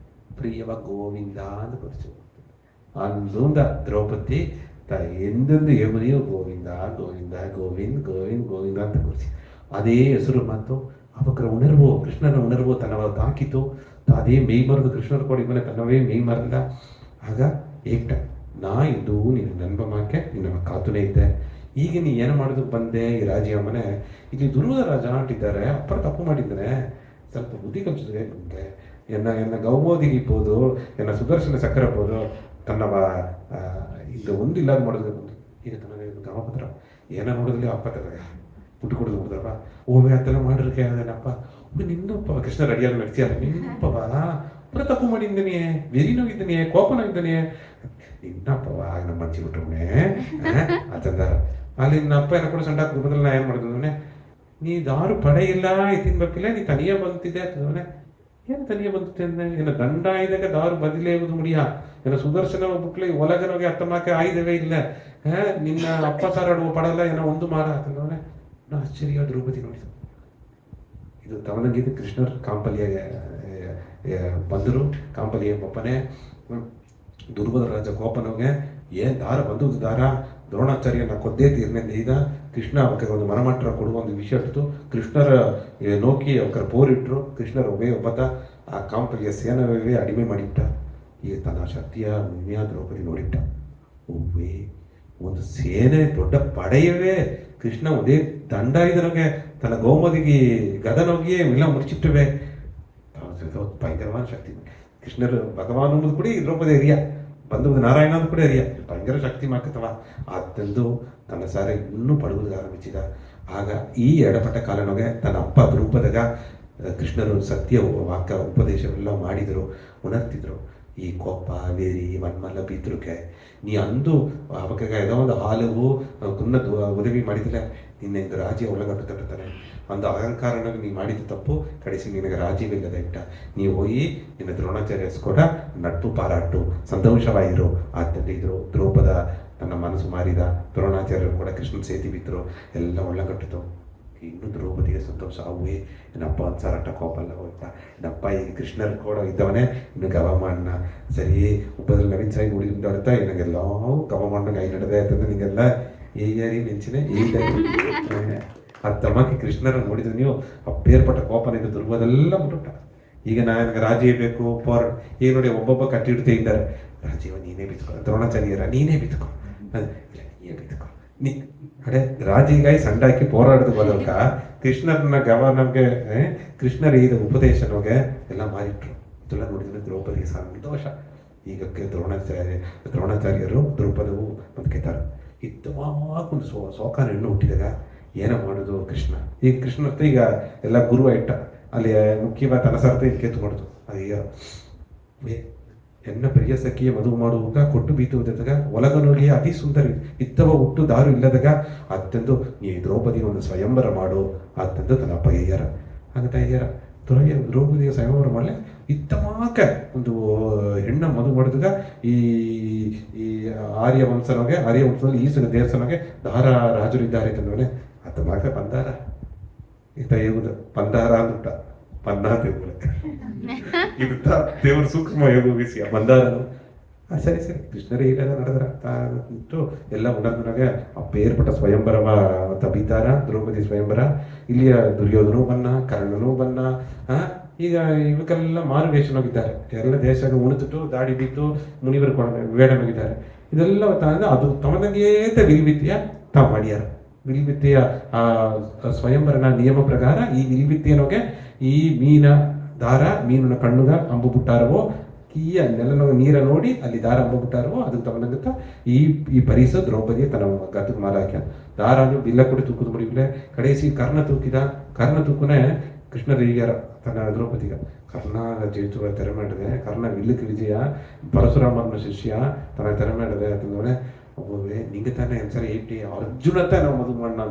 ಪ್ರಿಯವ ಗೋವಿಂದ ಅಂತ ಕೊರ್ಸೋದು ಅಂದ ದ್ರೌಪದಿ ಎಂದೆಂದು ಯಮುನಿಯು ಗೋವಿಂದ ಗೋವಿಂದ ಗೋವಿಂದ್ ಗೋವಿಂದ್ ಗೋವಿಂದ ಅಂತ ಕೊರ್ಸಿ ಅದೇ ಹೆಸರು ಮತ್ತು ಅವಕ್ರ ಉಣರ್ವು ಕೃಷ್ಣನ ಉಣರ್ವು ತನ್ನವ ತಾಕಿತು ಅದೇ ಮೇಯ್ ಮರೆದು ಕೃಷ್ಣರ ಕೊಡಿ ಮನೆ ತನ್ನವೇ ಮೇಯ್ ಮರೆದ ಆಗ ಏಕ್ಟ ನಾ ಇದು ನಿನ್ನ ನನ್ಬಮಾಕೆ ನಿನ್ನ ಕಾತುನೇ ಇದ್ದೆ ಈಗ ನೀ ಏನು ಮಾಡೋದಕ್ಕೆ ಬಂದೆ ಈ ರಾಜಿಯ ಮನೆ ಇಲ್ಲಿ ದುರ್ಗದ ರಾಜ ಅಂಟಿದ್ದಾರೆ ಅಪ್ಪರ ತಪ್ಪು ಮಾಡಿದ್ದಾನೆ ಸ್ವಲ್ಪ ಬುದ್ಧಿ ಕಲಿಸಿದ್ರೆ ನಿಮಗೆ ಎನ್ನ ಗೌಮೋದಿಗಿರ್ಬೋದು ಎನ್ನ ಸುದರ್ಶನ ಸಕ್ಕರಬಹುದು ತನ್ನವ ಇದು ಒಂದು ಇಲ್ಲಾದ ಮಾಡೋದಕ್ಕೆ ಬಂದು ಈಗ ತನಗೆ ಗಮಪತ್ರ ಏನೋ ನೋಡಿದ್ಲಿ ಅಪ್ಪ ತರ ಪುಟ್ಟು ಕೊಡೋದು ಬಿಡ್ದಪ್ಪ ಓವೇ ಅದೆಲ್ಲ ಮಾಡಿರ್ಕೆ ಅದೇನಪ್ಪ ನಿನ್ನಪ್ಪ ಕೃಷ್ಣ ರೆಡಿಯಾಗಿ ನಡ್ತೀಯಾರ ನಿನ್ನಪ್ಪವ ಪುರ ತಪ್ಪು ಮಾಡಿದ್ದಾನೆ, ವೆರಿನೋಗಿದ್ದಾನೆ, ಕೋಪನಾಗಿದ್ದಾನೆ, ನಿನ್ನಪ್ಪವ ಆಗ ನಮ್ಮ ಮನ್ಸಿ ಬಿಟ್ರೆ ಅದಂದಾರ ಅಲ್ಲಿ ನಿನ್ನ ಅಪ್ಪ ಏನೋ ಕೂಡ ಸಣ್ಣ ಮೊದಲು ನಾ ಏನು ಮಾಡಿದ್ರೆ ನೀ ದಾರು ಪಡೆ ಇಲ್ಲ ತಿನ್ಬೇಕಿಲ್ಲ, ನೀ ತನಿಯೇ ಬಂತಿದ್ದೆ ಅಂತಂದ್ರೆ ಏನು ತನಿಯೇ ಬಂದಿತ್ತೆ ಅಂದ್ರೆ ಏನು ದಂಡ ಇದ್ದಾಗ ದಾರು ಬದಿಲೇವುದು ಮುಡಿಯ ಏನೋ ಸುದರ್ಶನ ಬುಕ್ಲಿ ಒಲಗನೋಗಿ ಅತ್ತಮಾಕೆ ಆಯ್ದವೇ ಇಲ್ಲ ನಿನ್ನ ಅಪ್ಪ ಸಾರಾಡುವ ಪಡಲ್ಲ ಏನೋ ಒಂದು ಮಾರ ಅಂತಂದ್ರೆ ನಾ ಆಶ್ಚರ್ಯ ದ್ರೌಪದಿ ನೋಡಿದ. ಇದು ತವನಗೀತೆ ಕೃಷ್ಣರ್ ಕಾಂಪಲಿಯ ಬಂದರು, ಕಾಂಪಲಿಯ ಪಪ್ಪನೇ ದುರ್ಬದ ರಾಜ ಕೋಪನವ್ಗೆ ಏನ್ ದಾರ ಬಂದದ್ದು ದಾರ ದ್ರೋಣಾಚಾರ್ಯನ ಕೊದ್ದೇ ತೀರ್ನೆಂದ ಇದ ಕೃಷ್ಣ ಅವಕ್ಕೆ ಒಂದು ಮನಮಂತ್ರ ಕೊಡುವ ಒಂದು ವಿಷಯ ಇತ್ತು. ಕೃಷ್ಣರ ನೋಕಿ ಅವರ ಪೋರಿಟ್ರು, ಕೃಷ್ಣರ ಒಬ್ಬೇ ಒಬ್ಬತ ಆ ಕಾಂಪಲಿಯ ಸೇನವೇ ಅಡಿಮೆ ಮಾಡಿಬಿಟ್ಟ. ಈಗ ತನ್ನ ಶಕ್ತಿಯ ಉಣ್ಮೆಯ ದ್ರೌಪದಿ ನೋಡಿಬಿಟ್ಟ. ಒವ್ವೇ ಒಂದು ಸೇನೆ ದೊಡ್ಡ ಪಡೆಯವೇ ಕೃಷ್ಣ ಒಂದೇ ದಂಡ ಇದನಗೆ ತನ್ನ ಗೌಮದಿಗೆ ಗದನೋಗಿಯೇ ಎಲ್ಲ ಮುಚ್ಚಿಟ್ಟವೆ. ಭಯಂಕರವಾದ ಶಕ್ತಿ ಕೃಷ್ಣರು ಭಗವಾನ್ ಅನ್ನೋದು ಕೂಡ ದ್ರೌಪದಿ ಎರಿಯ ಬಂದು ನಾರಾಯಣ ಅಂದು ಕೂಡ ಎರಿಯ ಭಯಂಕರ ಶಕ್ತಿ ಮಾಕತ್ತವ ಆತಂದು ತನ್ನ ಸಾರೆ ಇನ್ನೂ ಪಡುವುದಕ್ಕೆ ಆರಂಭಿಸಿದ. ಆಗ ಈ ಎಡಪಟ್ಟ ಕಾಲನೊಗೆ ತನ್ನ ಅಪ್ಪ ದ್ರೌಪದಾಗ ಕೃಷ್ಣರು ಸತ್ಯ ವಾಕ್ಯ ಉಪದೇಶವೆಲ್ಲ ಮಾಡಿದರು, ಉಣರ್ತಿದ್ರು. ಈ ಕೋಪ ವೇರಿ ಮನ್ಮಲ್ಲ ಬೀದ್ರುಕೆ ನೀ ಅಂದು ಅವಾಗ ಏನೋ ಒಂದು ಹಾಲವು ಕುನ್ನ ಉದವಿ ಮಾಡಿದ್ರೆ ನಿನ್ನ ಇಂದು ರಾಜ್ಯ ಒಳಗಟ್ಟು ತಟ್ಟುತ್ತಾನೆ ಒಂದು ಅಹಂಕಾರನಾಗ ನೀ ಮಾಡಿದ ತಪ್ಪು ಕಡೆಸಿ ನಿನಗೆ ರಾಜ್ಯವಿಲ್ಲದ ಇಟ್ಟ ನೀವು ಹೋಗಿ ನಿನ್ನ ದ್ರೋಣಾಚಾರ್ಯ ಕೂಡ ನಟ್ಟು ಪಾರಾಟು ಸಂತೋಷವಾಗಿರು ಇದ್ರು. ದ್ರೌಪದ ತನ್ನ ಮನಸ್ಸು ಮಾರಿದ, ದ್ರೋಣಾಚಾರ್ಯರು ಕೂಡ ಕೃಷ್ಣನ ಸೇತಿ ಬಿತ್ತರು, ಎಲ್ಲ ಒಳ್ಳಗಟ್ಟಿತು. ಇನ್ನೂ ದ್ರೌಪದಿಗೆ ಸಂತೋಷ ಆಗುವೆ ಏನಪ್ಪ ಒಂದು ಸಾರಾಟ ಕೋಪಲ್ಲ ಹೋಗ್ತಾ ಏನಪ್ಪ ಈಗ ಕೃಷ್ಣರ್ ಕೂಡ ಇದ್ದವನೇ ಇನ್ನು ಗವಮಾನ ಸರಿ ಉಪ್ಪದಲ್ಲಿ ನವೀನ್ ಸಾಯಿ ನೋಡಿದವರ್ತಾ ನನಗೆಲ್ಲ ಗವಮಾನ ಕೈ ನಡೆದೆ ಅಂತಂದ್ರೆ ನಿಂಗೆಲ್ಲ ಏರಿ ನೆಂಚಿನ ತಮ್ಮಕ್ಕೆ ಕೃಷ್ಣರ ನೋಡಿದ್ರೆ ನೀವು ಅಪ್ಪೇರ್ಪಟ್ಟ ಕೋಪನಿಂದ ದುರ್ಬದೆಲ್ಲ ಮುಟ್ಟ. ಈಗ ನನಗೆ ರಾಜ್ಯ ಬೇಕು ಪೋರ್ ಈಗ ನೋಡಿ ಒಬ್ಬೊಬ್ಬ ಕಟ್ಟಿಡ್ತೇ ಇದ್ದಾರೆ, ರಾಜೀವ ನೀನೇ ಬಿತ್ಕೊ, ದ್ರೋಣಾಚಾರ್ಯರ ನೀನೇ ಬಿತ್ಕೊ, ಇಲ್ಲ ನೀನೇ ಬಿತ್ಕೊ ನೀ ಅಡೆ ರಾಜಿಗಾಯಿ ಸಂಡಾಕಿ ಪೋರಾಡೋದು ಬದಲ್ಕ ಕೃಷ್ಣರನ್ನ ನಮಗೆ ಕೃಷ್ಣರ ಈಗ ಉಪದೇಶ ನಮಗೆ ಎಲ್ಲ ಮಾಡಿಟ್ರು. ಇದೆಲ್ಲ ನೋಡಿದ್ರೆ ದ್ರೌಪದಿಗೆ ಸಂತೋಷ. ಈಗಕ್ಕೆ ದ್ರೋಣಾಚಾರ್ಯರು ದ್ರೌಪದವು ಬಂದ್ಕೇತಾರೆ. ಇದ್ದವಾಗೊಂದು ಸೋಕಾನ ಹೆಣ್ಣು ಹುಟ್ಟಿದಾಗ ಏನೋ ಮಾಡೋದು ಕೃಷ್ಣ. ಈಗ ಕೃಷ್ಣ ಈಗ ಎಲ್ಲ ಗುರುವ ಇಟ್ಟ ಅಲ್ಲಿ ಮುಖ್ಯವಾಗಿ ತನ್ನ ಸರ್ತ ಇದು ಕೆತ್ತುಕೊಡ್ತು. ಅದೀಗ ಎನ್ನ ಪ್ರಿಯ ಸಖಿಯ ಮದುವೆ ಮಾಡುವಾಗ ಕೊಟ್ಟು ಬೀತುವುದಾಗ ಒಲಗನೋಗಿ ಅತಿ ಸುಂದರಿ ಇತ್ತವ ಹುಟ್ಟು ದಾರು ಇಲ್ಲದಾಗ ಅತ್ತೆಂದು ನೀ ದ್ರೌಪದಿ ಒಂದು ಸ್ವಯಂವರ ಮಾಡು ಅತ್ತೆಂದು ತನ್ನ ಅಪ್ಪ ಅಯ್ಯಾರ ಹಾಗಂತ ಅಯ್ಯಾರ ದ್ರೌಪದಿಯ ಸ್ವಯಂವರ ಮಾಡಲೆ ಇತ್ತಮಾಕ ಒಂದು ಹೆಣ್ಣ ಮದುವೆ ಮಾಡಿದಾಗ ಈ ಆರ್ಯವಂಶದಲ್ಲಿ ಈಸನ ದೇವಸ್ಥಾನಗೆ ದಾರ ರಾಜರಿದ್ದಾರೆ ತಂದವನೇ ಅತ್ತಮಾಕ ಬಂದಾರ ಈತ ಹೇಗುದು ಬಂದಾರ ಅಂದುಟ ಪನ್ನ ದೇವ್ರ ಇದು ದೇವರು ಸೂಕ್ಷ್ಮ ಯೋಗ ವಿಷಯ ಬಂದಾರನು ಸರಿ ಸರಿ ಕೃಷ್ಣರೇ ಇಲ್ಲ ನಡೆದ್ರ ಇಟ್ಟು ಎಲ್ಲ ಉಣರ್ದನಾಗ ಅಪ್ಪೇರ್ಪಟ್ಟ ಸ್ವಯಂವರವ ತಬೀತಾರ ದ್ರೌಪದಿ ಸ್ವಯಂವರ. ಇಲ್ಲಿಯ ದುರ್ಯೋಧನೂ ಬನ್ನ, ಕರ್ಣನೂ ಬನ್ನ. ಈಗ ಇವಕ್ಕೆಲ್ಲ ಮಾರುವೇಷನಾಗಿದ್ದಾರೆ, ಎಲ್ಲ ದೇಶಾಗ ಉಣಿತು ದಾಡಿ ಬಿದ್ದು ಮುನಿವರು ವೇಡನಾಗಿದ್ದಾರೆ. ಇದೆಲ್ಲ ಅಂದ್ರೆ ಅದು ತಮ್ಮದಂಗೇತ ವಿಲ್ವಿದ್ಯ ತಾವು ಮಾಡ್ಯಾರ. ವಿಲ್ವಿದ್ಯೆಯ ಆ ಸ್ವಯಂವರನ ನಿಯಮ ಪ್ರಕಾರ ಈ ವಿಲ್ವಿದ್ಯೆನೋಗೆ ಈ ಮೀನ ದಾರ ಮೀನಿನ ಕಣ್ಣುಗ ಅಂಬು ಬಿಟ್ಟಾರವೋ ಕೀಯ ನೆಲನ ನೀರ ನೋಡಿ ಅಲ್ಲಿ ದಾರ ಅಂಬ ಬಿಟ್ಟಾರವೋ ಅದಕ್ಕೆ ತಗೊಂಡಂಗತ್ತ ಈ ಪರಿಸ ದ್ರೌಪದಿ ತನ್ನ ಗದ್ದಕ್ಕೆ ಮಾಲ ಹಾಕ್ಯ ದಾರನು ಬಿಲ್ಲ ಕೊಡಿ ತೂಕದ ಮುಡಿಬಿಲೆ ಕಡೆಸಿ ಕರ್ಣ ತೂಕಿದ. ಕರ್ಣ ತೂಕನೇ ಕೃಷ್ಣರು ಹೀಗ್ಯಾರ ತನ್ನ ದ್ರೌಪದಿಗ ಕರ್ಣ ಜಯಿಸುವ ತೆರೆ ಮಾಡಿದೆ. ಕರ್ಣ ವಿಲ್ಲಕ್ಕೆ ವಿಜಯ ಪರಶುರಾಮನ ಶಿಷ್ಯ ತನ್ನ ತೆರೆ ಮಾಡಿದೆ ಅಂತಂದ್ರೆ ಒಬ್ಬೊಬ್ಬೇ ನಿಂಗೆ ತಾನೇ ಒಂದ್ಸರಿ ಏಟಿ ಅರ್ಜುನ ನಾವು ಮದುವೆ ಮಣ್ಣ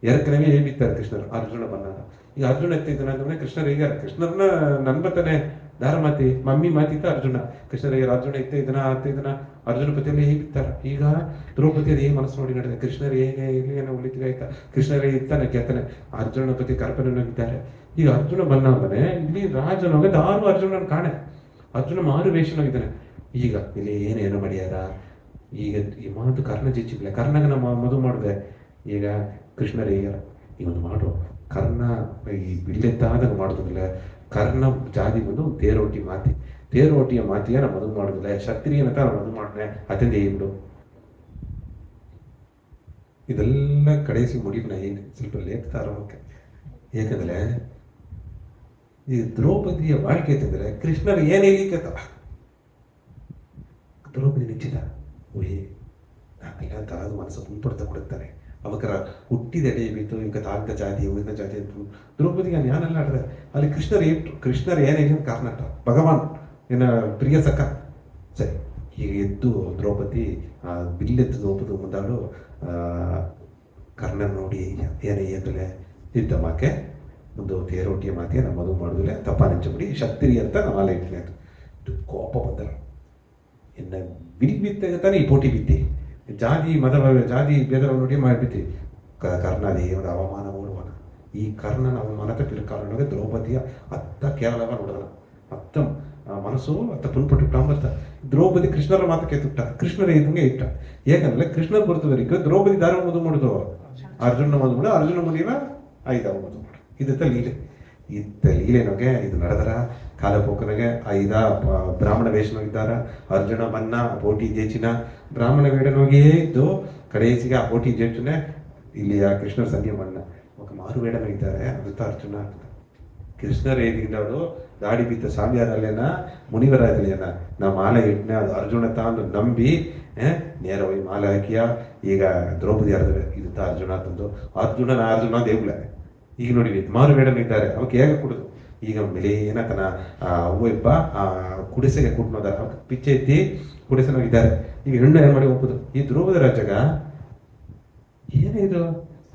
ಎರಕನವೇ ಏಮಿತ್ತಾರೆ ಕೃಷ್ಣರು ಅರ್ಜುನ ಬನ್ನಾರ. ಈಗ ಅರ್ಜುನ ಎತ್ತಿದ್ದಾನೆ ಅಂತಂದ್ರೆ ಕೃಷ್ಣರು ಈಗ ಕೃಷ್ಣರನ್ನ ನನ್ಬತ್ತಾನೆ ದಾರ ಮಾತಿ ಮಮ್ಮಿ ಮಾತಿತ್ತ ಅರ್ಜುನ ಕೃಷ್ಣರಿಗೆ ಅರ್ಜುನ ಇತ್ತ ಇದನ್ನ ಆತ ಇದನ್ನ ಅರ್ಜುನ ಪತಿಯಲ್ಲಿ ಹೇಗಿತ್ತಾರ. ಈಗ ದ್ರೌಪದಿಯಲ್ಲಿ ಹೇಗೆ ಮನಸ್ಸು ನೋಡಿ ನಡೆದ ಕೃಷ್ಣರು ಹೇಗೆ ಇಲ್ಲಿ ಏನೋ ಉಳಿತಿಗೆ ಆಯ್ತಾ ಕೃಷ್ಣರೇ ಇತ್ತಾನೆ ಕೇಳ್ತಾನೆ ಅರ್ಜುನ ಪತಿ ಕರ್ಪನಾಗಿದ್ದಾರೆ. ಈಗ ಅರ್ಜುನ ಬನ್ನ ಅಂತಾನೆ ಇಲ್ಲಿ ರಾಜನೋಗ ದಾರು ಅರ್ಜುನನ ಕಾಣೆ ಅರ್ಜುನ ಮಾರು ವೇಷನಾಗಿದ್ದಾನೆ. ಈಗ ಇಲ್ಲಿ ಏನೇನೋ ಮಾಡ್ಯಾರ. ಈಗ ಈ ಮಾತು ಕರ್ಣ ಜಿಚ್ಚಿಲ್ಲ ಕರ್ಣಗ ನಮ್ಮ ಮದುವೆ ಮಾಡಿದೆ. ಈಗ ಕೃಷ್ಣರೇ ಈಗ ಈ ಒಂದು ಮಾಡು ಕರ್ಣ ಈ ಬಿಲ್ಲೆತ್ತಾದಾಗ ಮಾಡೋದಿಲ್ಲ. ಕರ್ಣ ಜಾತಿ ಬಂದು ತೇರೋಟಿಯ ಮಾತಿಯ ನಾವು ಮದುವೆ ಮಾಡೋದಿಲ್ಲ. ಕ್ಷತ್ರಿಯನಂತ ನಾವು ಮದುವೆ ಮಾಡಿದ್ರೆ ಅತಂದೆ ಏನ್ಬಿಡು ಇದೆಲ್ಲ ಕಡೆಸಿ ಮುಡಿನ ಏನು ಸ್ವಲ್ಪ ಲೇಖತಾರ. ಯಾಕಂದ್ರೆ ಈ ದ್ರೌಪದಿಯ ಬಾಳಿಕೆ ಅಂತಂದ್ರೆ ಕೃಷ್ಣರು ಏನ್ ಹೇಳಿಕತ್ತ ದ್ರೌಪದಿ ನಿಶ್ಚಿತ ಊಹೆ ನಾನೆಲ್ಲ ತರದು ಮನಸ್ಸು ಮುಂಪಡ್ತಾ ಕೊಡುತ್ತಾರೆ. ಅವಕರ ಹುಟ್ಟಿದ ಎಡೆ ಬೀತು ಈಗ ತಾಂತ ಜಾತಿ ಉಳಿದ ಜಾತಿ ಅಂತ ದ್ರೌಪದಿಗೆ ಜ್ಞಾನೆಲ್ಲ ಆಡ್ರೆ ಅಲ್ಲಿ ಕೃಷ್ಣರು ಏನೇನು ಕಾರಣ ಅಂತ ಭಗವಾನ್ ಏನ ಪ್ರಿಯ ಸಖ ಸರಿ. ಈಗ ಎದ್ದು ದ್ರೌಪದಿ ಬಿಲ್ಲೆದ್ದು ದ್ರೌಪದಿ ಮುಂದಾಡು ಕರ್ಣನ್ ನೋಡಿ ಏನೇ ಎದ್ದಲೆ ಯುದ್ಧ ಮಾಕೆ ಒಂದು ತೇರೋಟಿಯ ಮಾತೆ ನಮ್ಮ ಮದುವೆ ಮಾಡಿದ್ರೆ ತಪ್ಪ ನೆಂಚಬಿಡಿ ಶಕ್ತಿರಿ ಅಂತ ನಾವು ಆಲೆ ಇಟ್ಟಿನ ಕೋಪ ಬಂದರ ಎನ್ನ ಬಿತ್ತಾಗ ತಾನೇ ಈ ಪೋಟಿ ಬಿತ್ತಿ ಜಾತಿ ಭೇದ ನೋಡಿ ಮಾಡಿಬಿತ್ತಿ ಕರ್ಣದೇವರ ಅವಮಾನ ಓಡುವನ ಈ ಕರ್ಣನ ಅವಮಾನದ ಪಿಲಕಾರನಿಗೆ ದ್ರೌಪದಿಯ ಅತ್ತ ಕೇರಳವ ನೋಡಿದನ ಅತ್ತ ಮನಸ್ಸು ಅತ್ತ ತುಣ್ಪಟ್ಟು ಬರ್ತ ದ್ರೌಪದಿ ಕೃಷ್ಣರ ಮಾತಕ್ಕೆ ತುಟ್ಟ ಕೃಷ್ಣರ ಇದ್ದಂಗೆ ಇಟ್ಟ. ಏಕಂದ್ರೆ ಕೃಷ್ಣರ ಬರ್ತದವರಿಗೂ ದ್ರೌಪದಿ ದಾರ ಮದುವೆ ಮಾಡುದು ಅರ್ಜುನ ಮದುವೆ ಮಾಡು ಅರ್ಜುನ ಮದುವ ಐದಾವ ಮದುವೆ ಮಾಡು ಇದತ್ತ ಲೀಲೆ ಇತ್ತ ಲೀಲೆನೊಗೆ ಇದು ನಡೆದರ ಕಾಲಪೋಕನಿಗೆ ಐದ ಬ್ರಾಹ್ಮಣ ವೇಷನಾಗಿದ್ದಾರ ಅರ್ಜುನ ಬನ್ನ ಪೋಟಿ ಜೇಚಿನ ಬ್ರಾಹ್ಮಣ ವೇಡನೋಗಿಯೇ ಇದ್ದು ಕಡೆಸಿಗೆ ಆ ಪೋಟಿ ಜೇಚುನೆ ಇಲ್ಲಿ ಆ ಕೃಷ್ಣರ ಸಂಜೆ ಮಣ್ಣ ఒక ಮಾರು ವೇಡನಾಗಿದ್ದಾರೆ ಅದುತ್ತ ಅರ್ಜುನ ಅಂತ ಕೃಷ್ಣರ ಏನಿದ್ದವರು ದಾಡಿ ಬಿದ್ದ ಸ್ವಾಮಿಯಾರಲ್ಲೇನ ಮುನಿವರಾಗಲೇನ ನಾ ಮಾಲೆ ಇಟ್ಟನೆ ಅದು ಅರ್ಜುನ ತಾಂದು ನಂಬಿ ನೇರ ಹೋಗಿ ಮಾಲೆ ಹಾಕಿಯ ಈಗ ದ್ರೌಪದಿ ಅರ್ಧ ಇದುತ್ತ ಅರ್ಜುನ ತಂದು ಅರ್ಜುನ ದೇವ್ಲ ಈಗ ನೋಡಿ ಮಾರು ವೇಡನಿದ್ದಾರೆ ಅವಕ್ಕೆ ಹೇಗೆ ಕುಡಿದು ಈಗ ಮೇಲೇನ ತನ್ನ ಅವ್ವ ಇಬ್ಬ ಕುಡಿಸೆಗೆ ಕುಟ್ನೋದ ಪಿಚ್ಚೆ ಎತ್ತಿ ಕುಡಿಸನಾಗಿದ್ದಾರೆ. ಈಗ ಹೆಣ್ಣು ಏನು ಮಾಡಿ ಹೋಗ್ಬೋದು ಈ ದ್ರೌಪದಿ ರಾಜಗ ಏನೇ ಇದು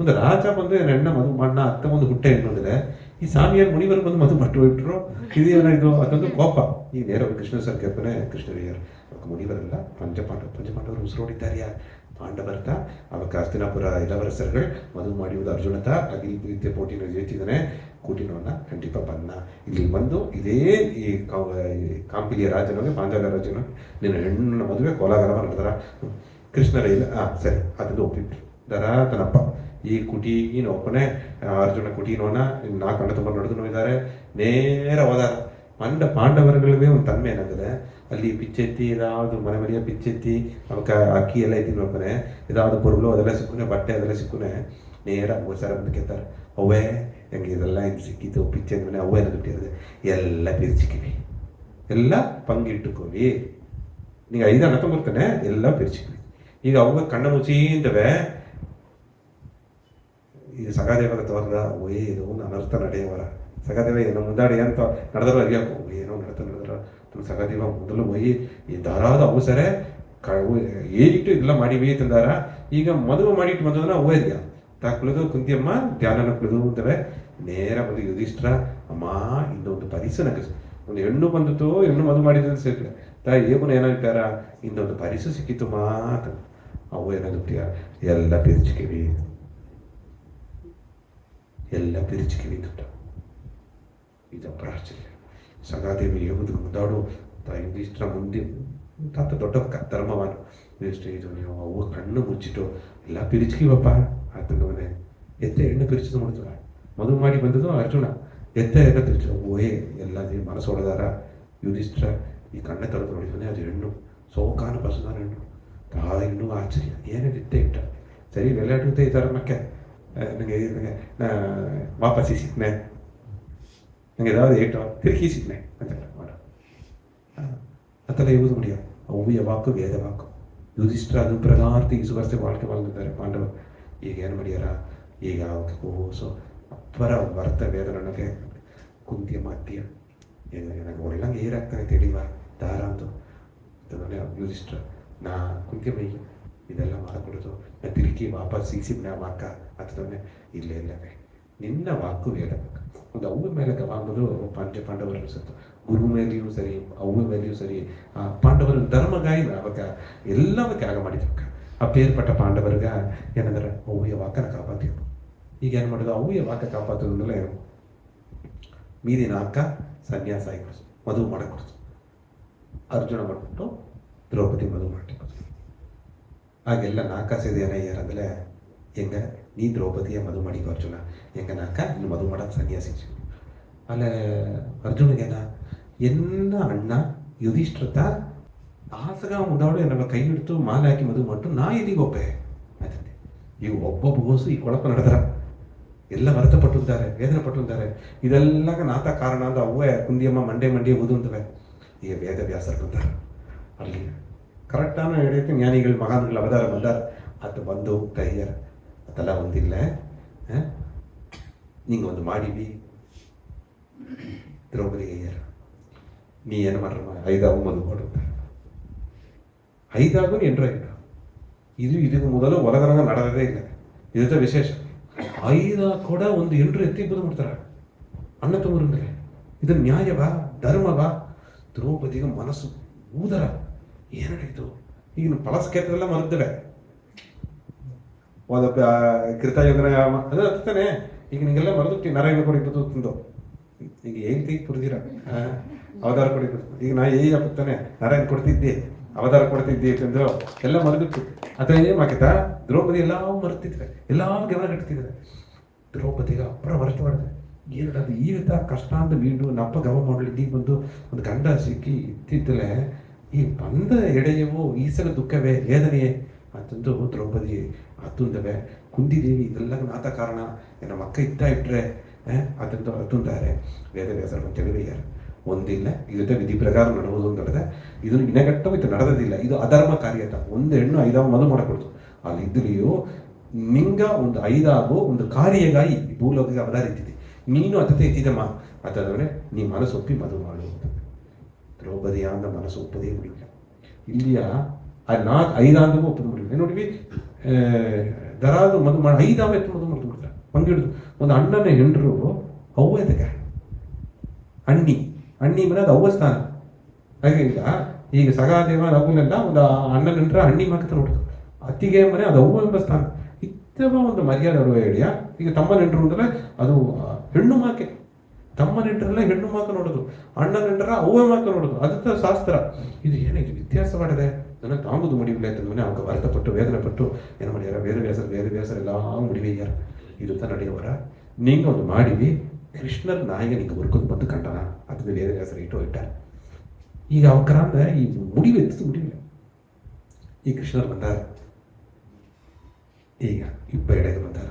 ಒಂದು ರಾಜ ಬಂದು ಹೆಣ್ಣ ಮದುವೆ ಮಣ್ಣ ಅತ್ತ ಒಂದು ಹುಟ್ಟೆ ನೋಡಿದ್ರೆ ಈ ಸ್ವಾಮಿಯರು ಮುನಿವರು ಬಂದು ಮದುವೆ ಮಟ್ಟು ಬಿಟ್ಟರು ಇದೇನಾಯ್ತು ಅದೊಂದು ಕೋಪ. ಈ ನೇರ ಕೃಷ್ಣ ಸರ್ ಕೇಳ್ತಾನೆ ಕೃಷ್ಣರಿಯರು ಮುನಿವರಲ್ಲ ಪಂಚಪಾಂಡವರು ಉಸಿರೋಡಿದ್ದಾರ್ಯ ಪಾಂಡವರ್ತ ಅವಕ್ಕೆ ಹಸ್ತಿನಾಪುರ ಇಳವರಸರುಗಳು ಮದುವೆ ಮಾಡಿಯುವುದು ಅರ್ಜುನತ ಅಗಿಲ್ ಪೋಟಿನ ಜೇತಿದ್ದಾನೆ ಕೂಟಿನವನ್ನ ಖಂಡಿತ ಬನ್ನ ಇಲ್ಲಿ ಬಂದು ಇದೇ ಈ ಕಾಂಪಿಲಿಯ ರಾಜನಿಗೆ ಪಾಂಚಾಲ ರಾಜನ ನಿನ್ನ ಹೆಣ್ಣಿನ ಮದುವೆ ಕೋಲಾಗಲವ ನಡೆದಾರ ಕೃಷ್ಣರ ಇಲ್ಲ ಸರಿ ಅದನ್ನು ಒಪ್ಪಿಬಿಟ್ರು ದರ ತನ್ನಪ್ಪ ಈ ಕುಟಿ ಏನು ಒಪ್ಪನೆ ಅರ್ಜುನ ಕುಟೀನೋನ ನಾಲ್ಕು ಅಣ್ಣ ತುಂಬ ನಡೆದು ಇದ್ದಾರೆ ನೇರ ಹೋದಾರ ಪಾಂಡವರುಗಳಿಗೆ ಒಂದು ತನ್ಮೆ ಏನಂದ್ರೆ ಅಲ್ಲಿ ಪಿಚ್ಚೆತ್ತಿ ಏದಾವುದು ಮನೆಯ ಪಿಚ್ಚೆತ್ತಿ ಅವಕ್ಕೆ ಅಕ್ಕಿ ಎಲ್ಲ ಎತ್ತಿ ನೋಡ್ಕೊನೆ ಇದಾವುದು ಪೊರುಳು ಅದೆಲ್ಲ ಸಿಕ್ಕುನೆ ಬಟ್ಟೆ ಅದೆಲ್ಲ ಸಿಕ್ಕುನೆ ನೇರ 3 ಸಾವಿರ ಬಂದು ಕೇಳ್ತಾರೆ ಅವೇ ಹೆಂಗೆ ಇದೆಲ್ಲ ಹಿಂಗೆ ಸಿಕ್ಕಿತ್ತು ಪಿಚ್ಚೆ ಅಂದ್ಮೇಲೆ ಅವೇ ಏನದು ಬಿಟ್ಟಿರೋದೆ ಎಲ್ಲ ಪಿರ್ಚಿಕಿವಿ ಎಲ್ಲ ಪಂಗಿಟ್ಟುಕೋವಿ ನೀವು 5 ಅಣ್ಣ ಬರ್ತಾನೆ ಎಲ್ಲ ಪಿರ್ಚಿಕಿವಿ. ಈಗ ಅವಾಗ ಕಣ್ಣ ಮುಚ್ಚಿಂದವೆ ಈ ಸಗಾದೇವರ ತೋರ್ದ ಓಯ್ ಇದು ಅನರ್ಥ ನಡೆಯವರ ಸಗಾದೇವ ಏನೋ ಮುಂದಾಡಿ ಅಂತ ನಡೆದ್ರು ಅರಿಯಾಕು ಏನೋ ನಡೆದ್ರ ನಮ್ಮ ಸಗಾದೇವ ಮೊದಲು ಒಯ್ಯಿ ಈ ದಾರಾದ ಅವಸರ ಏನಿಟ್ಟು ಇದೆಲ್ಲ ಮಾಡಿವಿ ತಂದಾರ ಈಗ ಮದುವೆ ಮಾಡಿಟ್ಟು ಬಂದದನ್ನ ಓಯ್ಯ ತಾ ಕುಳಿದು ಕುಂತಿಯಮ್ಮ ಧ್ಯಾನನ ಕುಳಿದು ಅಂತವೆ ನೇರ ಬಂದು ಯುಧಿಷ್ಠರ ಅಮ್ಮ ಇನ್ನೊಂದು ಪರಿಸು ನನಗೆ ಒಂದು ಹೆಣ್ಣು ಬಂದಿತ್ತು ಹೆಣ್ಣು ಮದುವೆ ಮಾಡಿದ್ರೆ ಸೇರ್ಕಡೆ ತಾ ಏಮನ ಏನಾಗ್ತಾರ ಇನ್ನೊಂದು ಪರಿಸು ಸಿಕ್ಕಿತು ಮಾತ ಅವು ಏನಾಗುತ್ತೀಯ ಎಲ್ಲ ಪಿರ್ಚಿಕಿವಿ ದುಡ್ಡ ಇದು ಪ್ರಾಶ್ಚರ್ಯ. ಸಗಾದೇವಿ ಹೇಳುವುದು ಮುಂದಾಡು ಯುಧಿಷ್ಠರ ಮುಂದೆ ತಾತ ದೊಡ್ಡ ಧರ್ಮವಾನು ಯುಧಿಷ್ಠ ಇದು ನೀವು ಅವು ಕಣ್ಣು ಮುಚ್ಚಿಟ್ಟು ಎಲ್ಲ ಪಿರಿಚಿಕಿವಪ್ಪ ಆತನವನೇ ಎತ್ತ ಎಣ್ಣೆ ಪಿರಿಚಿದು ಮಾಡ್ತಾರೆ ಮದುವೆ ಮಾಡಿ ಬಂದದು ಅರ್ಜುನ ಎತ್ತ ಎಣ್ಣೆ ಪಿರಿಚು ಓಯೇ ಎಲ್ಲ ಮನಸ್ಸು ಹೊಡೆದಾರ ಯುಧಿಷ್ಠರ ಈ ಕಣ್ಣೆ ತೊಳೆದು ನೋಡಿದಾನೆ ಅದು ಹೆಣ್ಣು ಸೋಕಾನ ಬಸದಾರ ಹೆಣ್ಣು ಇನ್ನೂ ಆಶ್ಚರ್ಯ ಏನೇನು ಇಟ್ಟ ಸರಿ ವೆಲ್ಲಾಡುತ್ತೆ ಈ ಥರ ಮಕ್ಕೆ ನನಗೆ ವಾಪಸ್ ಸಿಕ್ಕನೆ ನನಗೆ ஏதாவது ஏற்றோம் திருக்கி சிக்னேன் மாட அத்தனை யூஸ் முடியும் ஒவ்விய வாக்கு வேத வாக்கு ಯುಧಿಷ್ಠರ ಅದು ಪ್ರಕಾರ್ತಿ ಸುವರ್ಸೆ வாழ்க்கை வாழ்ந்துದ್ದಾರೆ ಪಾಂಡವರು ಈಗ ಏನು ಮಾಡ್ಯಾರ ಈಗ ಅವಕ್ಕೆ ಕೋಸು ಅಪ್ಪರ ವರ್ತ ವೇದ ನನಗೆ ಕುಂತಿಯ ಮಾತಿಯ ನನಗೆ ಒಳ್ಳಂಗೆ ಏರಾಗ್ತಾನೆ ತಿಳಿವ ದಾರ ಅಂತು ಯುಧಿಷ್ಠರ ನಾ ಕುಂತಿಯ ಮೈ ಇದೆಲ್ಲ ಮಾಡಿಕೊಡೋದು ನಾ ತಿರುಗಿ ವಾಪಸ್ ಸಿಕ್ಸಿಬ್ನ ವಾಕ ಅಂತಂದ್ರೆ ಇಲ್ಲವೇ ನಿನ್ನ ವಾಕು ವೇದ ಒಂದು ಅವ್ವ ಮೇಲೆ ಅಂಬುದು ಪಾಂಡವರು ಅನಿಸುತ್ತೆ ಗುರು ಮೇಲೆಯೂ ಸರಿ ಅವ್ವ ಮೇಲೆಯೂ ಸರಿ ಆ ಪಾಂಡವರು ಧರ್ಮಗಾಯಿನ ಅವಾಗ ಎಲ್ಲವೂ ತ್ಯಾಗ ಮಾಡಿದ್ರಕ್ಕ ಆ ಪೇರ್ಪಟ್ಟ ಪಾಂಡವರ್ಗ ಏನಂದ್ರೆ ಅವ್ಯ ವಾಕನ ಕಾಪಾತಿದ್ರು. ಈಗ ಏನು ಮಾಡೋದು ಅವ್ಯ ವಾಕ ಕಾಪಾತಂದ್ರೆ ಮೀದಿನ ಅಕ್ಕ ಸನ್ಯಾಸ ಆಯ್ತು ಮದುವೆ ಮಾಡಕೊಡ್ತು ಅರ್ಜುನ ಮಾಡಿಬಿಟ್ಟು ದ್ರೌಪದಿ ಮದುವೆ ಮಾಡಿಕೊಡ್ತು. ಆಗೆಲ್ಲ ನಾಕಾಸಿದ ಏನಯ್ಯಾರಂದ್ರೆ ಹೆಂಗ ನೀ ದ್ರೌಪದಿಯ ಮದುವೆ ಮಾಡಿಕೊ ಅರ್ಜುನ ಹೆಂಗ ನಾಕ ಇನ್ನು ಮದುವೆ ಮಾಡೋದು ಸನ್ಯಾಸಿ ಅಲ್ಲೇ ಅರ್ಜುನಿಗೇನ ಎನ್ನ ಅಣ್ಣ ಯುಧಿಷ್ಠಿರತ ಆಸಗ ಮುಂದಾಡು ನಮ್ಮ ಕೈ ಹಿಡಿದು ಮಾಲೆ ಹಾಕಿ ಮದುವೆ ಮಾಡಿಟ್ಟು ನಾ ಇದೀಗ ಒಬ್ಬೆ ಆಯ್ತಂತೆ. ಈಗ ಒಬ್ಬೊಬ್ಬ ಗೋಸು ಈ ಕೊಳಪ ನಡೆದ್ರ ಎಲ್ಲ ವ್ರತಪಟ್ಟಿದ್ದಾರೆ ವೇದನೆ ಪಟ್ಟಿದ್ದಾರೆ ಇದೆಲ್ಲ ನಾತ ಕಾರಣ ಅಂದ್ರೆ ಅವ್ವೇ ಕುಂದಿಯಮ್ಮ ಮಂಡೆ ಓದು ಅಂತವೆ ಈಗ ವೇದ ವ್ಯಾಸರು ಬಂದಾರ ಅಲ್ಲಿ ಕರೆಕ್ಟಾನ ಹೇಳೈತೆ ಜ್ಞಾನಿಗಳು ಮಹಾನ್ಗಳು ಅವತಾರ ಬಂದಾರ ಅದು ಬಂದು ತಯ್ಯಾರ அதெல்லாம் வந்து இல்லை. நீங்கள் ಒಂದು ಮಾಡಿವಿ ದ್ರೌಪದಿಗೆ ಅಯ್ಯರ್ ನೀ ಏನು ಮಾಡ್ರಮ್ಮ 5 ಮದುವೆ ಮಾಡುತ್ತಾರೆ 5 ಎಂಟ್ರು ಆಯಿತು. ಇದಕ್ಕೆ ಮೊದಲು ಒಳಗರಂಗ ನಡೆದೇ ಇಲ್ಲ. ಇದ ವಿಶೇಷ. 5 ಕೂಡ ಒಂದು ಎಂಟ್ರು ಎತ್ತಿ ಬದು ಮಾಡ್ತಾರೆ ಅಣ್ಣ ತಮ್ಮರ ಮೇಲೆ. ಇದು ನ್ಯಾಯವಾ ಧರ್ಮವಾ? ದ್ರೌಪದಿಗೆ ಮನಸ್ಸು ಊದರ ಏನಾಯಿತು. ಈಗ ಪಳಸ್ಕೇತರೆಲ್ಲ ಮರೆದಿವೆ ಕೃತಯುಗನ ಅದು ಹತ್ತಾನೆ. ಈಗ ನಿಂಗೆಲ್ಲ ಮರೆದುಟ್ಟಿ ನಾರಾಯಣ ಕೊಡಿಬೋದು ತಿಂದು ಈಗ ಏನ್ ತೆಗಿ ಪುರಿದಿರ ಅವತಾರ ಕೊಡಿಬೋದು. ಈಗ ನಾ ಈಗ ಬರ್ತಾನೆ ನಾರಾಯಣ ಕೊಡ್ತಿದ್ದೆ ಅವತಾರ ಕೊಡ್ತಿದ್ದೆ ತಿಂದು ಎಲ್ಲ ಮರೆದುಟ್ಟು ಅಥವಾ ಏನ್ ಮಾಕಿತಾ ದ್ರೌಪದಿ ಎಲ್ಲ ಮರೆತಿದ್ರೆ ಎಲ್ಲ ಗಮನ ಇಡ್ತಿದ್ರೆ ದ್ರೌಪದಿಗೆ ಅಪ್ಪರ ಮರೆತು ಮಾಡಿದೆ. ಏನದು ಈಗ ಕಷ್ಟ ಅಂತ ಮೀಂಡು ನಪ್ಪ ಗವ ಮಾಡಲಿ ಬಂದು ಒಂದು ಗಂಡ ಸಿಕ್ಕಿ ಇತ್ತಿದ್ದಲೆ ಈ ಬಂದ ಎಡೆಯವು ಈ ಸಲ ದುಃಖವೇ ವೇದನೆಯೇ ಅಂತಂದು ದ್ರೌಪದಿ ಅತ್ತುಂದವೆ ಕುಂದಿದೇವಿ ಇದೆಲ್ಲ ನಾಥ ಕಾರಣ ನಮ್ಮ ಅಕ್ಕ ಇಟ್ಟರೆ ಅದಂತೂ ಅತ್ತುಂದಾರೆ ವೇದವ್ಯಾಸರು ತಿಳಿವೆಯಾರ ಒಂದಿಲ್ಲ ಇದೇ ವಿಧಿ ಪ್ರಕಾರ ನಡೆವುದು ಅಂತ ನಡೆದ ಇದನ್ನು ಇನಗಟ್ಟವು ಇದು ನಡೆದಿಲ್ಲ. ಇದು ಅಧರ್ಮ ಕಾರ್ಯತ. ಒಂದು ಹೆಣ್ಣು 5 ಮದುವೆ ಮಾಡಕೊಡ್ತು ಅಲ್ಲಿ ಇದ್ರಿಯೂ ನಿಂಗ ಒಂದು 5 ಒಂದು ಕಾರ್ಯಗಾಗಿ ಭೂಲೋಕಿಗೆ ಅವಧಾರಿತಿದ್ದೆ ನೀನು ಅತತೆ ಎತ್ತಿದಮ್ಮ ಅದಾದ್ರೆ ನೀ ಮನಸ್ಸು ಒಪ್ಪಿ ಮದುವೆ ಮಾಡುವುದು. ದ್ರೌಪದಿಯ ಅಂದ ಮನಸ್ಸು ಒಪ್ಪದೇ ಬಿಡಿಲ್ಲ. ಇಲ್ಲಿಯ 5 ಒಪ್ಪದು ಬಿಡಿಲ್ಲ. ನೋಡಿವಿ ದರಾದು ಮದುವೆ ಮಾಡಿ 5 ಎತ್ತು ಮದುವೆ ಮಾಡ್ದು ಬಿಡ್ತಾರೆ ಪಂಗಿಡಿದು. ಒಂದು ಅಣ್ಣನ ಹೆಂಡರು ಅವ್ವ ಎದಕ್ಕೆ ಅಣ್ಣಿ ಮನೆ ಅದು ಅವ್ವ ಸ್ಥಾನ. ಹಾಗೆ ಈಗ ಸಗಾದೇವ ಅವನ್ನೆಲ್ಲ ಒಂದು ಅಣ್ಣನ ಹೆಂಡ್ರ ಅಣ್ಣಿ ಮಾಕತ್ತ ನೋಡ್ತು. ಅತ್ತಿಗೆ ಮನೆ ಅದು ಅವ್ವ ಎಂಬ ಸ್ಥಾನ. ಇತ್ತವ ಒಂದು ಮರ್ಯಾದೆ ಅರುವ ಹೇಳಿಯ. ಈಗ ತಮ್ಮನ ಹೆಂಡ್ರು ಅಂದ್ರೆ ಅದು ಹೆಣ್ಣು ಮಾಕೆ. ತಮ್ಮನ ಹೆಂಡ್ರಲ್ಲ ಹೆಣ್ಣು ಮಾಕ ನೋಡೋದು, ಅಣ್ಣನ ಹೆಂಡ್ರ ಅವ್ವ ಮಾಕ ನೋಡೋದು. ಅದಕ್ಕೆ ಶಾಸ್ತ್ರ. ಇದು ಏನಾಯ್ತು ವ್ಯತ್ಯಾಸ ಮಾಡಿದೆ. ನನಗೆ ತಾಂಬುದು ಮುಡಿವಿಲ್ಲ ಅಂತಂದ್ರೆ ಅವ್ಗೆ ವರ್ತಪಟ್ಟು ವೇದನೆ ಪಟ್ಟು ಏನು ಮಾಡ್ಯಾರ ವೇದವ್ಯಾಸರ ಎಲ್ಲ ಮುಡಿವೆಯ್ಯಾರ. ಇದು ತ ನಡೆಯವರ ನೀಂಗ ಒಂದು ಮಾಡಿವಿ ಕೃಷ್ಣರ ನಾಯಿಗೆ ನಿಂಗೆ ಹುರ್ಕೊಂಡು ಬಂದು ಕಂಡನ ಅದನ್ನ ವೇದವ್ಯಾಸರ ಇಟ್ಟಾರ. ಈಗ ಅವಕರಂದ ಈ ಮುಡಿವು ಎತ್ತಿದ್ದು ಮುಡಿವಿಲ್ಲ. ಈ ಕೃಷ್ಣರು ಬಂದಾರ. ಈಗ ಎಡೆಗೆ ಬಂದಾರ.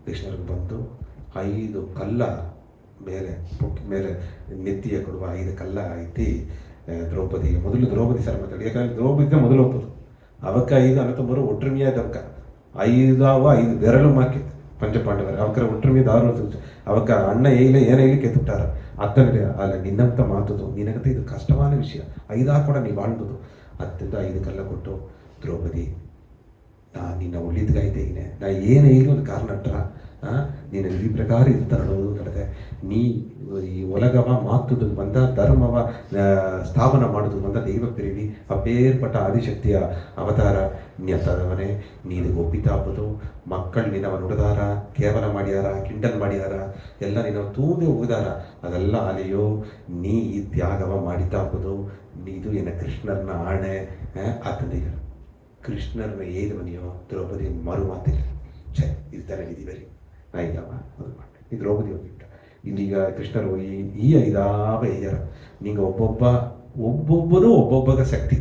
ಕೃಷ್ಣರಿಗೆ ಬಂದು 5 ಕಲ್ಲ ಮೇಲೆ ಮೇಲೆ ನೆತ್ತಿಯ ಕೊಡುವ 5 ಕಲ್ಲ ಐತಿ ದ್ರೌಪದಿಗೆ. ಮೊದಲು ದ್ರೌಪದಿ ಸರ್ ಮಾತಾಡಿ. ಯಾಕಂದ್ರೆ ದ್ರೌಪದಿ ಮೊದಲು ಒಪ್ಪದು ಅವಕ್ಕ 5 ಅನತಂಬರು ಒಟ್ಟುಮಿಯಾದವಕ್ಕ 5 ಬೆರಳು ಮಾಕಿ ಪಂಚಪಾಂಡವರ ಅವಕರ ಒಟ್ಟುಮಿಯ ದಾರು ಅವಕ್ಕ ಅಣ್ಣ ಏನೇ ಕೆತ್ತುಟ್ಟಾರ ಅತ್ತನಿಗೆ ಅಲ್ಲ ನಿನ್ನಂತ ಮಾತುದು ನಿನಗಂತ ಇದು ಕಷ್ಟವಾದ ವಿಷಯ 5 ಕೂಡ ನೀವು ಬಾಳ್ಬೋದು. ಅತ್ಯಂತ 5 ಕಲ್ಲ ಕೊಟ್ಟು ದ್ರೌಪದಿ ನಾ ನಿನ್ನ ಒಳ್ಳಿದ್ಗಾಯ್ತೇನೆ ನಾ ಏನೇ ಇಲ್ಲಿ ಒಂದು ಕಾರಣ ಅಟ್ರ ನೀನು ಈ ಪ್ರಕಾರ ಇಂತ ನಡೆಯೋದು ನಡೆದೆ. ನೀ ಈ ಒಲಗವ ಮಾತುದು ಬಂದ ಧರ್ಮವ ಸ್ಥಾಪನ ಮಾಡೋದು ಬಂದ ದೈವ ಪ್ರೇಮಿ ಅಪೇರ್ಪಟ್ಟ ಆದಿಶಕ್ತಿಯ ಅವತಾರ ನಿಯತದವನೇ ನೀನು ಒಪ್ಪಿತಾಪದು ಮಕ್ಕಳು ನಿನ್ನವ ನುಡಿದಾರ ಕೇವಲ ಮಾಡ್ಯಾರ ಕಿಂಡಲ್ ಮಾಡ್ಯಾರ ಎಲ್ಲ ನಿನ್ನ ತೂಂದೆ ಹೋಗಿದಾರ ಅದೆಲ್ಲ ಅಲೆಯೋ ನೀ ಈ ತ್ಯಾಗವ ಮಾಡಿತಾಪದು ನೀದು ಏನ ಕೃಷ್ಣರ್ನ ಆಣೆ ಆತಂದಿಗ ಕೃಷ್ಣರ್ನ ಏದವನಿಯೋ ದ್ರೌಪದಿ ಮರು ಮಾತಿಲ್ಲ ಛೇ ಇದು ತರ ಇದೀವರಿ ನಾ ಈಗವ ಅದು ಮಾಡಿ ಈ ದ್ರೌಪದಿ ಹೋಗಿಬಿಟ್ಟ. ಇಲ್ಲಿಗ ಕೃಷ್ಣರು ಈ 5 ಏಯರ ನಿಂಗೆ ಒಬ್ಬೊಬ್ಬರು ಒಬ್ಬೊಬ್ಬಗ ಶಕ್ತಿ.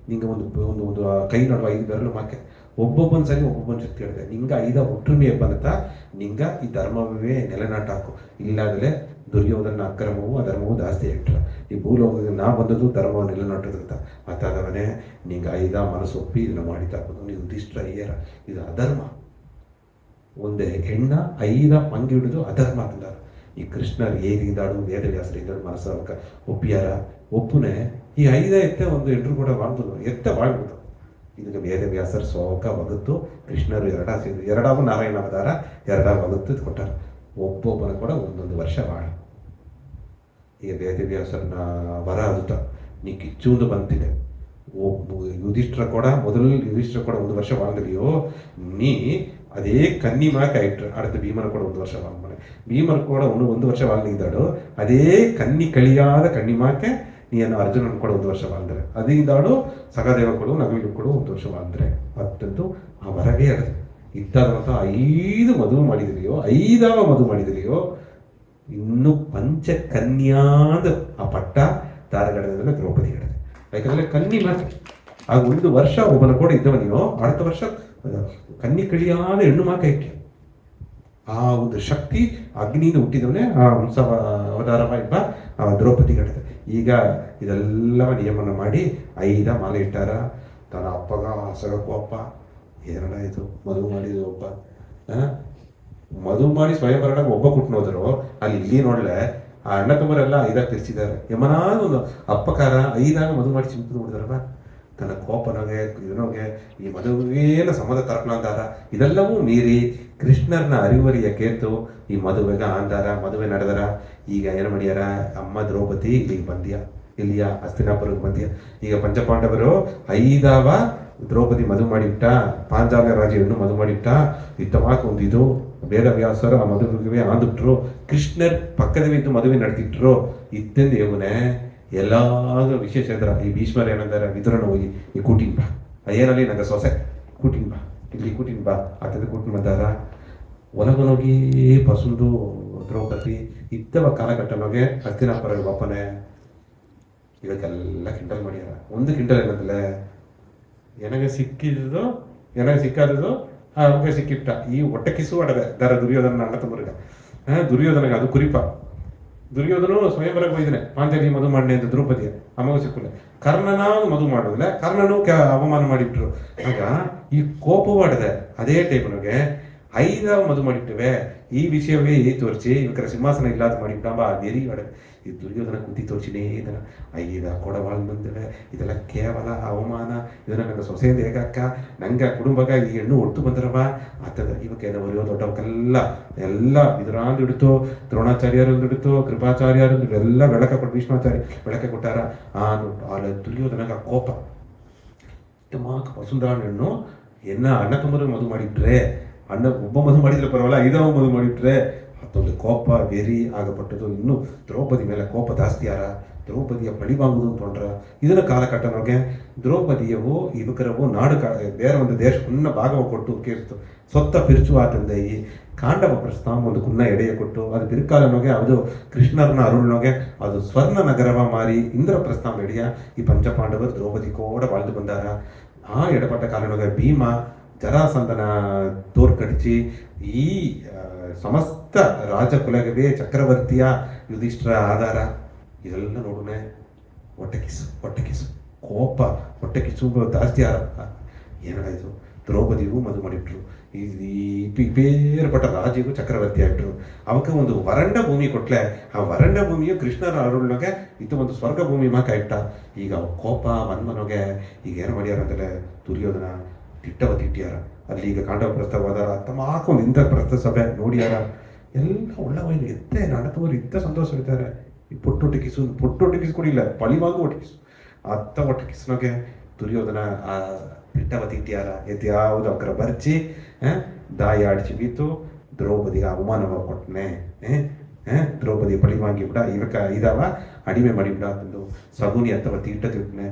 ನಿಂಗೆ ಒಂದು ಕೈ ನಡುವ 5 ಬೆರಳು ಮಾಕೆ ಒಬ್ಬೊಬ್ಬನ ಸರಿ ಒಬ್ಬೊಬ್ಬನ ಶಕ್ತಿ ಹೇಳಿದೆ. ನಿಂಗೆ 5 ಒಟ್ಟುಮೆ ಬಂತ ನಿಂಗೆ ಈ ಧರ್ಮವೇ ನೆಲೆನಾಟ ಹಾಕು. ಇಲ್ಲಾಗಲೇ ದುರ್ಯೋಧನ ಅಕ್ರಮವು ಅಧರ್ಮವು ಜಾಸ್ತಿ ಇಟ್ಟರ ಈ ಭೂಲೋಕಕ್ಕೆ ನಾ ಬಂದದ್ದು ಧರ್ಮವನ್ನು ನೆಲೆನಾಟದಂತ ಆತಾದವನೇ ನಿಂಗೆ 5 ಮನಸ್ಸು ಒಪ್ಪಿ ಇದನ್ನು ಮಾಡಿತಾಕೋದು ನೀವು ಯುಧಿಷ್ಠಿರ ಅಯ್ಯರ ಇದು ಅಧರ್ಮ. ಒಂದೇ ಹೆಣ್ಣ 5 ಪಂಗಿ ಹಿಡಿದು ಅಧರ್ಮ ಅಂತಂದಾರ. ಈ ಕೃಷ್ಣರು ಹೇಗಿದ್ದಾಡು ವೇದವ್ಯಾಸರು ಇದ್ದಾడు ಮನಸ್ಸು ಒಪ್ಪಿಯಾರ ಒಪ್ಪುನೆ ಈ 5 ಎತ್ತೆ ಒಂದು ಎಂಟ್ರು ಕೂಡ வாழ்ಬೋದು ಎತ್ತೆ வாழ்ಬೋದು. ಇದಕ್ಕೆ ವೇದವ್ಯಾಸರು ಸೋಕ ವಗುತ್ತು ಕೃಷ್ಣರು 2 ನಾರಾಯಣ ಅವತಾರ 2 ವಗುತ್ತು ಕೊಟ್ಟಾರ. ಒಬ್ಬೊಬ್ಬನ ಕೂಡ 1 ವರ್ಷ ಬಾಳ. ಈಗ ವೇದವ್ಯಾಸರನ್ನ ವರ ಅದುತ್ತ ನೀ ಕಿಚ್ಚುಂದು ಬಂತಿದೆ ಯುಧಿಷ್ಠಿರ ಕೂಡ 1 ವರ್ಷ வாழ்ந்துலையோ ನೀ ಅದೇ ಕನ್ನಿ ಮಾಕ ಇಟ್ರು அடுத்த ಭೀಮನ ಕೂಡ 1 ವರ್ಷ வாழ்ಮಾನೆ ಭೀಮನ ಕೂಡ 1 ವರ್ಷ வாழ்ந்தாಡು ಅದೇ ಕನ್ನಿ ಕಳಿಯಾದ ಕನ್ನಿ ಮಾಕೆ ನೀನು ಅರ್ಜುನನ್ ಕೂಡ 1 ವರ್ಷ வாழ்ದರೆ ಅದಿಂದಾಡು ಸಹದೇವ ಕೂಡ ನಗುವಿಗೆ ಕೂಡ 1 ವರ್ಷ வாழ்ದರೆ ಅತ್ತಂತೂ ಆ ವರವೇ ಅಡದು ಇದ್ದಾದಂಥ 5 ಮದುವೆ ಮಾಡಿದೆಯೋ 5 ಮದುವೆ ಮಾಡಿದೆಯೋ ಇನ್ನು ಪಂಚಕನ್ಯಾದ ಆ ಪಟ್ಟ ದಾರಗಡದಲ್ಲ ದ್ರೌಪದಿ ಹಿಡಿದೆ. ಯಾಕಂದ್ರೆ ಕನ್ನಿ ಮಾತು ಆಗ 1 ವರ್ಷ ಒಬ್ಬನ ಕೂಡ ಇದ್ದವನಿಯೋ அடுத்த ವರ್ಷ ಕನ್ನಿ ಕಳಿಯಾದ ಹೆಣ್ಣು ಮಾಕ ಇಟ್ಟೆ. ಆ ಒಂದು ಶಕ್ತಿ ಅಗ್ನಿಯಿಂದ ಹುಟ್ಟಿದವನೇ ಆ ಹಂಸ ಅವತಾರವ ಇಬ್ಬ ದ್ರೌಪದಿ ಹಿಡಿದೆ. ಈಗ ಇದೆಲ್ಲ ನಿಯಮನ ಮಾಡಿ 5 ಮಾಲೆ ಇಟ್ಟಾರ. ತನ್ನ ಅಪ್ಪಗ ಹಸಗಕ್ಕೂ ಅಪ್ಪ ಏನಡ ಇದು ಮದುವೆ ಮಾಡಿದ್ರು ಒಬ್ಬ ಮದುವೆ ಮಾಡಿ ಸ್ವಯಂವರನಾಗ ಒಬ್ಬ ಕುಟ್ನೋದ್ರು, ಅಲ್ಲಿ ಇಲ್ಲಿ ನೋಡ್ಲೆ ಆ ಅಣ್ಣ ತಮ್ಮರೆಲ್ಲ ಐದಾಗ ತಿರ್ಸಿದ್ದಾರೆ. ಯಮನಾದ ಒಂದು ಅಪ್ಪಕಾರ ಐದಾಗ ಮದುವೆ ಮಾಡಿ ಚಿಂತೆ ನೋಡಿದಾರಲ್ಲ, ತನ್ನ ಕೋಪನೋಗೆ ಇದನೋಗೆ ಈ ಮದುವೆನ ಸಂಬಂಧ ತರ್ಪಣಾಂದಾರ ಇದೆಲ್ಲವೂ ಮೀರಿ ಕೃಷ್ಣರ್ನ ಅರಿವರಿಯ ಕೇತು ಈ ಮದುವೆಗ ಆಂದಾರ. ಮದುವೆ ನಡೆದರ. ಈಗ ಏನು ಮಾಡ್ಯಾರ, ಅಮ್ಮ ದ್ರೌಪದಿ ಇಲ್ಲಿಗೆ ಬಂದ್ಯ, ಇಲ್ಲಿಯ ಹಸ್ತಿನಾಪುರಕ್ಕೆ ಬಂದ್ಯ. ಈಗ ಪಂಚಪಾಂಡವರು ಐದಾವ ದ್ರೌಪದಿ ಮದುವೆ ಮಾಡಿಬಿಟ್ಟ, ಪಾಂಚಾಲ ರಾಜ್ಯವನ್ನು ಮದುವೆ ಮಾಡಿಬಿಟ್ಟ. ಇತ್ತವಾಕ ಒಂದಿದು ಬೇಡ ವ್ಯಾಸರು ಆ ಮದುವೆಗೆ ಆಂದುಬಿಟ್ರು. ಕೃಷ್ಣರ್ ಪಕ್ಕದಲ್ಲಿ ಇದ್ದು ಮದುವೆ ನಡೆದಿಟ್ರು. ಇತ್ತಂದು ಇವನೇ ಎಲ್ಲಾಗ ವಿಶೇಷ ಇದ್ರ. ಈ ಭೀಷ್ಮರ್ ಏನಂದಾರ, ವಿದುರನ ಹೋಗಿ ಈ ಕೂಟಿನ್ ಬಾ, ಏನಲ್ಲಿ ನಂಗೆ ಸೊಸೆ ಕೂಟಿನ್ ಬಾ, ಇಲ್ಲಿ ಕೂಟಿನ್ ಬಾ ಆತದ ಕೂಟಿನ್ ಬಂದಾರ. ಒಳಗನೋಗಿ ಪಸುಂದು ದ್ರೌಪದಿ ಇದ್ದವ ಕಾಲಘಟ್ಟನೋಗೆ ಹಸ್ತಿನಾಪುರ ಒಪ್ಪನೆ ಇವಕ್ಕೆಲ್ಲ ಕಿಂಡಲ್ ಮಾಡ್ಯಾರ. ಒಂದು ಕಿಂಡಲ್ ಏನಂತಲೇ, ನನಗೆ ಸಿಕ್ಕಾದದು ಅವಾಗ ಸಿಕ್ಕಿಟ್ಟ. ಈ ಹೊಟ್ಟೆ ಕಿಸು ಆಡದೆ ದರ ದುರ್ಯೋಧನ ಅಣ್ಣ ತಮ್ಮರ್ಗ. ದುರ್ಯೋಧನಗೆ ಅದು ಕುರಿಪ. ದುರ್ಯೋಧನು ಸ್ವಯಂವರಕ್ಕೆ ಹೋಯ್ತಾನೆ, ಪಾಂಚಾಲಿ ಮದುವೆ ಮಾಡಲಿ ಅಂತ ದ್ರೌಪದಿಯ ಅಮ್ಮಗ ಸಿಕ್ಕಲ್ಲ. ಕರ್ಣನ ಮದುವೆ ಮಾಡೋದಿಲ್ಲ, ಕರ್ಣನು ಅವಮಾನ ಮಾಡಿಬಿಟ್ರು. ಆಗ ಈ ಕೋಪವಾಡದೆ ಅದೇ ಟೈಮ್ನಾಗೆ ಐದಾವ ಮದುವೆ ಮಾಡಿಟ್ಟಿವೆ. ಈ ವಿಷಯವೇ ತೋರಿಸಿ ಇವಕ್ಕರ ಸಿಂಹಾಸನ ಇಲ್ಲಾದ ಮಾಡಿಬಿಟ್ಟ ಬೇರಿ ಒಡೆ. ಈ ದುರ್ಯೋಧನ ಕುಂತಿ ತೋರಿಸಿನೇ ಇದನ್ನ ಐದ ಕೊಡವಾಳ್ ಬಂದಿವೆ. ಇದೆಲ್ಲ ಕೇವಲ ಅವಮಾನ. ಇದನ್ನ ನಂಗೆ ಸೊಸೆಯಿಂದ ಹೇಗಕ್ಕ, ನಂಗೆ ಕುಟುಂಬಗ ಈ ಹೆಣ್ಣು ಒಟ್ಟು ಬಂದ್ರವ ಆತದ. ಇವಕ್ಕೆ ಬರೆಯೋ ದೊಡ್ಡವಕ್ಕೆಲ್ಲ ಎಲ್ಲ ವಿದುರಾಂದು ಹಿಡಿತು, ದ್ರೋಣಾಚಾರ್ಯರಂದು ಹಿಡಿತು, ಕೃಪಾಚಾರ್ಯರಂದು ಎಲ್ಲ ಬೆಳಕ ಕೊಟ್ಟು ಭೀಷ್ಮಾಚಾರ್ಯ ಬೆಳಕೆ ಕೊಟ್ಟಾರ. ಆ ದುರ್ಯೋಧನಗ ಕೋಪ ಮಾಕ ವಸುಂಧರಾ ಹೆಣ್ಣು ಎನ್ನ ಅಣ್ಣ ತಮ್ಮರು ಮದುವೆ ಮಾಡಿಟ್ರೆ, ಅಣ್ಣ ಒಬ್ಬ ಮದುವೆ ಮಾಡಿದ್ರೆ ಪರವಲ್ಲ, ಐದವ ಮದುವೆ ಮಾಡಿಟ್ರೆ ಮತ್ತೊಂದು ಕೋಪ ಬೇರಿ ಆಗಪಟ್ಟದು. ಇನ್ನು ದ್ರೌಪದಿ ಮೇಲೆ ಕೋಪ ಜಾಸ್ತಿ ಯಾರ, ದ್ರೌಪದಿಯ ಬಳಿವಾಗುವುದು ಅಂತೊಂಡ್ರ. ಇದನ್ನ ಕಾಲಘಟ್ಟನೊಗೆ ದ್ರೌಪದಿಯವು ಇವಕರವು ನಾಡು ಬೇರೆ ಒಂದು ದೇಶ ಕುನ್ನ ಭಾಗವ ಕೊಟ್ಟು ಕೇರ್ತು ಸೊತ್ತ ಪಿರುಚು ಆತಂದ. ಈ ಕಾಂಡವ ಪ್ರಸ್ಥಾನ ಒಂದು ಕುನ್ನ ಎಡೆಯ ಕೊಟ್ಟು ಅದು ಬಿರುಕಾಲನೊಗೆ ಅದು ಕೃಷ್ಣರ್ನ ಅರುಳ್ನೊಗೆ ಅದು ಸ್ವರ್ಣ ನಗರವ ಮಾರಿ ಇಂದ್ರ ಪ್ರಸ್ಥಾನ ಎಡೆಯ ಈ ಪಂಚಪಾಂಡವರು ದ್ರೌಪದಿ ಕೂಡ ಬಾಳ್ದು ಬಂದಾರ. ಆ ಎಡಪಟ್ಟ ಕಾಲನೊಗೆ ಭೀಮ ಜರಾಸಂಧನ ತೋರ್ಕಡಿಸಿ ಈ ಸಮಸ್ತ ರಾಜಕುಲಗವೇ ಚಕ್ರವರ್ತಿಯ ಯುಧಿಷ್ಠರ ಆಧಾರ. ಇದೆಲ್ಲ ನೋಡೋಣ ಹೊಟ್ಟೆ ಕಿಸು ಕೋಪ ಹೊಟ್ಟೆ ಕಿಸು ಜಾಸ್ತಿ ಆರಂಭ. ಏನಾಯಿತು, ದ್ರೌಪದಿಗೂ ಮದುವೆ ಮಾಡಿಬಿಟ್ರು. ಈ ಬೇರ್ಪಟ್ಟ ರಾಜಿಗೂ ಚಕ್ರವರ್ತಿ ಆಗ್ಬಿಟ್ರು. ಅವಕ್ಕೆ ಒಂದು ವರಂಡ ಭೂಮಿ ಕೊಟ್ಲೆ. ಆ ವರಂಡ ಭೂಮಿಯು ಕೃಷ್ಣರ ಅರುಳ್ನೊಗೆ ಇದು ಒಂದು ಸ್ವರ್ಗ ಭೂಮಿ ಮಾಕಾಯ್ತ. ಈಗ ಕೋಪ ವನ್ಮನೊಗೆ ಈಗ ಏನು ಮಾಡ್ಯಾರ ಅಂದರೆ ದುರ್ಯೋಧನ ತಿಟ್ಟವ ತಿಟ್ಟಿಯಾರ. ಅಲ್ಲಿ ಈಗ ಕಾಂಡವ ಪ್ರಸ್ಥವಾದಾರ ತಮ್ಮ ಹಾಕೊಂಡು ಇಂದ್ರ ಪ್ರಸ್ಥ ಸಭೆ ನೋಡಿಯಾರ. ಎಲ್ಲ ಒಳ್ಳೆವೈನು ಎತ್ತೆ ನಡತವರು ಇದ್ದ ಸಂತೋಷವಿದ್ದಾರೆ. ಈ ಪೊಟ್ಟೊಟ್ಟಿಗಿಸು ಕೊಡಿಲ್ಲ, ಪಳಿವಾಗೂ ಒಟ್ಟಿಗಿಸು ಅತ್ತ ಒಟ್ಟಿಗಿಸ್ನೋಗೆ ದುರ್ಯೋಧನ ಆ ತಿಟ್ಟವ ತಿಟ್ಟಿಯಾರ. ಎದ್ದು ಯಾವುದು ಅಗ್ರ ಬರ್ಚಿ ದಾಯ ಆಡಿಸಿ ಬೀತು ದ್ರೌಪದಿಗೆ ಅವಮಾನವ ಕೊಟ್ಟನೆ. ದ್ರೌಪದಿ ಪಳಿವಾಂಗಿ ಬಿಡ ಇವಕ್ಕ ಇದಾವ ಅಡಿಮೆ ಮಾಡಿಬಿಡ ಅಂತಂದು ಸಗುನಿ ಅಥವಾ ತೀಟ ತಿಟ್ಟನೆ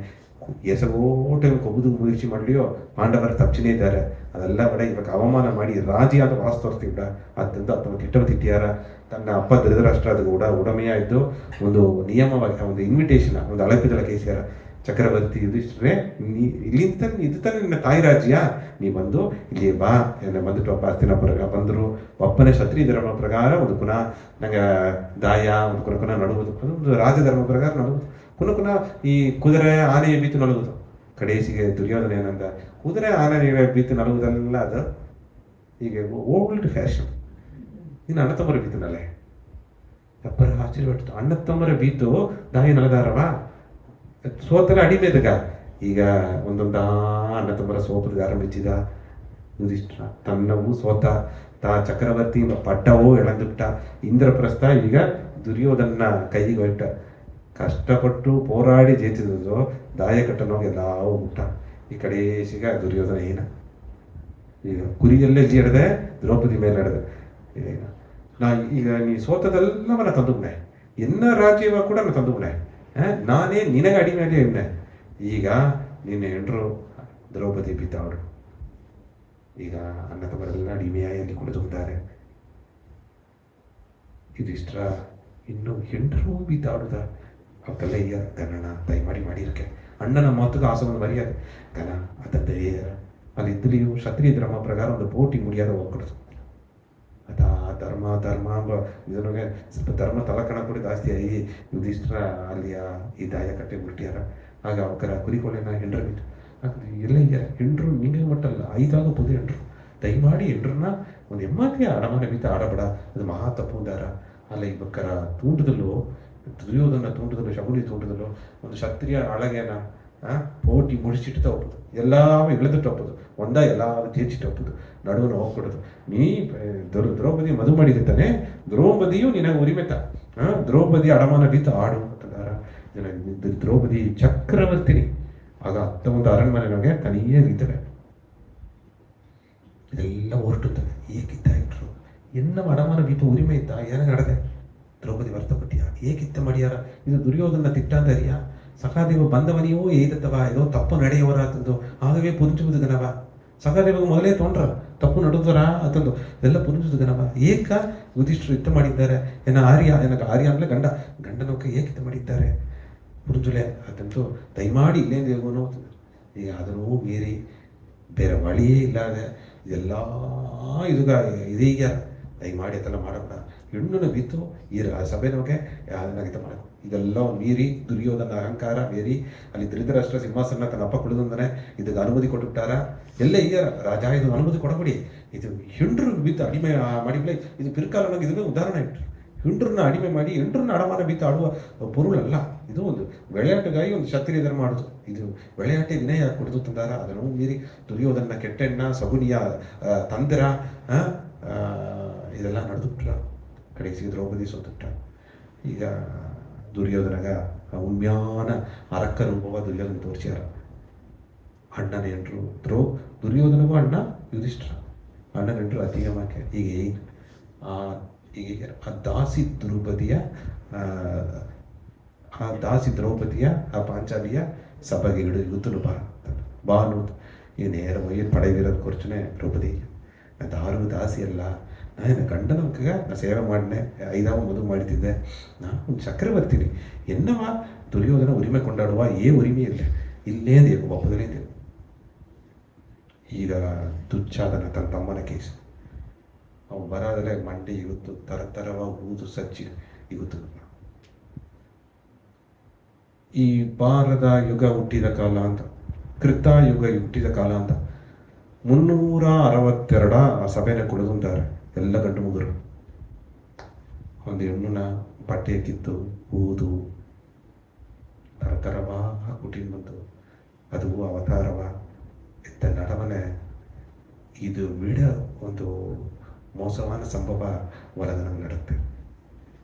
ಎಸಗೋಟೆ ಕೊಬ್ಬುದು ಮುಗಿಸಿ ಮಾಡಲಿಯೋ ಪಾಂಡವರ ತಪ್ಪಿನೇ ಇದ್ದಾರೆ. ಅದೆಲ್ಲ ಬಡ ಇವಾಗ ಅವಮಾನ ಮಾಡಿ ರಾಜಿಯಾದ ವಾಸ್ತು ತೋರಿಸ್ತಿಬಿಡ ಅಂತಂದು ಅಥವಾ ತಿಟ್ಟವ ತಿಟ್ಟಿಯಾರ. ತನ್ನ ಅಪ್ಪ ಧೃತರಾಷ್ಟ್ರ ಅದು ಕೂಡ ಉಡಮೆಯಾಯಿತು. ಒಂದು ನಿಯಮವಾಗಿ ಒಂದು ಇನ್ವಿಟೇಷನ್ ಒಂದು ಅಳಪಿದಳ ಕೇಸಿಯಾರ. ಚಕ್ರವರ್ತಿ ಯುಧಿಷ್ಠಿರೇ, ಇಲ್ಲಿಂದ ಇದು ತಾನೆ ನಿನ್ನ ತಾಯಿ ರಾಜ್ಯ, ನೀ ಬಂದು ಇಲ್ಲಿ ಬಾ ಬಂದುಟ್ಟು ಒಬ್ಬ ಹಸ್ತಿನಾಪುರಗ ಬಂದರು. ಒಪ್ಪನೇ ಕ್ಷತ್ರಿಯ ಧರ್ಮ ಪ್ರಕಾರ ಒಂದು ಪುನಃ ನಂಗೆ ದಾಯ ಒಂದು ಕುನ ನಡುವುದು, ಅದೊಂದು ರಾಜಧರ್ಮ ಪ್ರಕಾರ ನಡುವುದು. ಪುನಃ ಈ ಕುದುರೆ ಆನೆಯ ಬೀತು ನಲುಗುದು. ಕಡೇಸಿಗೆ ದುರ್ಯೋಧನ ಏನಂದ, ಕುದುರೆ ಆನೆಯ ಬೀತು ನಲುಗುದಲ್ಲ ಅದು ಈಗ ಓಲ್ಡ್ ಫ್ಯಾಷನ್. ಇನ್ನು ಅಣ್ಣ ತಮ್ಮರ ಬೀತನಲ್ಲೇ ಅಪ್ಪರ ಆಶ್ಚರ್ಯಪಟ್ಟು ಅಣ್ಣ ತಮ್ಮರ ಬೀತು ದಾಯಿ ನಲದಾರವ ಸೋತಲ್ಲ ಅಡಿಮೇದಗ. ಈಗ ಒಂದೊಂದಾ ಅಣ್ಣ ತಮ್ಮರ ಸೋಪದ ಆರಂಭಿಸಿದ ಯುಧಿಷ್ಠಿರ. ತನ್ನವೂ ಸೋತ, ತಾ ಚಕ್ರವರ್ತಿ ಪಟ್ಟವೂ ಎಳೆದುಬಿಟ್ಟ. ಇಂದ್ರಪ್ರಸ್ಥ ಈಗ ದುರ್ಯೋಧನ ಕೈಗೆ ಹೊಟ್ಟ. ಕಷ್ಟಪಟ್ಟು ಹೋರಾಡಿ ಜೇತಿದ್ದು ದಾಯಕಟ್ಟನೋಗಿ ಎಲ್ಲ ಹೋಗ್ಬಿಟ್ಟ. ಈ ಕಡೆ ಸಿಗ ದುರ್ಯೋಧನ ಏನ ಈಗ ಕುರಿಯಲ್ಲೇ ಎಡದೆ ದ್ರೌಪದಿ ಮೇಲೆ ಎಡದೆ. ಈಗ ನೀ ಸೋತದೆಲ್ಲವನ್ನ ತಂದುಬಿಡೆ, ಎನ್ನ ರಾಜ್ಯವ ಕೂಡ ನಾನು ತಂದುಬಿಡೆ. ನಾನೇ ನಿನಗೆ ಅಡಿಮೇಲೆ ಎಣ್ಣೆ. ಈಗ ನಿನ್ನ ಹೆಂಡ್ರು ದ್ರೌಪದಿ ಬಿದ್ದಾವಳು. ಈಗ ಅಣ್ಣ ತಮ್ಮರೆಲ್ಲ ಅಡಿಮೆಯಾಗಿ ಕುಳಿತುಬಿಟ್ಟಾರೆ. ಇದಿಷ್ಟರ ಇನ್ನು ಹೆಂಡರು ಬಿದ್ದಾಡುದ ಅವಕ್ಕೆಲ್ಲ ಈಗ ಗಣನ ದಯಮಾಡಿ ಮಾಡಿರಕ್ಕೆ ಅಣ್ಣನ ಮಾತುಗ ಆಸವನ್ನು ಮರ್ಯಾದೆ ಗಣ ಅದಂತ ಅಲ್ಲಿ ಇದ್ರಿಯು ಕ್ಷತ್ರಿಯ ಧರ್ಮ ಪ್ರಕಾರ ಒಂದು ಬೋಟಿ ಮುಡಿಯಾದ ಹೋಗ್ಕೊಡ್ತು. ಅದ ಧರ್ಮ ಇದನೊಗೆ ಸ್ವಲ್ಪ ಧರ್ಮ ತಲಕಣ ಕೂಡ ಜಾಸ್ತಿ ಆಗಿ ಯುಧಿಷ್ಠಿರ ಅಲ್ಲಿಯ ಈ ದಾಯ ಕಟ್ಟೆ ಬಿಟ್ಟಿಯಾರ. ಆಗ ಅವಕರ ಕುರಿಕೊಳ್ಳೆನ ಹೆಂಡ್ರ ಬಿಟ್ಟು ಎಲ್ಲ ಹೆಂಡ್ರು ನಿಂಗೆ ಮಟ್ಟಲ್ಲ 5 ಪುದು ಹೆಂಡ್ರು ದಯಮಾಡಿ ಹೆಂಡ್ರನ್ನ ಒಂದು ಎಮ್ಮಕ್ಕೆ ಅಡಮಾನ ಬೀತ ಆಡಬೇಡ, ಅದು ಮಹಾ ತಪ್ಪುಂದಾರ ಅಲ್ಲ. ಈ ಬಕ್ಕರ ತೂಂಟದಲ್ಲೂ ದುರ್ಯೋಧನ ತೂಂಟದಲ್ಲೂ ಶಗುನಿ ತೂಂಟದಲ್ಲೂ ಒಂದು ಕ್ಷತ್ರಿಯ ಅಳಗೇನ ಪೋಟಿ ಮುಡಿಸಿಟ್ಟು ತಪ್ಪದು, ಎಲ್ಲ ಎಳೆದು ತಪ್ಪದು, ಒಂದ ಎಲ್ಲ ತೇಚಿ ತಪ್ಪದು, ನಡುವನ್ನು ಹೋಗ್ಕೊಡೋದು. ನೀ ದ್ರೌಪದಿ ಮದುವೆ ಮಾಡಿರ್ತಾನೆ, ದ್ರೌಪದಿಯು ನಿನಗೆ ಉರಿಮೆತ, ದ್ರೌಪದಿ ಅಡಮಾನ ಬೀತ ಆಡು ಅಂತಂದಾರ. ದ್ರೌಪದಿ ಚಕ್ರವರ್ತಿನಿ. ಆಗ ಅತ್ತ ಒಂದು ಅರಣ್ಮನೆ ನಮಗೆ ತನಿಯೇ ಇರ್ತವೆ, ಇದೆಲ್ಲ ಹೊರಟುತ್ತವೆ. ಏಕಿತ್ತ ಇಟ್ರು ಎನ್ನ ಅಡಮಾನ ಬೀಪ ಉರಿಮೆ ಇತ್ತ ಏನ ನಡೆದೆ ದ್ರೌಪದಿ ವರ್ತಪಟ್ಟಿಯ ಏಕಿತ್ತ ಮಡಿಯಾರ. ಇದು ದುರ್ಯೋಧನ ತಿಟ್ಟಾಂತರಿಯ ಸಖಾದೇವ ಬಂದವನಿಯೋ ಏದತ್ತವ ಏನೋ ತಪ್ಪು ನಡೆಯವರ ಅಂತಂದು ಆಗವೇ ಪುರುಚುವುದು ಗನವ. ಸಖಾದೇವಾಗ ಮೊದಲೇ ತೊಂಡ್ರ ತಪ್ಪು ನಡುದರ ಅಂತಂದು ಇದೆಲ್ಲ ಪುರುಚುವುದು ಗನವ. ಏಕ ಯುಧಿಷ್ಠರು ಇತ್ತ ಮಾಡಿದ್ದಾರೆ. ಆರ್ಯ ಆರ್ಯ ಅಂದ್ರೆ ಗಂಡನೋಕೆ ಏಕಿತ್ತ ಮಾಡಿದ್ದಾರೆ ಪುರುಜುಲೆ ಅದಂತೂ ದಯಮಾಡಿ ಇಲ್ಲೇ ದೇವನು. ಈಗ ಅದನ್ನೂ ಮೀರಿ ಬೇರೆ ವಳಿಯೇ ಇಲ್ಲದೆ ಇದೆಲ್ಲ ಇದೀಗ ದಯಮಾಡಿ ಅದೆಲ್ಲ ಮಾಡಬೇಡ. ಹೆಣ್ಣುನ ಬಿತ್ತು ಈ ಸಭೆನೋಗೆ ಅದನ್ನಾಗಿತ ಮಾಡಬೇಕು. ಇದೆಲ್ಲ ಮೀರಿ ದುರ್ಯೋಧನ ಅಹಂಕಾರ ಮೀರಿ ಅಲ್ಲಿ ಧೃತರಾಷ್ಟ್ರ ಸಿಂಹಾಸನ ತನ್ನ ಅಪ್ಪ ಕುಳಿದಂದನೆ ಇದಕ್ಕೆ ಅನುಮತಿ ಕೊಟ್ಟುಬಿಟ್ಟಾರ. ಎಲ್ಲ ಈಗ ರಾಜ ಇದು ಅನುಮತಿ ಕೊಡಬೇಡಿ, ಇದು ಹೆಂಡ್ರು ಬಿತ್ತು ಅಡಿಮೆ ಮಾಡಿಬಿಡ. ಇದು ಪಿರ್ಕಾಲನಾಗ ಇದನ್ನೇ ಉದಾಹರಣೆ ಇಟ್ಟರು. ಹೆಂಡ್ರನ್ನ ಅಡಿಮೆ ಮಾಡಿ ಹೆಂಡ್ರನ್ನ ಅಡಮಾನ ಬಿತ್ತು ಆಡುವ ಪೊರುಳಲ್ಲ. ಇದು ಒಂದು ವಿளையாட்டுಗಾಗಿ ಒಂದು ಕ್ಷತ್ರಿಯದನ್ನು ಮಾಡೋದು. ಇದು ವಿளையாட்டೆ ವಿನಯ ಕೊಡೋದು ತಂದಾರ. ಅದನ್ನು ಮೀರಿ ದುರ್ಯೋಧನ ಕೆಟ್ಟೆಣ್ಣ ಸಗುನಿಯ ತಂದಿರ ಇದೆಲ್ಲ ನಡೆದುಬಿಟ್ರ. ಕಡೆಗೆ ದ್ರೌಪದಿ ಸೋತುಬಿಟ್ಟ. ಈಗ ದುರ್ಯೋಧನಗ ಉಮ್ಯಾನ ಅರಕ್ಕ ರೂಪವ ದುರ್ಯೋಧನ ತೋರಿಸ್ಯಾರ. ಅಣ್ಣನ ಹೆಂಡ್ರು ದುರ್ಯೋಧನಗೂ ಅಣ್ಣ ಯುಧಿಷ್ಠಿರ, ಅಣ್ಣನ ಹೆಂಡ್ರು ಅತಿಗಮಕ್ಕೆ. ಈಗ ಏನು ಈಗ ಆ ದಾಸಿ ದ್ರೌಪದಿಯ ಆ ಪಾಂಚಾಲಿಯ ಸಭೆಗೆ ಯುದ್ಧನು ಬಾ ಅನ್ನೋದು. ಈ ನೇರ ಏನು ಪಡೆದಿರೋದು ಕೊರ್ಚನೆ ದ್ರೌಪದಿ ದಾರು ದಾಸಿ ಅಲ್ಲ, ನಾನು ಗಂಡನ ನಾ ಸೇವೆ ಮಾಡಿದೆ, 5 ಮದುವೆ ಮಾಡ್ತಿದ್ದೆ, ನಾನು ಒಂದು ಚಕ್ರವರ್ತಿನಿ. ಎನ್ನವ ದುರ್ಯೋಧನ ಉರಿಮೆ ಕೊಂಡಾಡುವ ಉರಿಮೆ ಇಲ್ಲೇ ದೇವು ಒಪ್ಪದನೇ ದೇವು. ಈಗ ದುಚ್ಚಾದನ ತನ್ನ ತಮ್ಮನ ಕೇಸು ಅವು ಬರಾದರೆ ಮಂಡಿ ಇವತ್ತು ತರತರವ ಊದು ಸಚ್ಚಿ ಇವತ್ತು. ಈ ಭಾರದ ಯುಗ ಹುಟ್ಟಿದ ಕಾಲ ಅಂತ, ಕೃತಾಯುಗ ಹುಟ್ಟಿದ ಕಾಲ ಅಂತ 362 ಆ ಸಭೆನ ಕುಳಿದುಂತಾರೆ ಎಲ್ಲ ಗಂಡು ಮುಗುರು. ಒಂದು ಹೆಣ್ಣುನ ಬಟ್ಟೆ ಕಿತ್ತು ಊದು ತರತರವ ಹುಟ್ಟಿನ ಬಂತು. ಅದು ಅವತಾರವ ಇತ್ತ ನಡವನೆ. ಇದು ಬಿಡ ಒಂದು ಮೋಸವಾದ ಸಂಭವ ಒಳಗನ ನಡುತ್ತೆ.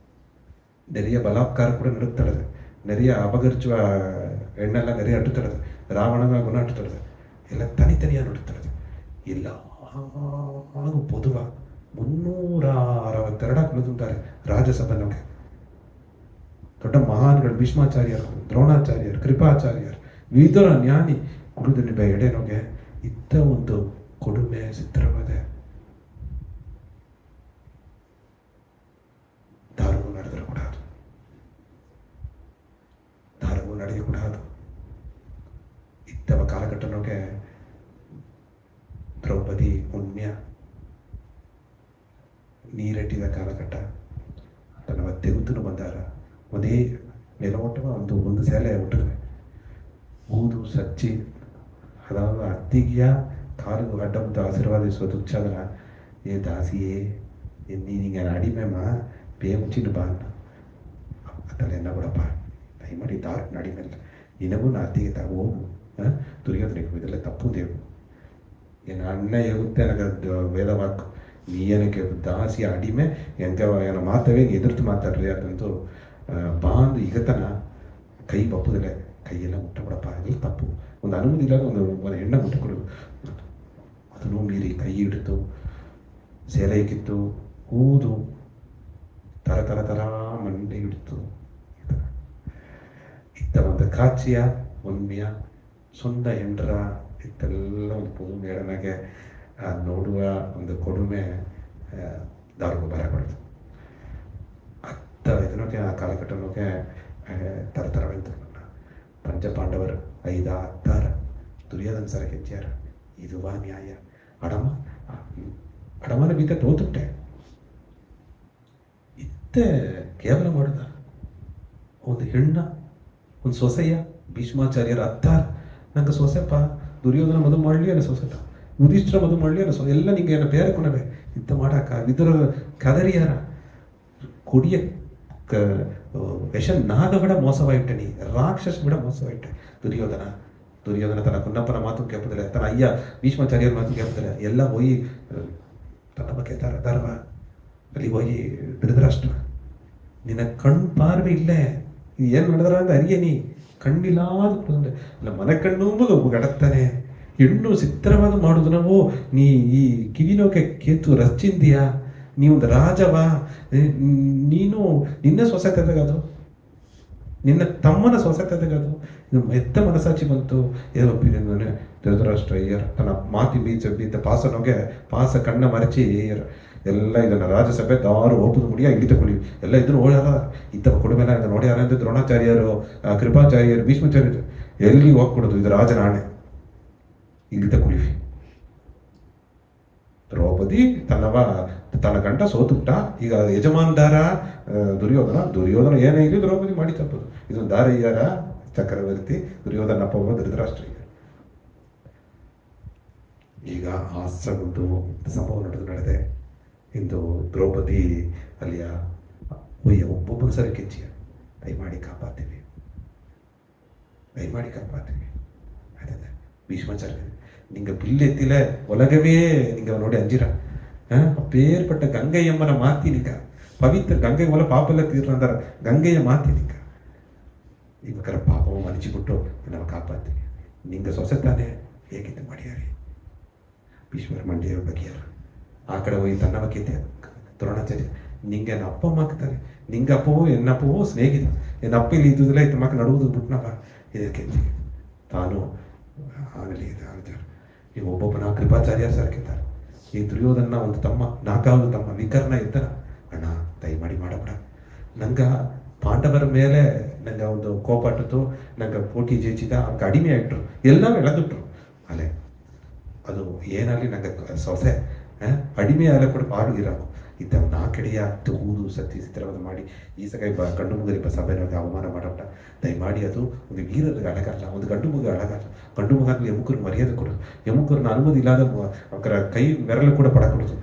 ನೆರೆಯ ಬಲಾತ್ಕಾರ ಕೂಡ ನಡುತ್ತಳದೆ, ನೆರೆಯ ಅಪಗರ್ಜುವ ಹೆಣ್ಣೆಲ್ಲ ನೆರೆಯ ಅಟ್ಟುತ್ತಳದೆ, ರಾವಣನ ಗುಣ ಅಟ್ಟುತ್ತಳದೆ, ಎಲ್ಲ ತನಿತನಿಯ ನಡುತ್ತಳದೆ. ಇಲ್ಲ ಹಾಗೂ ಪೊದುವ 362 ಕುಳಿತುಂತಾರೆ ರಾಜಸಭೆ ನಮಗೆ. ದೊಡ್ಡ ಮಹಾನ್ಗಳು ಭೀಷ್ಮಾಚಾರ್ಯರು, ದ್ರೋಣಾಚಾರ್ಯರು, ಕೃಪಾಚಾರ್ಯರು, ವಿದುರ ಜ್ಞಾನಿ ಕುರುದನಿ ಎಡೆನೋಗೆ ಇತ್ತ ಒಂದು ಕೊಡುಮೆ ಚಿತ್ರವಾದೆ. ದಾರುವು ನಡೆದರೆ ಕೂಡದು, ದಾರುವು ನಡೆಯ ಕೂಡದು. ಇತ್ತವ ಕಾಲಘಟ್ಟನೋಗೆ ದ್ರೌಪದಿ ಪುಣ್ಯ ನೀರೆಟ್ಟಿದ ಕಾಲಘಟ್ಟ. ತನ್ನ ತೆಗುತ್ತನು ಬಂದಾರ ಒಂದೇ ನೆಲವಟ್ಟವ ಒಂದು ಸೇಲೆ ಹುಟ್ಟಿದ್ವೆ ಊದು ಸಚ್ಚಿ. ಅದಾವ ಅತ್ತಿಗೆಯ ಕಾಲು ಅಡ್ಡಮುದ್ದ ಆಶೀರ್ವಾದಿಸುವ ದುಚ್ಚಾದನ ಏ ದಾಸಿಯೇ ನೀನಿಗೆ ಅಡಿಮೆಮ್ಮ ಬೇ ಮುಚ್ಚಿನ ಬಾ ಅನ್ನ ಅತ್ತಲ್ಲ ಎನ್ನ ಬಿಡಪ್ಪ ದಯಮಾಡಿ ಅಡಿಮೆಲ್ಲ ನಿನಗೂ ನಾ ಅತ್ತಿಗೆ ಹೋಗು ದುರ್ಯೋಧನಿಗೂ ಇದೆಲ್ಲ ತಪ್ಪು ದೇವು. ಏನು ಅಣ್ಣ ಹೇಗುತ್ತೆ ನನಗೆ ವೇದವಾಕ್ ನೀ ಏನಕ್ಕೆ ದಾಸಿ ಅಡಿಮೆ ಏನೋ ಮಾತವೇ ಎದುರ್ತು ಮಾತಾಡ್ರಿ ಅದಂತೂ ಬಾಂದು ಈಗತನ ಕೈ ಬಪ್ಪುದಿಲ್ಲ, ಕೈಯೆಲ್ಲ ಮುಟ್ಟಬಿಡಪ್ಪ ಎಲ್ಲ ತಪ್ಪು. ಒಂದು ಅನುಮತಿ ಇಲ್ಲಾಗ ಒಂದು ಹೆಣ್ಣ ಮುಟ್ಟಕೊಡೋದು. ಅದನ್ನು ಮೀರಿ ಕೈ ಹಿಡಿತು, ಸೇಲೆ ಕಿತ್ತು, ಊದು ತರ ಮಂಡಿ ಹಿಡಿತು. ಇತ್ತ ಒಂದು ಕಾಚಿಯ ಒಮ್ಮೆಯ ಸೊಂದ ಹೆಂಡ್ರ ಇತ್ತೆಲ್ಲ ಒಂದು ಪುದು ಮೇಡನಾಗೆ ನೋಡುವ ಒಂದು ಕೊಡುಮೆ ದಾರುಗೂ ಬರಬಾರ್ದು. ಅತ್ತ ಇದನ್ನೋಕೆ ಆ ಕಾಲಘಟ್ಟನೋಕೆ ತರತರವಂತ ಪಂಚಪಾಂಡವರು 5 6 ದುರ್ಯೋಧನ ಸರ ಕೆಚ್ಚಾರ. ಇದು ವಾ ನ್ಯಾಯ. ಅಡಮನ ಬೀಕ ತೋತುಟ್ಟೆ ಇತ್ತೆ ಕೇವಲ ಮಾಡುದ ಒಂದು ಹೆಣ್ಣ ಒಂದು ಸೊಸೆಯ ಭೀಷ್ಮಾಚಾರ್ಯರ ಅತ್ತಾರ ನಂಗೆ ಸೊಸೆಪ್ಪ ದುರ್ಯೋಧನ ಮದುವೆ ಮಾಡಲಿ ಅನ್ನೋ ಸೊಸೆತ ಯುಧಿಷ್ಠಿರ ಮದುವೆ ಮಾಡಲಿ ಅನ್ನೋ ಎಲ್ಲ ನಿಂಗೆ ಏನೋ ಬೇರೆ ಕೊನವೆ ಇಂಥ ಮಾಡಾಕ ವಿದುರ ಕದರಿಯಾರ ಕೊಡಿಯ ವಿಷ ನಾಗ ಬಿಡ ಮೋಸವಾಯಿಟ್ಟೆ ನೀ ರಾಕ್ಷಸ ಬಿಡ ಮೋಸವಾಯಿಟ್ಟೆ ದುರ್ಯೋಧನ ತನ್ನ ಕುನ್ನಪ್ಪನ ಮಾತು ಕೇಳ್ಪದಿಲ್ಲ, ತನ್ನ ಅಯ್ಯ ಭೀಷ್ಮಾಚಾರ್ಯರ ಮಾತು ಕೇಳ್ಪದಿಲ್ಲ, ಎಲ್ಲ ಹೋಗಿ ತನ್ನ ಬಗ್ಗೆ ಧರ್ಮ ಅಲ್ಲಿ ಹೋಗಿ ಧೃತರಾಷ್ಟ್ರ ನಿನ್ನ ಕಣ್ಣು ಪಾರ್ವೆ ಇಲ್ಲೇ ಏನು ನಡೆದ್ರ ಅಂತ ಅರಿಯ ನೀ ಕಣ್ಣಿಲ್ಲಾದ ಅಲ್ಲ ಮನೆ ಕಣ್ಣು ಗಡತ್ತಾನೆ ಹೆಣ್ಣು ಚಿತ್ರವಾದ ಮಾಡುದು ನಾವು ನೀ ಈ ಕಿವಿನೋಕೆ ಕೇತು ರಚ್ಚಿಂದಿಯಾ ನೀ ಒಂದು ರಾಜವಾ ನೀನು ನಿನ್ನ ಸೊಸೆತದಗದು ನಿನ್ನ ತಮ್ಮನ ಸೊಸೆತದಗದು ಇದು ಎತ್ತ ಮನಸ್ಸಾಚಿ ಬಂತು ಏ ಒಪ್ಪಿದೆ ಧೃತರಾಷ್ಟ್ರ ಅಯ್ಯರ್ ತನ್ನ ಮಾತಿ ಬೀತ ಪಾಸನೋಗೆ ಪಾಸ ಕಣ್ಣ ಮರಚಿ ಅಯ್ಯರ್ ಎಲ್ಲ ಇದನ್ನು ರಾಜ್ಯಸಭೆ ದಾರು ಒಪ್ಪದು ಮುಡಿಯ ಇಲ್ಲಿ ತಗೊಳ್ಳಿ ಎಲ್ಲ ಇದನ್ನು ನೋಡ್ಯಾರ ಇತ್ತ ಕೊಡಬೇನ ಇದನ್ನು ನೋಡ್ಯಾರ ಅಂತ ದ್ರೋಣಾಚಾರ್ಯರು ಕೃಪಾಚಾರ್ಯರು ಭೀಷ್ಮಾಚಾರ್ಯರು ಎಲ್ಲಿ ಹೋಗ್ಕೊಡೋದು ಇದು ರಾಜನ ಆಣೆ ಇಲ್ಲಿ ತಗೊಳ್ಳಿ. ದ್ರೌಪದಿ ತನ್ನ ಗಂಟ ಸೋತುಬಿಟ್ಟ, ಈಗ ಯಜಮಾನದಾರ ದುರ್ಯೋಧನ ಏನೇ ಇಲ್ಲಿ ದ್ರೌಪದಿ ಮಾಡಿ ತಪ್ಪದು ಇದೊಂದು ದಾರಯ್ಯಾರ ಚಕ್ರವರ್ತಿ ದುರ್ಯೋಧನ ಅಪ್ಪ ಧೃತರಾಷ್ಟ್ರ. ಈಗ ಹಾಸ್ಯಗೊಂಡು ಸಂಭವ ನಡೆದೆ ಇಂದು ದ್ರೌಪದಿ ಅಲ್ಲಿಯ ಒಬ್ಬೊಬ್ಬನ ಸರಿ ಕೆಚ್ಚಿಯ ದಯಮಾಡಿ ಕಾಪಾಡ್ತೀವಿ ಆಯ್ತದೆ ಭೀಷ್ಮಾಚಾರ್ಯ ನಿಂಗೆ ಬಿಲ್ಲೆತ್ತಿಲ್ಲ ಒಲಗವೇ ನಿಂಗೆ ನೋಡಿ ಅಂಜಿರ ಪೇರ್ಪಟ್ಟ ಗಂಗೆಯಮ್ಮನ ಮಾತಿನಿಕ ಪವಿತ್ರ ಗಂಗೆ ಒಲ ಪಾಪೆಲ್ಲ ತೀರ್ರ ಅಂದಾರ ಗಂಗೆಯ ಮಾತಿನಿಕ ಇವಕ್ಕರ ಪಾಪವ ಮನಚಿಬಿಟ್ಟು ನಾವು ಕಾಪಾಡ್ತೀವಿ ನಿಂಗೆ ಸೊಸೆ ತಾನೇ ಹೇಗಿತ್ತು ಮಾಡಿಯಾರಿ ಭೀಷ್ಮರ ಮಂಡ್ಯ ಬಗೆಯಾರ ಆ ಕಡೆ ಹೋಗಿ ತನ್ನ ಬಗ್ಗೆ ದ್ರೋಣಾಚಾರ್ಯ ನಿಂಗೆ ನನ್ನ ಅಪ್ಪ ಮಾಕ್ತಾರೆ ನಿಂಗೆ ಅಪ್ಪವೋ ಎನ್ನಪ್ಪವೋ ಸ್ನೇಹಿತ ಎನ್ನಪ್ಪ ಇಲ್ಲಿ ಇದ್ದುದಿಲ್ಲ ಇತ್ತ ಮಕ್ಕ ನಡುವುದು ಬಿಟ್ನಪ್ಪ ಇದಕ್ಕೆ ತಾನು ಆಗಲಿ ಈಗ ಒಬ್ಬೊಬ್ಬನ ಕೃಪಾಚಾರ್ಯರು ಸರ್ಕಿದ್ದಾರೆ. ಈ ದುರ್ಯೋಧನ ಒಂದು ತಮ್ಮ ನಾಲ್ಕಾவது ತಮ್ಮ ವಿಕರ್ಣ ಇದ್ದನ ಅಣ್ಣ ದಯಮಾಡಿ ಮಾಡಬೇಡ ನಂಗೆ ಪಾಂಡವರ ಮೇಲೆ ನಂಗೆ ಒಂದು ಕೋಪಟ್ಟತು ನಂಗೆ ಪೋಟಿ ಜೇಚಿದ ಅವ್ಗೆ ಅಡಿಮೆ ಆಯಿಟ್ರು ಎಲ್ಲ ಎಳೆದುಟ್ರು ಅಲ್ಲೇ ಅದು ಏನಾಗಲಿ ನಂಗೆ ಸೊಸೆ ಅಡಿಮೆ ಅಲ್ಲ ಕೂಡ ಪಾಡು ಇರಾಕು ಇದ್ದ ನಾಲ್ಕಡೆಯ ತೂದು ಸತ್ಯ ಚಿತ್ರವಾದ ಮಾಡಿ ಈ ಸಗೈ ಗಂಡು ಮುಗರಿ ಸಭೆನಾಗ ಅವಮಾನ ಮಾಡಬೇಡ ದಯಮಾಡಿ ಅದು ಒಂದು ವೀರರಿಗೆ ಅಳಗಲ್ಲ ಒಂದು ಗಂಡು ಮುಗ ಅಳಗಲ್ಲ ಗಂಡು ಮುಗಾಗಲಿ ಎಮುಕರು ಮರ್ಯಾದೆ ಕೊಡೋದು ಎಮುಕರನ್ನ ಅನುಮತಿ ಇಲ್ಲದ ಅವರ ಕೈ ಬೆರಳು ಕೂಡ ಪಡಕೊಡೋದು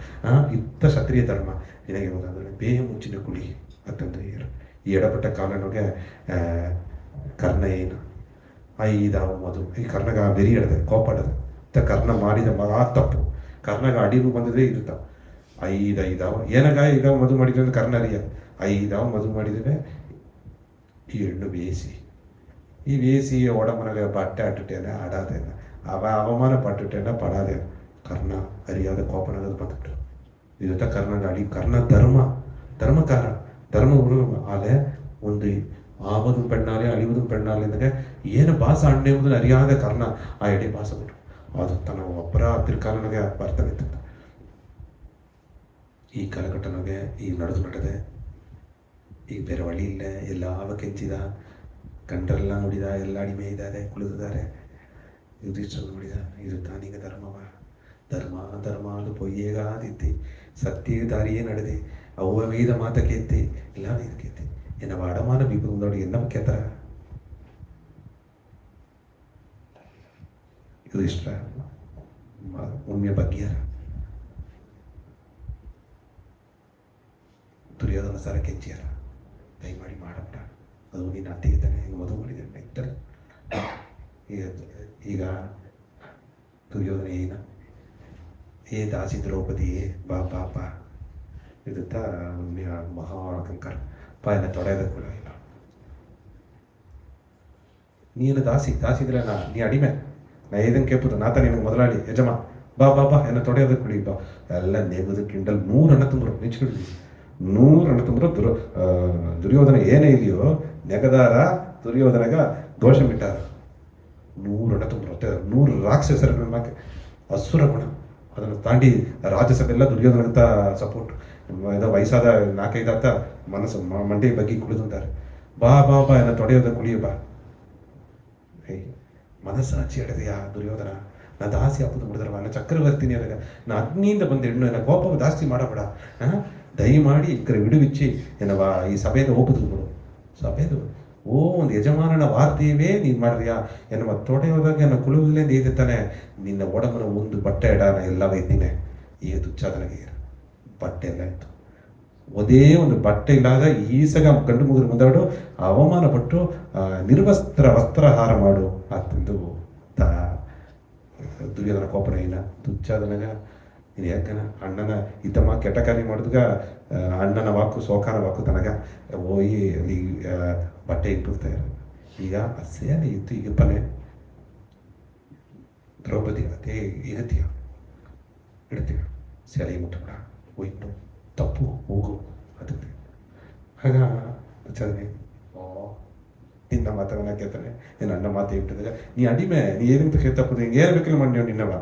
ಇತ್ತ ಕ್ಷತ್ರಿಯ ಧರ್ಮ ನಿನಗೆ ಹೋದಾದ್ರೆ ಬೇಯ ಮುಚ್ಚಿನ ಕುಳಿ ಅಂತಂದು ಈ ಎಡಪಟ್ಟ ಕಾಲನೊಗೆ ಕರ್ಣ ಏನು ಐದಾವ ಮದು ಈ ಕರ್ಣಗ ಬೆರಿ ಹಿಡ್ದೆ ಕೋಪಡದು ಕರ್ಣ ಮಾಡಿದ ಮಗಾ ತಪ್ಪು ಕರ್ನಾಗ ಅಡಿಗೂ ಬಂದಿದೆ ಇರುತ್ತ ಐದಾವ ಏನಾಗ ಈಗ ಮದುವೆ ಮಾಡಿದ್ರೆ ಅಂದ್ರೆ ಕರ್ನಾರಿಯ ಐದಾವ ಮದುವೆ ಮಾಡಿದರೆ ಈ ಹೆಣ್ಣು ಈ ಬೇಯಿಸಿ ಒಡಮನಗ ಬಟ್ಟೆ ಆಟಿಟ್ಟೇನ ಆಡಾದೇನ ಅವಮಾನ ಪಟ್ಟಿಟ್ಟೇನ ಪಡಾದೇನ ಕರ್ಣ ಅರಿಯಾದ ಕೋಪನಗದು ಬಂದ್ಬಿಟ್ರು ಇರುತ್ತ ಕರ್ನಾಗ ಅಡಿ ಕರ್ಣ ಧರ್ಮಕಾರ ಧರ್ಮ ಆಲೆ ಒಂದು ಆವದು ಪೆಣ್ಣಾಲೆ ಅಳಿವುದು ಪೆಣ್ಣಾಲೆ ಅಂದಾಗ ಏನು ಭಾಸ ಅಣ್ಣೆವುದನ್ನು ಅರಿಯಾದ ಕರ್ಣ ಆ ಎಡೆ ಭಾಸ ಬಿಟ್ರು ಅದು ತನ್ನ ಒಬ್ಬರ ತಿರ್ಕಾಲನಾಗೆ ಬರ್ತಾನೆ ಇತ್ತು. ಈ ಕಾಲಘಟ್ಟನಾಗೆ ಈಗ ನಡೆದೆ ಈಗ ಬೇರೆ ವಳಿ ಇಲ್ಲ ಎಲ್ಲ ಆವ ಕೆಂಚಿದ ಗಂಡರೆಲ್ಲ ನೋಡಿದ ಎಲ್ಲ ಅಡಿಮೆ ಇದ್ದಾರೆ ಕುಳಿದಿದ್ದಾರೆ ಯುಧಿಷ್ಠಿರ ನೋಡಿದ ಇದು ತಾನೀಗ ಧರ್ಮ ಅದು ಪೊಯ್ಯೇಗಾದಿತ್ತಿ ಸತ್ಯ ದಾರಿಯೇ ನಡೆದೆ ಅವ್ವ ವೇದ ಮಾತಕ್ಕೆ ಎತ್ತಿ ಎಲ್ಲ ಇದಕ್ಕೆ ಎತ್ತಿ ಎನ್ನ ಅಡಮಾನ ಬೀಪದ ನೋಡಿ ಎಲ್ಲ ಕೆತ್ತರ ಯುಧಿಷ್ಠಿರ ಉಣ್ಮೆಯ ಬಗ್ಗೆಯಾರ ದುರ್ಯೋಧನ ಸರ ಕೆಂಚಿಯಾರ ದಯಮಾಡಿ ಮಾಡಬೇಡ ಅದು ನೀನು ಅತ್ತಿಗಿದ್ದಾನೆ ಈಗ ಮದುವೆ ಮಾಡಿದ್ದಾನೆ ಇದ್ದರೆ ಈಗ ದುರ್ಯೋಧನ ಏನ ದಾಸಿ ದ್ರೌಪದಿ ಬಾಪ ಇದುತ್ತ ಮಹಾಕಂಕರ ಪಾಯನ ತೊಡೆಯದ ಕೂಡ ಇಲ್ಲ ನೀನು ದಾಸಿದ್ರೆ ನೀ ಅಡಿಮೆ ನಾ ಏದನ್ ಕೇಳ್ಬೋದು ನಾತ ನಿನಗೆ ಮೊದಲಾಳಿ ಯಜಮ ಬಾ ಎನ್ನ ತೊಡೆಯೋದಕ್ಕೆ ಕುಡಿ ಬಾ ಎಲ್ಲ ನೆಗದು ಕಿಂಡಲ್ 100 ಹಣ ತುಂಬ್ರು ನಿಂಚ್ಬಿಡ್ಲಿ 100 ಹಣ ತುಂಬ್ರು ದುರ್ಯೋಧನ ಏನೇ ಇದೆಯೋ ನೆಗದಾರ ದುರ್ಯೋಧನಗ ದೋಷ ಬಿಟ್ಟಾರ 100 ಹಣ ತುಂಬ್ರು 100 ರಾಕ್ಷಸರ ಮಾಕೆ ಅಸುರ ಗುಣ ಅದನ್ನು ತಾಂಡಿ ರಾಜ್ಯಸಭೆಲ್ಲ ದುರ್ಯೋಧನಂತ ಸಪೋರ್ಟ್ ವಯಸ್ಸಾದ 4-5 ಆತ ಮನಸ್ಸು ಮಂಡಿ ಬಗ್ಗೆ ಕುಳಿದುಂತಾರೆ ಬಾ ಎನ್ನ ತೊಡೆಯೋದ ಕುಡಿಯ ಬಾ ಮನಸ್ಸಾಚಿ ಹಿಡಿದೆಯಾ ದುರ್ಯೋಧನ ನಾ ದಾಸಿ ಹಾಕೋದು ಬಿಡಿದ್ರವ ನಾ ಚಕ್ರವರ್ತಿನಿ ಅದಾಗ ನಾ ಅಗ್ನಿಯಿಂದ ಬಂದ ಹೆಣ್ಣು ನನ್ನ ಕೋಪ ಜಾಸ್ತಿ ಮಾಡಬೇಡ ದಯಮಾಡಿ ಈ ಕಡೆ ವಿಡುವಿಚ್ಚಿ ಏನವ ಈ ಸಭೆಯಿಂದ ಹೋಗುದು ಬಿಡು ಸಭೆದು ಓ ಒಂದು ಯಜಮಾನನ ವಾರ್ತೆಯವೇ ನೀನು ಮಾಡಿದ್ಯಾ ಎನ್ನುವ ತೊಡೆಯೋದಾಗ ನನ್ನ ಕುಳುವುದಲೇ ನೀಡುತ್ತಾನೆ ನಿನ್ನ ಒಡಮನ ಒಂದು ಬಟ್ಟೆ ಇಡಾನ ಎಲ್ಲ ವೈದ್ಯನೇ ಈಗ ತುಚ್ಚಾದನಿಗೆ ಬಟ್ಟೆ ಎಲ್ಲ ಇತ್ತು ಒಂದೇ ಒಂದು ಬಟ್ಟೆ ಇಲ್ಲದ ಈಸಗ ಗಂಡು ಮುಗಿದು ಮುಂದಾಡು ಅವಮಾನ ಪಟ್ಟು ನಿರ್ವಸ್ತ್ರ ವಸ್ತ್ರಹಾರ ಮಾಡು ಅಂತಂದು ದುರ್ಯೋಧನ ಕೋಪನ ಏನ ತುಚ್ಚಾದನಗ ನೀನು ಯಾಕನ ಅಣ್ಣನ ಇತಮ್ಮ ಕೆಟ್ಟ ಕಾರ್ಯ ಮಾಡಿದಾಗ ಅಣ್ಣನ ವಾಕು ಸೋಕಾನ ವಾಕು ತನಗ ಹೋಗಿ ಅಲ್ಲಿ ಬಟ್ಟೆ ಇಟ್ಬಿಡ್ತಾರೆ ಈಗ ಸೇನೆ ಇತ್ತು ಈಗ ಪನೆ ದ್ರೌಪದಿ ಅದೇ ಇಗತ್ಯ ಇಡ್ತೀಯ ಸೇಲೆ ಮುಟ್ಟಬೇಡ ಹೋಯ್ತು ತಪ್ಪು ಹೋಗು ಅದಕ್ಕೆ ಆಗ ಚದನೆ ನಿನ್ನ ಮಾತವನ್ನ ಕೇಳ್ತಾನೆ ನೀನು ಅಣ್ಣ ಮಾತು ಇಟ್ಟಿದಾಗ ನೀ ಅಡಿಮೆ ನೀ ಏನಂತ ಕೇಳ್ತಪ್ಪದು ಹಿಂಗೆ ಏನು ಬೇಕಲ್ಲ ಮಾಡಿ ನಿನ್ನವ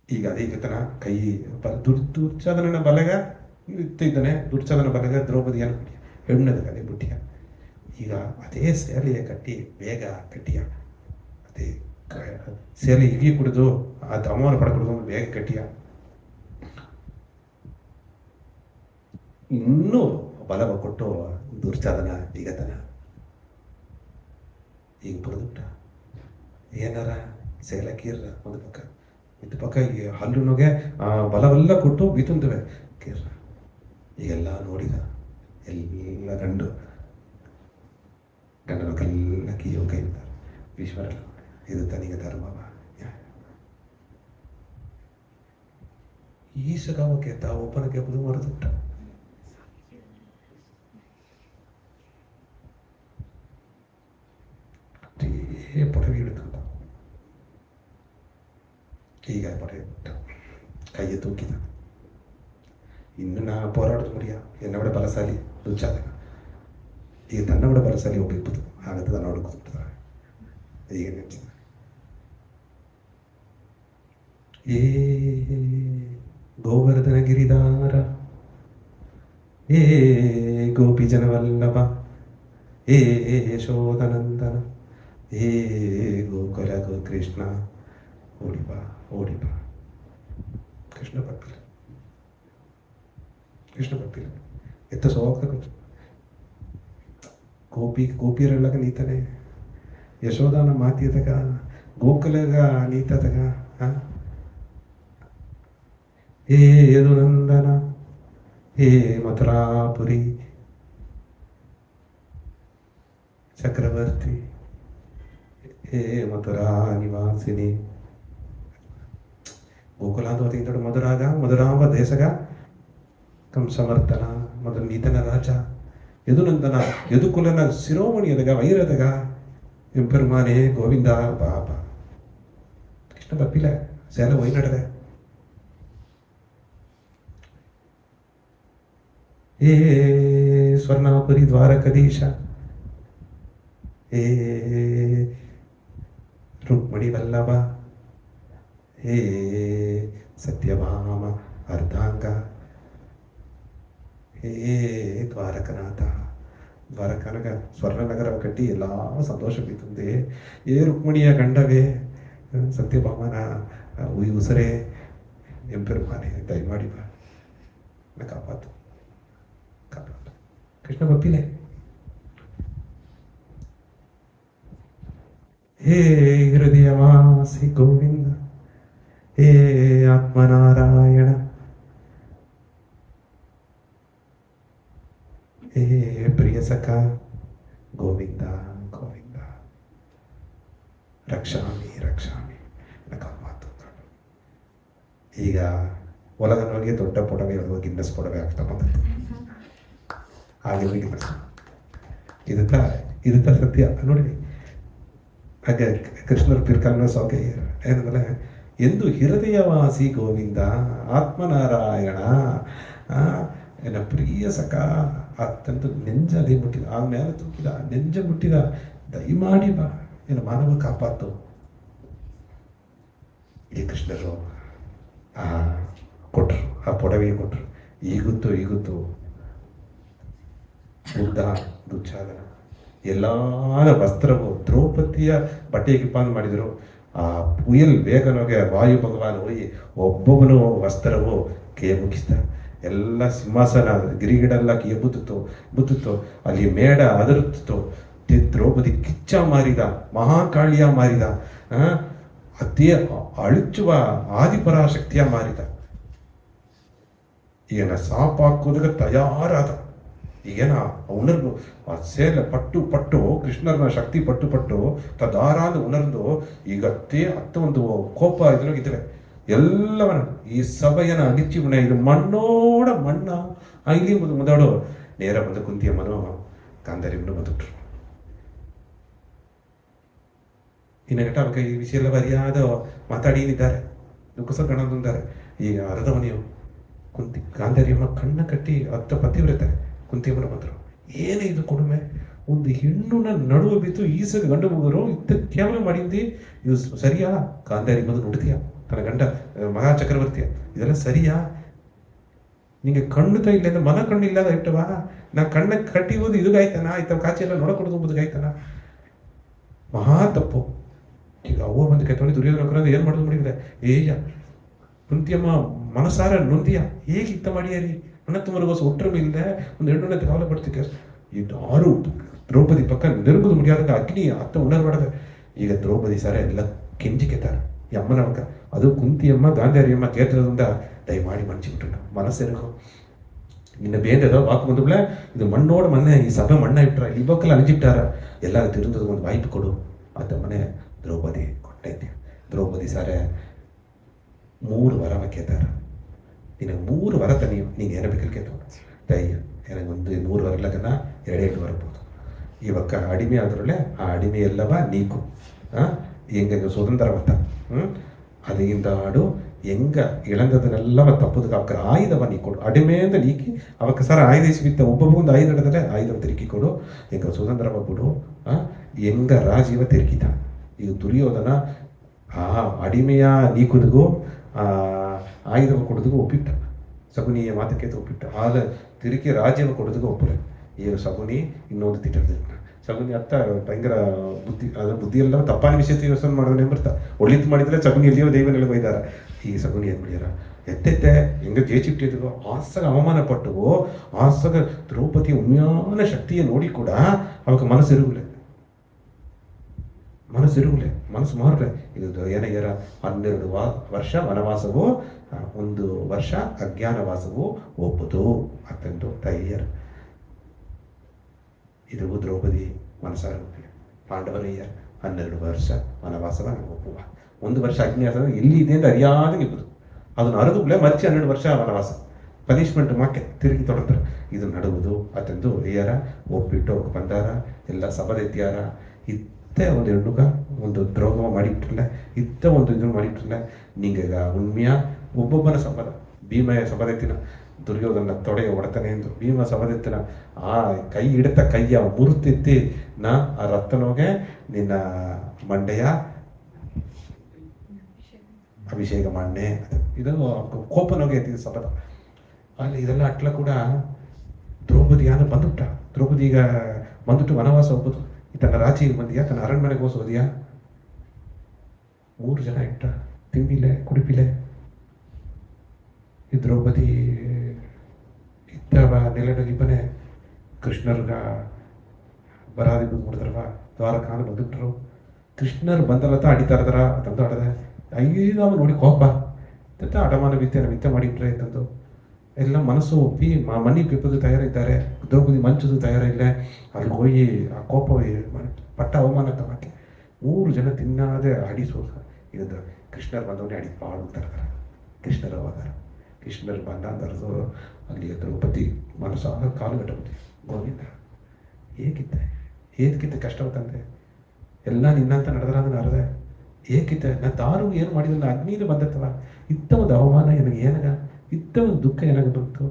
ಈಗ ಅದೇ ಕೇಳ್ತಾನ ಕೈ ದುರ್ಚಾದನ ಬಲಗ ಇದ್ದಾನೆ ದುರ್ಚಾದನ ಬಲಗ ದ್ರೌಪದಿಯನ್ನು ಹೆಣ್ಣದ ಅದೇ ಬುಟ್ಟಿಯ ಈಗ ಅದೇ ಸೇಲೆಯ ಕಟ್ಟಿ ಬೇಗ ಕಟ್ಟಿಯ ಅದೇ ಸೇಲೆ ಹಿಗಿ ಕುಡಿದು ಆ ದಮವನ್ನು ಪಡ್ಕೊಡೋದು ಬೇಗ ಕಟ್ಟಿಯ ಇನ್ನೂ ಬಲವ ಕೊಟ್ಟು ದುರ್ಚಾದನ ಈಗತನ ಈಗ ಬರೆದುಬಿಟ್ಟ ಏನಾರ ಸೇಲ ಕೀರ್ರ ಒಂದು ಪಕ್ಕ ಇದು ಪಕ್ಕ ಈ ಹಲ್ಲುನೊಗೆ ಆ ಬಲವೆಲ್ಲ ಕೊಟ್ಟು ಬೀತುಂತವೆ ಕೀರ್ರ ಈಗೆಲ್ಲ ನೋಡಿದ ಎಲ್ಲ ಗಂಡನ ಕಲ್ಲ ಕೀಯೋ ಕೈ ಈಶ್ವರಲ್ಲ ಇದು ತನಿಗೆ ಧರ್ಮವ ಈ ಸಗಾವಕ್ಕೆ ಒಬ್ಬನಿಗೆ ಬದು ಮರೆದುಬಿಟ್ಟ ಪೊಡವಿ ಹಿಡಿದುಕೊಂಡ ಈಗ ಪೊಡವೆ ಬಿಟ್ಟ ಕೈಯ ತೂಕಿದ ಇನ್ನು ನಾ போராட முடியா என்னை விட பலசாலி துச்சாதன ಈಗ ತನ್ನ விட பலசாலி ಒಬ್ಬಿಪ್ಪದು ಹಾಗಂತ ನಾನು ಹುಡುಕಿಬಿಡ್ತಾರೆ ಈಗ ನೆನಪಿದ ಏ ಗೋವರ್ಧನ ಗಿರಿಧಾರ ಏ ಗೋಪಿ ಜನವಲ್ಲಭ ಏ ಯಶೋಧನಂದನ ಏ ಗೋಕುಲ ಗೋ ಕೃಷ್ಣ ಓಡಿಬಾ ಓಡಿಬಾ ಕೃಷ್ಣ ಪಕ್ಕಿಲ್ಲ ಕೃಷ್ಣ ಪಕ್ಕಿಲ್ಲ ಎತ್ತ ಸೋಕ ಗೋಪಿಯರೆಲ್ಲಗ ನೀತಾನೆ ಯಶೋಧಾನ ಮಾತಿಯದಾಗ ಗೋಕುಲಗ ನೀತದಾಗ ಹೇ ಯದುನಂದನ ಹೇ ಮಥುರಾಪುರಿ ಚಕ್ರವರ್ತಿ ಹೇ ಮಥುರಾ ನಿವಾಸಿನಿ ಗೋಕುಲಾದವತಿ ಮಧುರಾವ ದೇಶಗ ಕಂಸಮರ್ತನ ಮೊದಲು ನೀತನ ರಾಜ ಯದುನಂದನ ಯದುಕುಲನ ಶಿರೋಮಣಿಯದಾಗ ವೈರದಾಗ ಎಂಪೆರುಮಾನೆ ಗೋವಿಂದ ಬಾಬ ಕೃಷ್ಣ ಬಪ್ಪಿಲ್ಲ ಸೇಲ ವೈನಡದೆ ಹೇ ಸ್ವರ್ಣಾಪುರಿ ದ್ವಾರಕದೀಶ ಹೇ ರುಕ್ಮಣಿ ವಲ್ಲಭ ಹೇ ಸತ್ಯಭಾಮ ಅರ್ಧಾಂಗ ಹೇ ದ್ವಾರಕನಾಥ ದ್ವಾರಕನಗ ಸ್ವರ್ಣನಗರ ಕಟ್ಟಿ ಎಲ್ಲ ಸಂತೋಷ ಬೀತಂದೆ ಏ ರುಕ್ಮಿಣಿಯ ಗಂಡವೇ ಸತ್ಯಭಾಮನ ಉಸರೇ ಎಂಪೆರುಮಾನೆ ದಯಮಾಡಿ ಬಾ ಕಾಪಾತು ಕಾಪಾತು ಕೃಷ್ಣ ಬಪ್ಪಿಲೆ ಹೇ ಹೃದಯವಾಸಿ ಗೋವಿಂದ ಹೇ ಆತ್ಮನಾರಾಯಣ ಹೇ ಪ್ರಿಯ ಸಖ ಗೋವಿಂದ ಗೋವಿಂದ ರಕ್ಷಾಮಿ ರಕ್ಷಾಮಿ ಕಾಪಾತು. ಈಗ ಒಳಗನೋಗಿ ದೊಡ್ಡ ಪೊಡವೆ ಒಳಗೆ ಗಿನ್ನಸ್ ಪೊಡವೆ ಆಗ್ತಾ ಬಂದಿತ್ತು ಹಾಗೆ ಗಿನ್ನಸ್ ಇದು ಸತ್ಯ ನೋಡಿ. ಹಾಗೆ ಕೃಷ್ಣರ ಪಿರ್ಕಲ್ನ ಸೌಕೆ ಏನಂದ್ರೆ ಎಂದು ಹೃದಯವಾಸಿ ಗೋವಿಂದ ಆತ್ಮನಾರಾಯಣ ಎನ್ನ ಪ್ರಿಯ ಸಖ ಅತ್ತಂತ ನೆಂಜ ಅದೇ ಮುಟ್ಟಿದ ಆ ಮೇಲೆ ತೂಕಿದ ನೆಂಜ ಮುಟ್ಟಿದ ದಯಮಾಡಿ ಬಾ ಏನು ಮಾನವ ಕಾಪಾತು. ಈ ಕೃಷ್ಣರು ಕೊಟ್ಟರು ಆ ಪೊಡವೆ ಕೊಟ್ಟರು. ಈಗುತ್ತು ಬುದ್ಧ ದುಚ್ಚಾದನ ಎಲ್ಲಾರ ವಸ್ತ್ರವು ದ್ರೌಪದಿಯ ಬಟ್ಟೆಗೆ ಕಿಪಾನ್ ಮಾಡಿದರು. ಆ ಪುಯಲ್ ವೇಗನೋಗೆ ವಾಯು ಭಗವಾನ್ ಹೋಗಿ ಒಬ್ಬೊಬ್ಬನು ವಸ್ತ್ರವು ಕೇ ಮುಗಿಸ್ದ. ಎಲ್ಲ ಸಿಂಹಾಸನ ಗಿರಿಗಿಡೆಲ್ಲ ಬುತ್ತಿತ್ತು, ಅಲ್ಲಿ ಮೇಡ ಅದರುತ್ತಿತ್ತು. ದ್ರೌಪದಿ ಕಿಚ್ಚ ಮಾರಿದ, ಮಹಾಕಾಳಿಯ ಮಾರಿದ, ಅದೇ ಅಳಿಚುವ ಆದಿಪರಾಶಕ್ತಿಯ ಮಾರಿದ. ಈಗನ ಸಾಪ್ ಹಾಕೋದಕ್ಕೆ ತಯಾರಾದ. ಈಗೇನ ಉಣರ್ದು ಆ ಸೇಲೆ ಪಟ್ಟು ಕೃಷ್ಣನ ಶಕ್ತಿ ಪಟ್ಟು ತದಾರಾದ ಉಣರ್ದು ಈಗ ಅತ್ತ ಒಂದು ಕೋಪ ಇದ್ರಾಗಿದ್ರೆ ಎಲ್ಲವನ್ನ ಈ ಸಭೆಯನ್ನ ಅಡಿಚಿವನ ಇದು ಮಣ್ಣೋಡ ಮಣ್ಣ ಇಲ್ಲಿ ಮುದಾಡು ನೇರ ಬಂದು ಕುಂತಿಯಮ್ಮನೋ ಗಾಂಧಾರಿಯನ್ನು ಬಂದುಬಿಟ್ರು. ಇನ್ನಗಟ್ಟ ಅವಕ್ಕೆ ಈ ವಿಷಯ ಎಲ್ಲ ಬರಿಯಾದ ಮಾತಾಡಿದ್ದಾರೆ, ದುಃಖಸ ಕಾಣೋದಿದ್ದಾರೆ. ಈಗ ಅರ್ಧವನಿಯು ಗಾಂಧಾರಿಯಮ್ಮ ಕಣ್ಣ ಕಟ್ಟಿ ಅತ್ತ ಪತಿವ್ರತೆ ಕುಂತಿಯಮ್ಮನ ಬಂದರು. ಏನೇ ಇದು ಕೊಡುಮೆ, ಒಂದು ಹೆಣ್ಣುನ ನಡುವೆ ಬಿತ್ತು ಈಸಗ ಗಂಡು ಮುಗರು ಇತ್ತ ಕೇವಲ ಮಾಡಿದ್ದಿ, ಇದು ಸರಿಯಾ? ಗಾಂಧಾರಿ ಬಂದು ನುಡಿತೀಯ ತನ್ನ ಗಂಡ ಮಹಾ ಚಕ್ರವರ್ತಿಯ, ಇದೆಲ್ಲ ಸರಿಯಾ? ನಿಂಗೆ ಕಣ್ಣುತ ಇಲ್ಲ ಅಂದ್ರೆ ಮನ ಕಣ್ಣು ಇಲ್ಲದ ಇಟ್ಟವಾ? ನಾ ಕಣ್ಣ ಕಟ್ಟಿಬೋದು ಇದುಗಾಯ್ತಾನ, ಆಯ್ತ ಕಾಚಿ ಎಲ್ಲ ನೋಡಕೊಡೋದು ಎಂಬುದಾಯ್ತಾನ? ಮಹಾ ತಪ್ಪು. ಈಗ ಅವ್ವ ಬಂದು ಕೈತೊಂಡು ದುರ್ಯೋಧನ ಏನು ಮಾಡೋದು ಮಾಡಿದ್ರೆ ಏಯ ಕುಂತಿಯಮ್ಮ ಮನಸಾರ ನೊಂದಿಯ ಹೇಗೆ ಇತ್ತ ಮಾಡಿಯಾರಿ ಅಣ್ಣ ತುಮರಗೋಸ ಒಟ್ಟರು ಇಲ್ಲದೆ ಒಂದು ಹೆಣ್ಣು ಕಾಲ ಪಡ್ತಿದ್ದೆ. ಇದು ಆರು ದ್ರೌಪದಿ ಪಕ್ಕ ನೆರುಗುದು ಮುಡಿಯಾದಾಗ ಅಗ್ನಿ ಅತ್ತ ಉಣರ್ಬಾರ್ದ. ಈಗ ದ್ರೌಪದಿ ಸಾರ ಎಲ್ಲ ಕೆಂಜಿ ಕೆತ್ತಾರ ಈ ಅಮ್ಮನ ಅಕ್ಕ. ಅದು ಕುಂತಿಯಮ್ಮ ಗಾಂಧಾರಿಯಮ್ಮ ಕೇತ್ರದಿಂದ ದಯಮಾಡಿ ಮನ್ಸಿಬಿಟ್ಟು ಮನಸ್ಸೆರಗು ನಿನ್ನ ಬೇಂದದ ವಾಕು ಬಂದುಬಿಳೆ, ಇದು ಮಣ್ಣೋಡು ಮೊನ್ನೆ ಈ ಸಭೆ ಮಣ್ಣ ಇಟ್ಟಾರ, ಈ ಬಕ್ಕಲ್ಲಿ ಅಣಿಜಿಟ್ಟಾರ, ಎಲ್ಲ ತಿರುಂದದ ಒಂದು ವಾಯ್ಪು ಕೊಡು ಆತ ಮನೆ ದ್ರೌಪದಿ ಕೊಟ್ಟೈತಿ. ದ್ರೌಪದಿ ಸಾರೆ 3 ವರವ ಕೇತಾರ. ನಿನಗೆ 3 ವರ ತನಿಯು ನೀನು ಏನ ಬೇಕಲ್ಲಿ ಕೇತ ದಯ್ಯ ನನಗೆ ಒಂದು 3 ವರ ಇಲ್ಲಕನ್ನ 2 ವರಬಹುದು. ಇವಕ್ಕ ಅಡಿಮೆ ಆದ್ರಲ್ಲೇ ಆ ಅಡಿಮೆ ಎಲ್ಲವ ನೀಕು ಹೆಂಗ ಸ್ವತಂತ್ರ ಮತ್ತ ಅದಿಂದ ಆಡು ಹೆಂಗ ಇಳಂದದನ್ನೆಲ್ಲವ ತಪ್ಪದಕ್ಕೆ ಅವಕ್ಕ ಆಯುಧವ ನೀ ಕೊಡು. ಅಡಿಮೆ ಅಂತ ನೀಕಿ ಅವಕ್ಕ ಸರ ಆಯುಧ ಇಸ್ಬಿತ್ತ ಒಬ್ಬೊಬ್ಬ ಒಂದು ಆಯುಧ ಹಿಡಿದ್ರೆ ಆಯುಧ ತಿರುಗಿ ಕೊಡು. ಹೆಂಗ ಸ್ವತಂತ್ರವ ಬಿಡು. ಹೆಂಗ ರಾಜೀವ ತಿರುಗಿದ. ಇದು ದುರ್ಯೋಧನ ಆ ಅಡಿಮೆಯ ನೀಕುದಿಗೂ ಆಯುಧವ ಕೊಡೋದಿಗೂ ಒಪ್ಪಿಟ್ಟ. ಸಗುನಿಯ ಮಾತಕ್ಕೆ ಒಪ್ಪಿಟ್ಟ. ಆಗ ತಿರುಗಿ ರಾಜ್ಯವ ಕೊಡೋದಿಗೂ ಒಪ್ಪಲೆ. ಈಗ ಸಗುನಿ ಇನ್ನೊಂದು ತಿಟ್ಟದ ಸಗುನಿ ಅತ್ತ ಭಯಂಕರ ಬುದ್ಧಿ ಎಲ್ಲ ತಪ್ಪಾನ ವಿಷಯ ಯೋಚನೆ ಮಾಡೋದೇ ಬರ್ತಾ ಒಳ್ಳಿತು ಮಾಡಿದ್ರೆ ಸಗುನಿ ಎಲ್ಲಿಯೋ ದೈವನೆಲ್ಲ ಬೈದಾರ. ಈ ಸಗುನಿ ಏನು ಮಾಡ್ಯಾರ ಎತ್ತೆತ್ತೆ ಹೆಂಗ ಜೇಚಿಟ್ಟಿದ್ರು ಆಸಗ ಅವಮಾನ ಪಟ್ಟು ಆಸಗ ದ್ರೌಪದಿಯ ಉಮ್ಯಾನ ಶಕ್ತಿಯ ನೋಡಿ ಕೂಡ ಅವಾಗ ಮನಸ್ಸಿರುಗುಲೆ ಮನಸ್ಸು ಮಾರ್ರೆ. ಇದು ಏನಯ್ಯಾರ 12 ವರ್ಷ ವನವಾಸವು 1 ವರ್ಷ ಅಜ್ಞಾನವಾಸವು ಒಪ್ಪುದು ಅತ್ತಂದು ತಯ್ಯರ. ಇದು ದ್ರೌಪದಿ ಮನಸ್ಸಾರ ಪಾಂಡವರಯ್ಯ 12 ವರ್ಷ ವನವಾಸವ ಒಪ್ಪುವ. 1 ವರ್ಷ ಅಜ್ಞಾನ ಎಲ್ಲಿ ಇದೆ ಅಂತ ಅರಿಯಾದ ಇಬ್ಬರು ಅದನ್ನು ಅರಿದುಬಿಳೆ ಮರ್ಚಿ 12 ವರ್ಷ ವನವಾಸ ಪನಿಷ್ಮೆಂಟ್ ಮಾಕೆ ತಿರುಗಿ ತೊಡತಾರೆ. ಇದು ನಡುವುದು ಅತ್ತಂದು ಅಯ್ಯಾರ ಒಪ್ಪಿಟ್ಟು ಬಂದಾರ. ಎಲ್ಲ ಸಭದೆತ್ಯಾರ ಇತ್ತ ಒಂದು ಹೆಣ್ಣುಗ ಒಂದು ದ್ರೋಹ ಮಾಡಿಬಿಟ್ರಲ್ಲ, ಇತ್ತ ಒಂದು ಇದನ್ನು ಮಾಡಿಬಿಟ್ರಲ್ಲ. ನಿಂಗೆಗ ಉಣ್ಮೆಯ ಒಬ್ಬೊಬ್ಬನ ಸಬದ ಭೀಮಯ ಸಬದೆತ್ತಿನ ದುರ್ಯೋಧನ ತೊಡೆಯ ಹೊಡೆತಾನೆ ಎಂದು ಭೀಮ ಸಬದೆತ್ತಿನ ಆ ಕೈ ಹಿಡಿತ ಕೈಯ ಮುರುತೆತ್ತಿ ನಾ ಆ ರಕ್ತನೋಗೆ ನಿನ್ನ ಮಂಡೆಯ ಅಭಿಷೇಕ ಮಾಡನೆ. ಇದು ಕೋಪನೋಗೆ ಎತ್ತಿದ ಸಬದ ಅಲ್ಲಿ ಇದೆಲ್ಲ ಅಟ್ಲ ಕೂಡ ದ್ರೌಪದಿ ಯಾರು ಬಂದುಬಿಟ್ಟ. ದ್ರೌಪದಿ ಈಗ ಬಂದುಬಿಟ್ಟು ವನವಾಸ ಹೋಗ್ಬೋದು. ತನ್ನ ರಾಜ್ಯಕ್ಕೆ ಬಂದಿಯಾ, ತನ್ನ ಅರಣ್ಮನೆಗೆ ಹೋಸೋದಿಯಾ. 3 ಜನ ಇಟ್ಟ ತಿಂಬಿಲೆ ಕುಡಿಪಿಲೆ. ಈ ದ್ರೌಪದಿ ಇತ್ತವ ನೆಲೆನಗಿಬ್ಬನೇ ಕೃಷ್ಣರ್ಗ ಬರಾದಿ ಬಂದು ಮಾಡಿದ್ರವ ದ್ವಾರಕಾನ ಬಂದುಬಿಟ್ರು. ಕೃಷ್ಣರು ಬಂದಲ್ಲತ್ತ ಅಡಿತಾರದರ ತಂದು ಆಡದೆ ಐದಾವ ನೋಡಿ ಕೋಪ ಅಂತ ಅಡಮಾನ ವಿತ್ತೆ ಮಾಡಿಬಿಟ್ರೆ ತಂದು ಎಲ್ಲ ಮನಸ್ಸು ಒಪ್ಪಿ ಮನಿ ಪಿಪ್ಪದು ತಯಾರಿದ್ದಾರೆ. ದ್ರೌಪದಿ ಮಂಚದು ತಯಾರಿಲ್ಲ. ಅಲ್ಲಿ ಹೋಗಿ ಆ ಕೋಪ ಪಟ್ಟ ಅವಮಾನ ತಗೋಕ್ಕೆ 3 ಜನ ತಿನ್ನಾದೆ ಅಡಿಸೋದು. ಇದು ಕೃಷ್ಣರು ಬಂದವನೇ ಅಡಿ ಪಾಡು ತರ್ತಾರೆ. ಕೃಷ್ಣರು ಹೋದಾರ. ಕೃಷ್ಣರು ಬಂದ ತರದು ಅಲ್ಲಿ ದ್ರೌಪದಿ ಮನಸ್ಸಾಗ ಕಾಲುಗಟ್ಟಬಹುದು. ಗೋವಿಂದ ಏಕಿತ್ತೆ ಕಷ್ಟವತ್ತಂತೆ ಎಲ್ಲ ನಿನ್ನಂತ ನಡೆದ್ರ ಅದನ್ನು ಅರ್ದೆ ಏಕಿತ್ತೆ ನಾ ತಾರು ಏನು ಮಾಡಿದ್ರು ನಾ ಅಗ್ನಿದು ಬಂದತ್ತವ. ಇತ್ತ ಒಂದು ಅವಮಾನ ನನಗೆ ಏನಾಗ ಇತ್ತ ಒಂದು ದುಃಖ ಏನಾಗ ಬಂತು.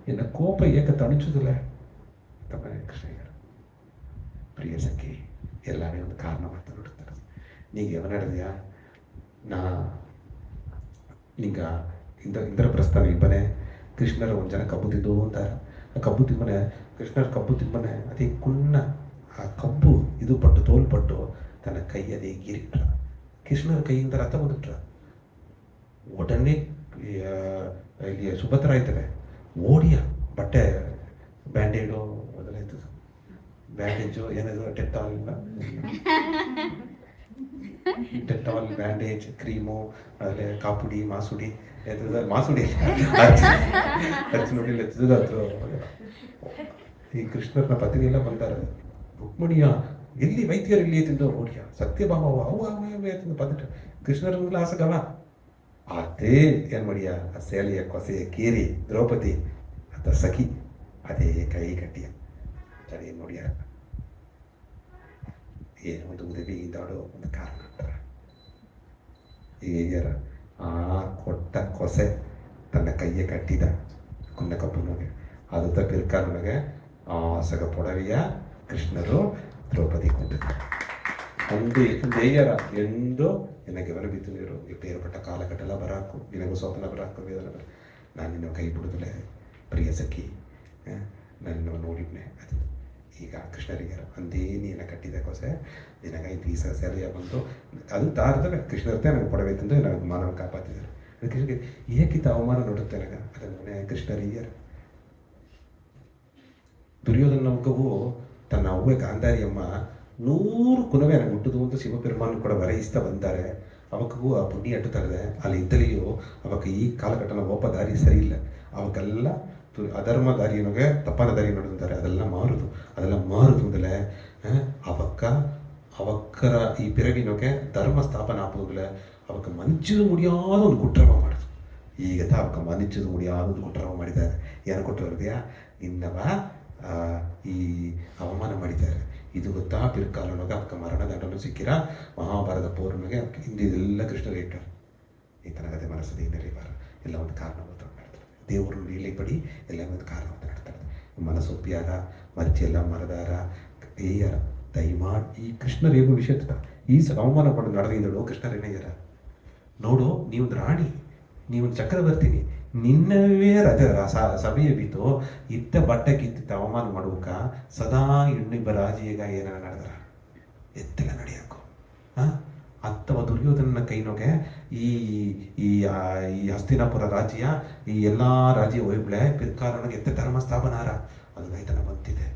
ಎನ್ನ ಕೋಪ ಏಕ ತಣಿಸೋದಿಲ್ಲ ತಮ್ಮನೆ ಕೃಷ್ಣಯ್ಯರು ಪ್ರಿಯ ಸಖಿ ಎಲ್ಲನೇ ಒಂದು ಕಾರಣ ಮಾತ್ರ ನೋಡುತ್ತಾರೆ. ನೀಗ ಯವನಡೆದೆಯಾ ನಾ ನಿಂಗ ಇಂದ್ರಪ್ರಸ್ಥನ ಇಬ್ಬನೇ ಕೃಷ್ಣರ ಒಂದು ಜನ ಕಬ್ಬು ತಿದ್ದು ಅಂತಾರೆ. ಆ ಕಬ್ಬು ತಿಮ್ಮನೆ ಕೃಷ್ಣರ ಕಬ್ಬು ತಿಮ್ಮನೆ ಅದೇ ಕುಣ್ಣ ಆ ಕಬ್ಬು ಇದು ಪಟ್ಟು ತೋಲ್ಪಟ್ಟು ತನ್ನ ಕೈಯದೇ ಗೀರಿಟ್ರ. ಕೃಷ್ಣರ ಕೈಯಿಂದ ರಥ ಬಂದುಬಿಟ್ರ. ಒಡನೆ ಇಲ್ಲಿ ಸುಭದ್ರ ಆಯ್ತವೆ ಓಡಿಯ ಬಟ್ಟೆ ಬ್ಯಾಂಡೇಡು ಅದೆಲ್ಲ ಇತ್ತು, ಬ್ಯಾಂಡೇಜು ಏನಾದ್ರು ಡೆಟಾಲ್ ಇಲ್ಲ, ಡೆಟಾಲ್ ಬ್ಯಾಂಡೇಜ್ ಕ್ರೀಮು ಆಮೇಲೆ ಕಾಪುಡಿ ಮಾಸುಡಿ ಮಾಸುಡಿ ನೋಡಿ ಎತ್ತದಾದ್ರು. ಈ ಕೃಷ್ಣನ ಪತ್ನಿ ಎಲ್ಲ ಬಂದಾರೆ, ರುಕ್ಮಿಣಿಯ ಎಲ್ಲಿ ವೈದ್ಯರು ಇಲ್ಲಿ ತಿಂದು ಓಡಿಯ ಸತ್ಯಭಾಮ ಅವು ತಿಂದು ಬಂದಿಟ್ಟು ಕೃಷ್ಣರಂಗ್ಲ ಆಸಗವ ಅದೇ ಏನು ಮಾಡಿಯ ಆ ಸೇಲೆಯ ಕೊಸೆಯ ಕೇರಿ ದ್ರೌಪದಿ ಅದ ಸಖಿ ಅದೇ ಕೈ ಕಟ್ಟಿಯ ಏನು ನೋಡಿಯ ಏನು ಒಂದು ಉದವಿಯಿಂದಾಡೋ ಒಂದು ಕಾರಣ ಅಂತಾರೆ. ಈಗ ಆ ಕೊಟ್ಟ ಕೊಸೆ ತನ್ನ ಕೈಯ ಕಟ್ಟಿದ ಕುನ್ನ ಕಪ್ಪನಿಗೆ ಅದು ಪಿರ್ಕಾರನಿಗೆ ಆಸಗ ಪೊಡವಿಯ ಕೃಷ್ಣರು ದ್ರೌಪದಿ ಕೊಟ್ಟಿದ್ದಾರೆ. ದೇಯರ ಎಂದು ನಿನಗೆ ಬರಬಿದ್ದು ನೀರು ಬೇರ್ಪಟ್ಟ ಕಾಲಘಟ್ಟೆಲ್ಲ ಬರಾಕು, ನಿನಗೂ ಸ್ವಪ್ನ ಬರಾಕು, ವೇದನೆ ಬರ, ನಾನು ನಿನ್ನ ಕೈ ಬಿಡುದಲೇ ಪ್ರಿಯ ಸಖಿ, ನನ್ನ ನೋಡಿದ್ನೆ. ಅದು ಈಗ ಕೃಷ್ಣರಿಗೆ ಅಂದೇ ನೀನ ಕಟ್ಟಿದ ಕೊಸೆ ನಿನಗ ಈ ಸೆಲೆಯ ಬಂತು, ಅದು ದಾರದಲ್ಲ ಕೃಷ್ಣರ್ತೆ ನನಗೆ ಪಡಬೇಕಂದ್ರೆ ನನಗೆ ಮಾನವ ಕಾಪಾತಿದ್ದಾರೆ. ಕೃಷ್ಣಗೆ ಏಕಿತ್ತ ಅವಮಾನ ನೋಡುತ್ತೆ ನನಗೆ ಅದನ್ನೇ ಕೃಷ್ಣರಿಯರ ದುರ್ಯೋಧನ ಮಗವು ತನ್ನ ಅವ್ವೆ ಗಾಂಧಾರಿಯಮ್ಮ 100 ಕುನವೇ ನನಗೆ ಹುಟ್ಟುದು ಅಂತ ಶಿವಪೆರುಮಾನು ಕೂಡ ವರಯಿಸ್ತಾ ಬಂದಾರೆ. ಅವಕ್ಕೂ ಆ ಪುಣ್ಯ ಅಟ್ಟು ತರದೆ ಅಲ್ಲಿ ಇದ್ದಲಿಯೂ ಅವಕ್ಕೆ ಈ ಕಾಲಘಟ್ಟನ ಒಬ್ಬ ದಾರಿ ಸರಿ ಇಲ್ಲ, ಅವಕ್ಕೆಲ್ಲ ಅಧರ್ಮ ದಾರಿಯನಗೆ ತಪ್ಪನ ದಾರಿ ನೋಡಿದ್ದಾರೆ, ಅದೆಲ್ಲ ಮಾರುದು ಮೊದಲೇ ಅವಕ್ಕರ ಈ ಪಿರವಿನೊಗೆ ಧರ್ಮ ಸ್ಥಾಪನೆ ಆಪೋದಲೆ ಅವಕ್ಕೆ ಮನುಷ್ಯದು ಮುಡಿಯಾದ ಒಂದು ಕುಟ್ರವ ಮಾಡೋದು. ಈಗ ಅವಕ್ಕೆ ಮನುಷ್ಯದು ಮುಡಿಯಾದ ಒಂದು ಕುಟ್ರವ ಮಾಡಿದ್ದಾರೆ. ಏನು ಕೊಟ್ಟವರ್ದೆಯಾ ನಿನ್ನವ ಈ ಅವಮಾನ ಮಾಡಿದ್ದಾರೆ. ಇದು ಗೊತ್ತಾ ಪಿರ್ಕಾಲನೊಗೆ ಅವಕ್ಕೆ ಮರಣದಂಡನು ಸಿಕ್ಕಿರ ಮಹಾಭಾರತ ಪೌರ್ಣಮಿಗೆ ಹಿಂದೆ ಇದೆಲ್ಲ ಕೃಷ್ಣರೇ ಇಟ್ಟರು. ಈ ತನಗದೆ ಮನಸ್ಸದ ಹಿನ್ನೆಲೆ ಬಾರ ಎಲ್ಲ ಒಂದು ಕಾರಣವನ್ನು ಮಾಡ್ತಾರೆ. ದೇವರು ಲೀಲೆ ಪಡಿ ಎಲ್ಲ ಒಂದು ಕಾರಣವನ್ನು ಮಾಡ್ತಾರೆ. ಮನಸ್ಸೊಪ್ಪಿಯಾರ ಮರ್ಚೆಲ್ಲ ಮರದಾರ ಏಯರ ದಯಮಾಡಿ ಈ ಕೃಷ್ಣರೇಗು ವಿಷಯ ಈ ಅವಮಾನ ಪಡೆದು ನಡೆದಿದ್ದಳು ಕೃಷ್ಣರೇನೆಯರ ನೋಡು, ನೀವೊಂದು ರಾಣಿ, ನೀವೊಂದು ಚಕ್ರವರ್ತಿನಿ, ನಿನ್ನವೇ ಸಭೆಯ ಬಿತ್ತು ಇತ್ತ ಬಟ್ಟೆ ಕಿತ್ತ ಅವಮಾನ ಮಾಡುವಕ ಸದಾ ಇನ್ನಿಬ್ಬ ರಾಜಿಯಾಗ ಏನಾರ ನಡೆದಾರ ಎತ್ತೆಲ್ಲ ನಡೆಯಕು ಅಥವಾ ದುರ್ಯೋಧನನ ಕೈನೊಗೆ ಈ ಈ ಹಸ್ತಿನಾಪುರ ರಾಜ್ಯ ಈ ಎಲ್ಲ ರಾಜ್ಯ ಒಯ್ಬಳೆ ಪಿರ್ಕಾಲನಿಗೆ ಎತ್ತ ಧರ್ಮ ಸ್ಥಾಪನಾರ ಅದು ರೈತನ ಬಂತಿದೆ.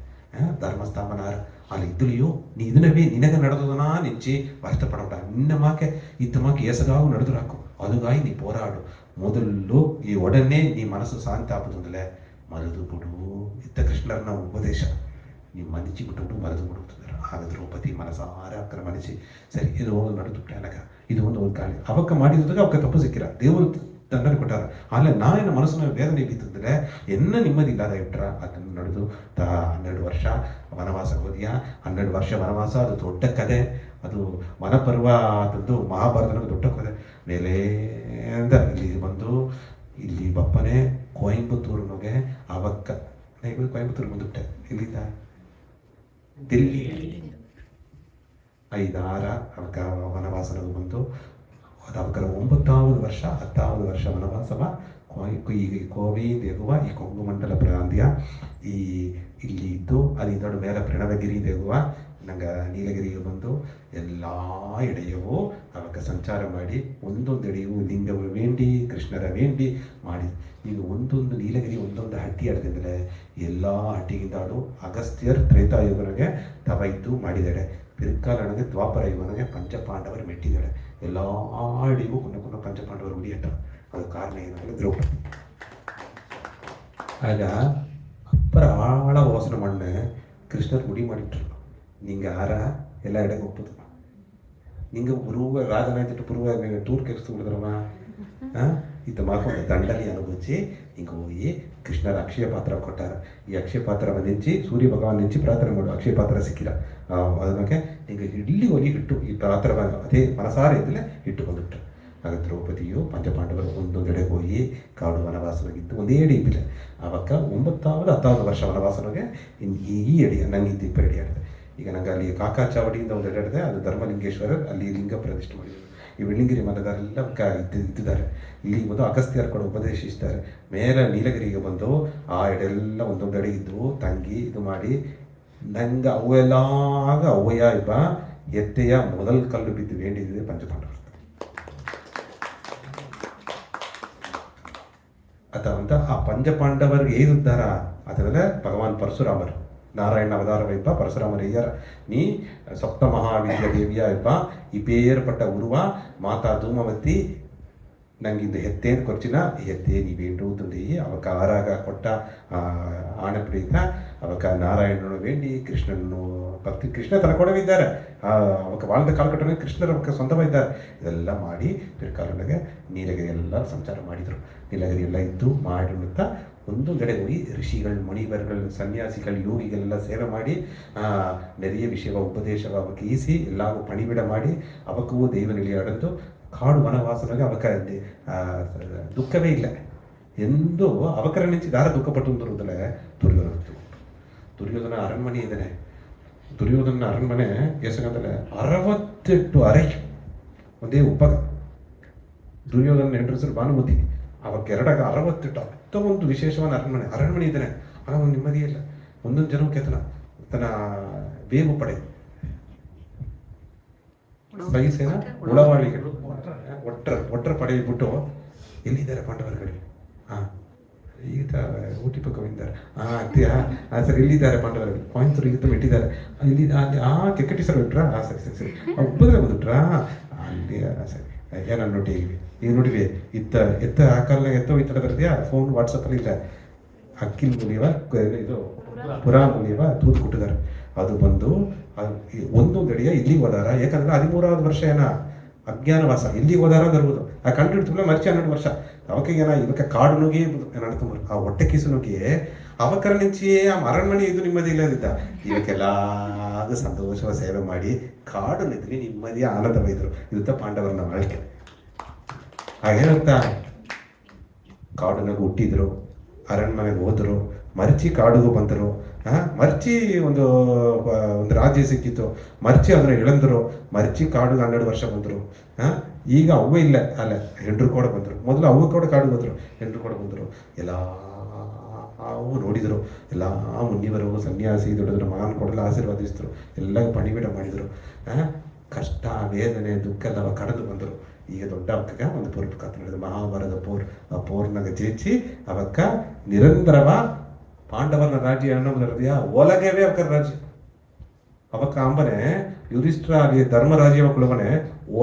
ಧರ್ಮ ಸ್ಥಾಪನಾರ ಅಲ್ಲಿ ಇದ್ದಲಿಯೋ ನೀ ಇದನ್ನವೇ ನಿನಗೆ ನಡೆದದನಾ ನೆಚ್ಚಿ ಕಷ್ಟಪಡಬೇಡ, ನಿನ್ನ ಮಾಕೆ ಇತ್ತ ಮಾಕೆ ಎಸಗಾವು ನಡೆದು ಹಾಕು, ಅದುಗಾಯಿ ನೀ ಪೋರಾಡು. ಮೊದಲು ಈ ಒಡನೆ ನೀ ಮನಸ್ಸು ಶಾಂತ ಆಪುದಂದಲೇ ಮರೆದು ಬಿಡು. ಇತ್ತ ಕೃಷ್ಣರನ್ನ ಉಪದೇಶ ನೀವು ಮನಚಿ ಬಿಟ್ಟು ಮರೆದು ಬಿಡುತ್ತಿದ್ದಾರೆ. ಆಗ ದ್ರೌಪದಿ ಮನಸಾರ ಅಕ್ಕರ ಮನಸಿ ಸರಿ ಇದು ಒಂದು ನಡೆದು ಬಿಟ್ಟಾಗ ಇದು ಒಂದು ಗಾಳಿ ಅವಕ್ಕ ಮಾಡಿದಾಗ ಅವಕ್ಕೆ ತಪ್ಪು ಸಿಕ್ಕಿರ ದೇವರು ದಂಡನೆ ಕೊಟ್ಟಾರ. ಆಮೇಲೆ ನಾಯನ ಮನಸ್ಸಿನ ವೇದನೆ ಬಿತ್ತಂದ್ರೆ ಎನ್ನ ನೆಮ್ಮದಿ ಇಲ್ಲದ ಇಟ್ಟರ ಅದನ್ನು ನಡೆದು 12 ವರ್ಷ ವನವಾಸ ಹೋದಿಯ. 12 ವರ್ಷ ವನವಾಸ ಅದು ದೊಡ್ಡ ಕಥೆ, ಅದು ವನಪರ್ವ ಆದದ್ದು ಮಹಾಭಾರತನ ದೊಡ್ಡ ಕಥೆ. ಮೇಲೆಯಿಂದ ಇಲ್ಲಿ ಬಂದು ಇಲ್ಲಿ ಬಪ್ಪನೆ ಕೊಯಂಬತ್ತೂರಿನೊಗೆ ಅವಕ್ಕ ಕೊಯಂಬತ್ತೂರು ಬಂದುಬಿಟ್ಟೆ, ಇಲ್ಲಿಂದ ದಿಲ್ಲಿ 5-6 ಅವಕ್ಕ ವನವಾಸನದು ಬಂತು. ಅದು ಅವಕ್ಕರ 9வது ವರ್ಷ 10வது ವರ್ಷ ವನವಾಸವ ಈಗ ಕೋವಿ ದೇಗುವ ಈ ಕೊಂಗು ಮಂಡಲ ಪ್ರಾಂತ್ಯ ಈ ಇಲ್ಲಿ ಇದ್ದು ಅಲ್ಲಿಂದ ಮೇಲೆ ಪ್ರಣವಗಿರಿ ದೇಗುವ ನಂಗೆ ನೀಲಗಿರಿಗೆ ಬಂದು ಎಲ್ಲ ಎಡೆಯವು ಅವಕ್ಕೆ ಸಂಚಾರ ಮಾಡಿ ಒಂದೊಂದು ಎಡೆಯವು ಲಿಂಗವು ವೇಂಡಿ ಕೃಷ್ಣರ ವೇಂಡಿ ಮಾಡಿ ಈಗ ಒಂದೊಂದು ನೀಲಗಿರಿ ಒಂದೊಂದು ಹಟ್ಟಿ ಅಡ್ದಿದ್ರೆ ಎಲ್ಲ ಹಟ್ಟಿಗಿಂದಾಡು ಅಗಸ್ತ್ಯರ್ ತ್ರೇತಾಯುಗನಿಗೆ ತವ ಇದ್ದು ಮಾಡಿದಾಳೆ. ಪಿರ್ಕಾಲನಿಗೆ ದ್ವಾಪರ ಯುಗನಿಗೆ ಪಂಚಪಾಂಡವರು ಮೆಟ್ಟಿದ್ದಾಳೆ. ಎಲ್ಲ ಅಡಿಗೂ ಕೊನೆ ಪಂಚಪಾಂಡವರು ಉಡಿಯಟ್ಟ. ಅದು ಕಾರಣ ಏನಂದರೆ ದ್ರೌಪದಿ. ಆಗ ಅಪ್ಪರ ಆಳ ವಾಸನ ಮಣ್ಣೆ ಕೃಷ್ಣರ್ ಮುಡಿ ಮಾಡಿಟ್ರು. ನಿಂಗೆ ಆರ ಎಲ್ಲ ಎಡೆಗೆ ಒಪ್ಪುದು ನಿಂಗೆ ಪೂರ್ವ ರಾಜನಾಯ್ತಿಟ್ಟು ಪೂರ್ವ ಟೂರ್ ಕೆಲ್ಸ ಬಿಡಿದ್ರವ ಇತ್ತ ಮಾಡ್ಕೊಂಡು ದಂಡಲಿ ಅನುಭವಿಸಿ ಹಿಂಗೆ ಹೋಗಿ ಕೃಷ್ಣರ ಅಕ್ಷಯ ಪಾತ್ರ ಕೊಟ್ಟಾರ. ಈ ಅಕ್ಷಯ ಪಾತ್ರ ನೆಂಚಿ ಸೂರ್ಯ ಭಗವಾನ್ ನೆಂಚಿ ಪ್ರಾರ್ಥನೆ ಮಾಡು. ಅಕ್ಷಯ ಪಾತ್ರ ಸಿಕ್ಕಿಲ್ಲ ಅದಕ್ಕೆ ನಿಂಗೆ ಇಲ್ಲಿ ಹೋಗಿ ಇಟ್ಟು ಈ ಪಾತ್ರ ಅದೇ ಮನಸಾರ ಇದ್ದಲೇ ಇಟ್ಟು ಬಂದುಬಿಟ್ರು. ಆಗ ದ್ರೌಪದಿಯು ಪಂಚಪಾಂಡವರು ಒಂದೊಂದೆಡೆಗೆ ಹೋಗಿ ಕಾಡು ವನವಾಸವಾಗಿದ್ದು ಒಂದೇ ಎಡೆ ಇದ್ದಿಲ್ಲ. ಆವಕ್ಕ 9வது 10வது ವರ್ಷ ವನವಾಸನಿಗೆ ಈ ಎಡೆ ನಂಗೆ ಇದ್ದು 2 ಎಡೆ ಆಡಿದೆ. ಈಗ ನಂಗೆ ಅಲ್ಲಿ ಕಾಕಾಚಾವಡಿಯಿಂದ ಒಂದು ಎಡೆ ಆಡಿದೆ, ಅದು ಧರ್ಮಲಿಂಗೇಶ್ವರ ಅಲ್ಲಿ ಲಿಂಗ ಪ್ರತಿಷ್ಠೆ ಮಾಡಿದ್ರು. ಈ ಬೆಳ್ಳಿಂಗಿರಿ ಮಠದವರೆಲ್ಲ ಇದ್ದಿದ್ದಾರೆ. ಇಲ್ಲಿ ಬಂದು ಅಗಸ್ತ್ಯರು ಕೂಡ ಉಪದೇಶಿಸ್ತಾರೆ. ಮೇಲೆ ನೀಲಗಿರಿಗೆ ಬಂದು ಆ ಎಡೆಲ್ಲ ಒಂದೊಂದು ಎಡೆ ಇದ್ದು ತಂಗಿ ಇದು ಮಾಡಿ ನಂಗೆ ಅವೆಲ್ಲಾಗ ಅವ್ವಯ್ಯ ಇಬ್ಬ ಎತ್ತೆಯ ಮೊದಲ ಕಲ್ಲು ಬಿದ್ದು ಬೇಂಡಿದೆ ಪಂಚಪಾಂಡವರು. ಅಂತ ಆ ಪಂಚಪಾಂಡವರಿಗೆ ಏನಿದ್ದಾರ ಅದನ್ನ ಭಗವಾನ್ ಪರಶುರಾಮರು ನಾರಾಯಣ ಅವತಾರ வைப்பா பரசுராமரையர் நீ சப்த மகாவித்யா தேவியா வைப்பா இப்பேற்பட்ட உருவா மாதா தூமவತಿ ನಂಗೆ ಇದು ಹೆತ್ತೇನು ಕೊರ್ಚಿನ ಹೆತ್ತೇ ನೀ ವೇಂಡುವುದುಂಡಿ ಅವಕ್ಕೆ ಆರಾಗ ಕೊಟ್ಟ ಆಣಪ್ರೀತ ಅವಕ್ಕೆ ನಾರಾಯಣನು ವೇಂಡಿ ಕೃಷ್ಣನು ಭಕ್ತಿ ಕೃಷ್ಣ ತನ್ನ ಕೊಡವಿದ್ದಾರೆ ಅವಕ್ಕೆ வாழ்ந்த ಕಾಲಘಟ್ಟದಲ್ಲಿ ಕೃಷ್ಣರ ಅವಕ್ಕೆ ಸ್ವಂತವಾಗಿದ್ದಾರೆ ಇದೆಲ್ಲ ಮಾಡಿ ಪಿರ್ಕಾಲನಿಗೆ ನೀಲಗಿರಿ ಎಲ್ಲ ಸಂಚಾರ ಮಾಡಿದರು ನೀಲಗಿರಿ ಎಲ್ಲ ಇದ್ದು ಮಾಡಿರುತ್ತ ಒಂದೊಂದೆಡೆ ಹೋಗಿ ಋಷಿಗಳು ಮುನಿವರ್ಗಳು ಸನ್ಯಾಸಿಗಳು ಯೋಗಿಗಳೆಲ್ಲ ಸೇವೆ ಮಾಡಿ ನೆರೆಯ ವಿಷಯವ ಉಪದೇಶವ ಅವಕ್ಕೆ ಈಸಿ ಎಲ್ಲವೂ ಪಣಿಬಿಡ ಮಾಡಿ ಅವಕ್ಕೂ ದೈವನಿಲಿ ಅಡಂದು ಕಾಡು ವನವಾಸನಾಗ ಅವಕ ದುಃಖವೇ ಇಲ್ಲ ಎಂದೂ ಅವಕರ ನಿಂಚಿ ದಾರ ದುಃಖಪಟ್ಟು ಬರುವುದಲ್ಲ ದುರ್ಯೋಧನ ಅರಣ್ಮನೆ ಇದ್ದಾನೆ ದುರ್ಯೋಧನ ಅರಣ್ಮನೆ ಎಸಗಂತಲ್ಲ 68 ಅறை ಒಂದೇ ಉಪಗ ದುರ್ಯೋಧನ ಹೆಂಡ್ರಸರು ಭಾನುಮತಿ ಅವಕ್ಕೆ ಎರಡಾಗ 68 ಒಂದು ವಿಶೇಷವಾದ ಅರಣ್ಮನೆ ಇದ್ದಾನೆ ಆಗ ಒಂದು ನೆಮ್ಮದಿ ಇಲ್ಲ ಒಂದೊಂದು ಜನಕ್ಕೆ ತನ್ನ ಬೇವು ಪಡೆ ಬಯಸೇನ ಉಳವಾಳಿಗಳು ಒಟ್ಟರ ಪಡೆಯಬಿಟ್ಟು ಎಲ್ಲಿದ್ದಾರೆ ಪಾಂಡವರುಗಳು ಈಗ ಊಟಿ ಪಕ್ಕವಿದ್ದಾರೆ ಸರಿ ಎಲ್ಲಿದ್ದಾರೆ ಪಾಂಡವರುಗಳು ಕೊಯಂತೂರು ಈಗ ಇಟ್ಟಿದ್ದಾರೆ ಇಲ್ಲಿ ಅಲ್ಲಿ ಕೆಕ್ಕಟಿ ಸರ್ ಬಿಟ್ರಾ ಸರಿ ಒಬ್ಬದ್ರೆ ಬಂದುಬಿಟ್ರಾ ಅಲ್ಲಿ ಸರಿ ಏನೋ ನೋಟಿವಿ ಈಗ ನೋಡಿವಿ ಎತ್ತ ಆ ಕಾಲನಾಗ ಎತ್ತ ಈ ಥರ ಬರ್ತೀಯಾ ಫೋನ್ ವಾಟ್ಸಪ್ಪಲ್ಲಿ ಇಲ್ಲ ಅಕ್ಕಿಲ್ ಮುನಿಯವ ಇದು ಪುರಾ ಮುನಿಯವ ತೂತು ಕೊಟ್ಟಿದ್ದಾರೆ ಅದು ಬಂದು ಒಂದೊಂದು ಗಡಿಯ ಇಲ್ಲಿಗೆ ಹೋದಾರ ಯಾಕಂದ್ರೆ 13வது ವರ್ಷ ಏನ ಅಜ್ಞಾನವಾಸ ಇಲ್ಲಿಗೆ ಹೋದಾರ ಬರುವುದು ಆ ಕಂಡು ಹಿಡ್ತುಲ್ಲ ಮರ್ಚಿ 12 ವರ್ಷ ಅವಕ್ಕಿಗೇನ ಇವಕ್ಕೆ ಕಾಡು ನುಗ್ಗಿ ನಡ್ಕೊಂಬರು ಆ ಹೊಟ್ಟೆ ಕಿಸು ನುಗ್ಗಿ ಅವಕರ ನಿಂಚಿ ಆ ಅರಣ್ಮನೆ ಇದು ನೆಮ್ಮದಿ ಇಲ್ಲದಿದ್ದ ಇವಕ್ಕೆಲ್ಲ ಸಂತೋಷವ ಸೇವೆ ಮಾಡಿ ಕಾಡು ನಿದ್ರಿ ನೆಮ್ಮದಿ ಆನಂದವೈದ್ರು ಇದುತ್ತ ಪಾಂಡವರನ್ನ ಆಳ್ಕೆ ಹಾಗೇನಂತ ಕಾಡಿನಾಗ ಹುಟ್ಟಿದ್ರು ಅರಣ್ಮನೆಗೆ ಹೋದರು ಮರ್ಚಿ ಕಾಡಿಗೂ ಬಂದರು ಮರ್ಚಿ ಒಂದು ರಾಜ್ಯ ಸಿಕ್ಕಿತ್ತು ಮರ್ಚಿ ಅದನ್ನ ಇಳಂದರು ಮರ್ಚಿ ಕಾಡು 12 ವರ್ಷ ಬಂದರು ಈಗ ಅವ್ವ ಇಲ್ಲ ಅಲ್ಲ ಹೆಂಡ್ರು ಕೂಡ ಬಂದರು ಮೊದಲು ಅವ್ವ ಕೂಡ ಕಾಡು ಬಂದರು ಹೆಂಡ್ರು ಕೂಡ ಬಂದರು ಎಲ್ಲ ಅವು ನೋಡಿದರು ಎಲ್ಲ ಮುನಿವರು ಸನ್ಯಾಸಿ ದೊಡ್ಡದ್ರು ಮಹಾನ್ ಕೊಡಲು ಆಶೀರ್ವಾದಿಸಿದ್ರು ಎಲ್ಲ ಪಣಿಬಿಡ ಮಾಡಿದರು ಕಷ್ಟ ವೇದನೆ ದುಃಖ ಎಲ್ಲ ಕಳೆದು ಬಂದರು ಈಗ ದೊಡ್ಡ ಅವಕ್ಕ ಒಂದು ಪೂರ್ವ ಕಥೆ ನಡೆದ ಮಹಾಭಾರತ ಆ ಪೋರ್ನಾಗ ಜೇಚಿ ಅವಕ್ಕ ನಿರಂತರವ ಪಾಂಡವರ ರಾಜ್ಯ ಅನ್ನೋದರದೆಯಾ ಒಲಗೇವೇ ಅವಕ್ಕ ರಾಜ್ಯ ಅವಕ್ಕ ಅಂಬನೆ ಯುಧಿಷ್ಠಿರ ಆಗಲಿ ಧರ್ಮರಾಜ್ಯವ ಕುಲವನೆ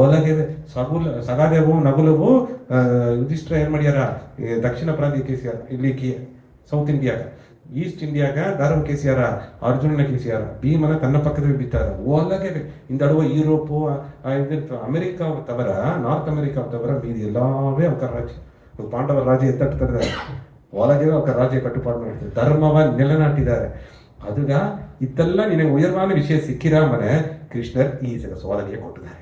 ಒಲಗೇವೆ ಸಗಾದೇವು ನಗುಲವು ಯುಧಿಷ್ಠಿರ ಏನ್ ಮಾಡ್ಯಾರ ದಕ್ಷಿಣ ಪ್ರಾಂತ್ಯ ಕೇಸಿಯಾರ ಇಲ್ಲಿ ಸೌತ್ ಇಂಡಿಯಾಗ ಈಸ್ಟ್ ಇಂಡಿಯಾಗ ಧರ್ಮ ಕೇಸಿಯಾರ ಅರ್ಜುನನ ಕೇಸಿಯಾರ ಭೀಮನ ತನ್ನ ಪಕ್ಕದಲ್ಲಿ ಬಿಟ್ಟಾರ ಒಲಗೇವೆ ಇಂದಡುವ ಯುರೋಪು ಅಮೆರಿಕ ತವರ ನಾರ್ತ್ ಅಮೆರಿಕಾ ತವರ ಮೀದಿ ಎಲ್ಲವೇ ಅವಕ ರಾಜ್ಯ ಪಾಂಡವರ ರಾಜ್ಯ ಎತ್ತಟ್ಟಿದ್ದಾರೆ ಒಳಗೇವೆ ಅವಕ ರಾಜ್ಯ ಕಟ್ಟುಪಾಡು ಮಾಡ್ತಾರೆ ಧರ್ಮವ ನೆಲೆನಾಟಿದ್ದಾರೆ ಅದುಗ ಇದೆಲ್ಲ ನಿನಗೆ ಉಯರ್ವಾದ ವಿಷಯ ಸಿಕ್ಕಿರಾಮನೆ ಕೃಷ್ಣರ್ ಈ ಸೋದನೆಗೆ ಕೊಟ್ಟಿದ್ದಾರೆ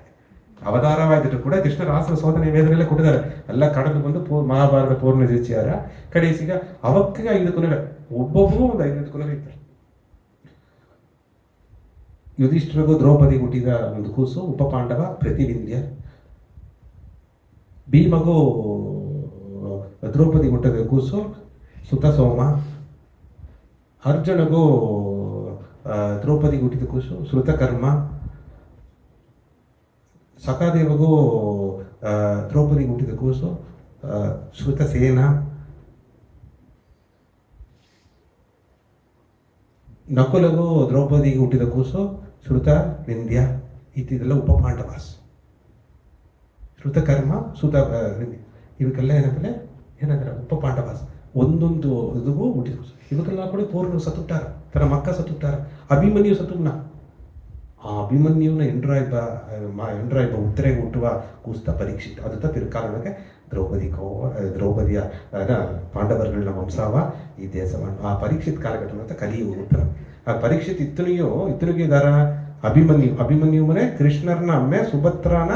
ಅವತಾರವಾಗಿದ್ರು ಕೂಡ ಕೃಷ್ಣರ ಆಸನ ಸೋದನೆ ವೇದನೆಲ್ಲ ಕೊಟ್ಟಿದ್ದಾರೆ ಎಲ್ಲ ಕಡದು ಬಂದು ಮಹಾಭಾರತ ಪೂರ್ಣ ಜೀಚಿಯಾರ ಕಡೆಸಿಗ ಅವಕ್ಕ 5 ಕುಲವೇ ಒಬ್ಬೊಬ್ಬರು ಒಂದು 5 ಕುಲವೇ ಇರ್ತಾರೆ ಯುಧಿಷ್ಠಿರಗೂ ದ್ರೌಪದಿ ಹುಟ್ಟಿದ ಒಂದು ಕೂಸು ಉಪ ಪಾಂಡವ ಪ್ರತಿವಿಂಧ್ಯ ಭೀಮಗೂ ದ್ರೌಪದಿ ಹುಟ್ಟಿದ ಕೂಸು ಸುತ ಸೋಮ ಅರ್ಜುನಗೂ ದ್ರೌಪದಿ ಹುಟ್ಟಿದ ಕೂಸು ಶ್ರುತಕರ್ಮ ಸಕಾದೇವಗೂ ದ್ರೌಪದಿ ಹುಟ್ಟಿದ ಕೂಸು ಶ್ರುತಸೇನ ನಕುಲಗೂ ದ್ರೌಪದಿಗೆ ಹುಟ್ಟಿದ ಕೂಸು ಶ್ರುತ ವಿಂಧ್ಯ ಇದೆಲ್ಲ ಉಪ ಪಾಂಡವಾಸ್ ಶ್ರುತಕರ್ಮ ಇವಕ್ಕೆಲ್ಲ ಏನಂದ್ರೆ ಉಪ ಪಾಂಡವಾಸ್ ಒಂದೊಂದು ಇದಗೂ ಹುಟ್ಟಿದ ಕೂಸು ಇವಕ್ಕೆಲ್ಲ ಕೂಡ ಪೂರ್ಣ ಸತ್ತುಟ್ಟಾರ ತನ್ನ ಮಕ್ಕ ಸತ್ತುಟ್ಟಾರ ಅಭಿಮನ್ಯು ಸತ್ತುಮ್ನ ಆ ಅಭಿಮನ್ಯುವಿನ ಎಂಡ್ರಾಯ್ಬ ಉತ್ತರೆಗೆ ಹುಟ್ಟುವ ಕೂಸ್ತ ಪರೀಕ್ಷಿತ್ ಅದತ್ತ ಪಿರ್ಕಾಲನಕ್ಕೆ ದ್ರೌಪದಿಯ ಪಾಂಡವರುಗಳನ್ನ ವಂಶಾವ ಈ ದೇಶವ ಆ ಪರೀಕ್ಷಿತ್ ಕಾಲಘಟ್ಟ ಅಂತ ಕಲಿಯುವ ಉತ್ತರ ಆ ಪರೀಕ್ಷಿತ್ ಇತ್ತನಿಗೆ ದಾರ ಅಭಿಮನ್ಯು ಮನೆ ಕೃಷ್ಣರ್ನ ಅಮ್ಮೆ ಸುಭದ್ರಾನ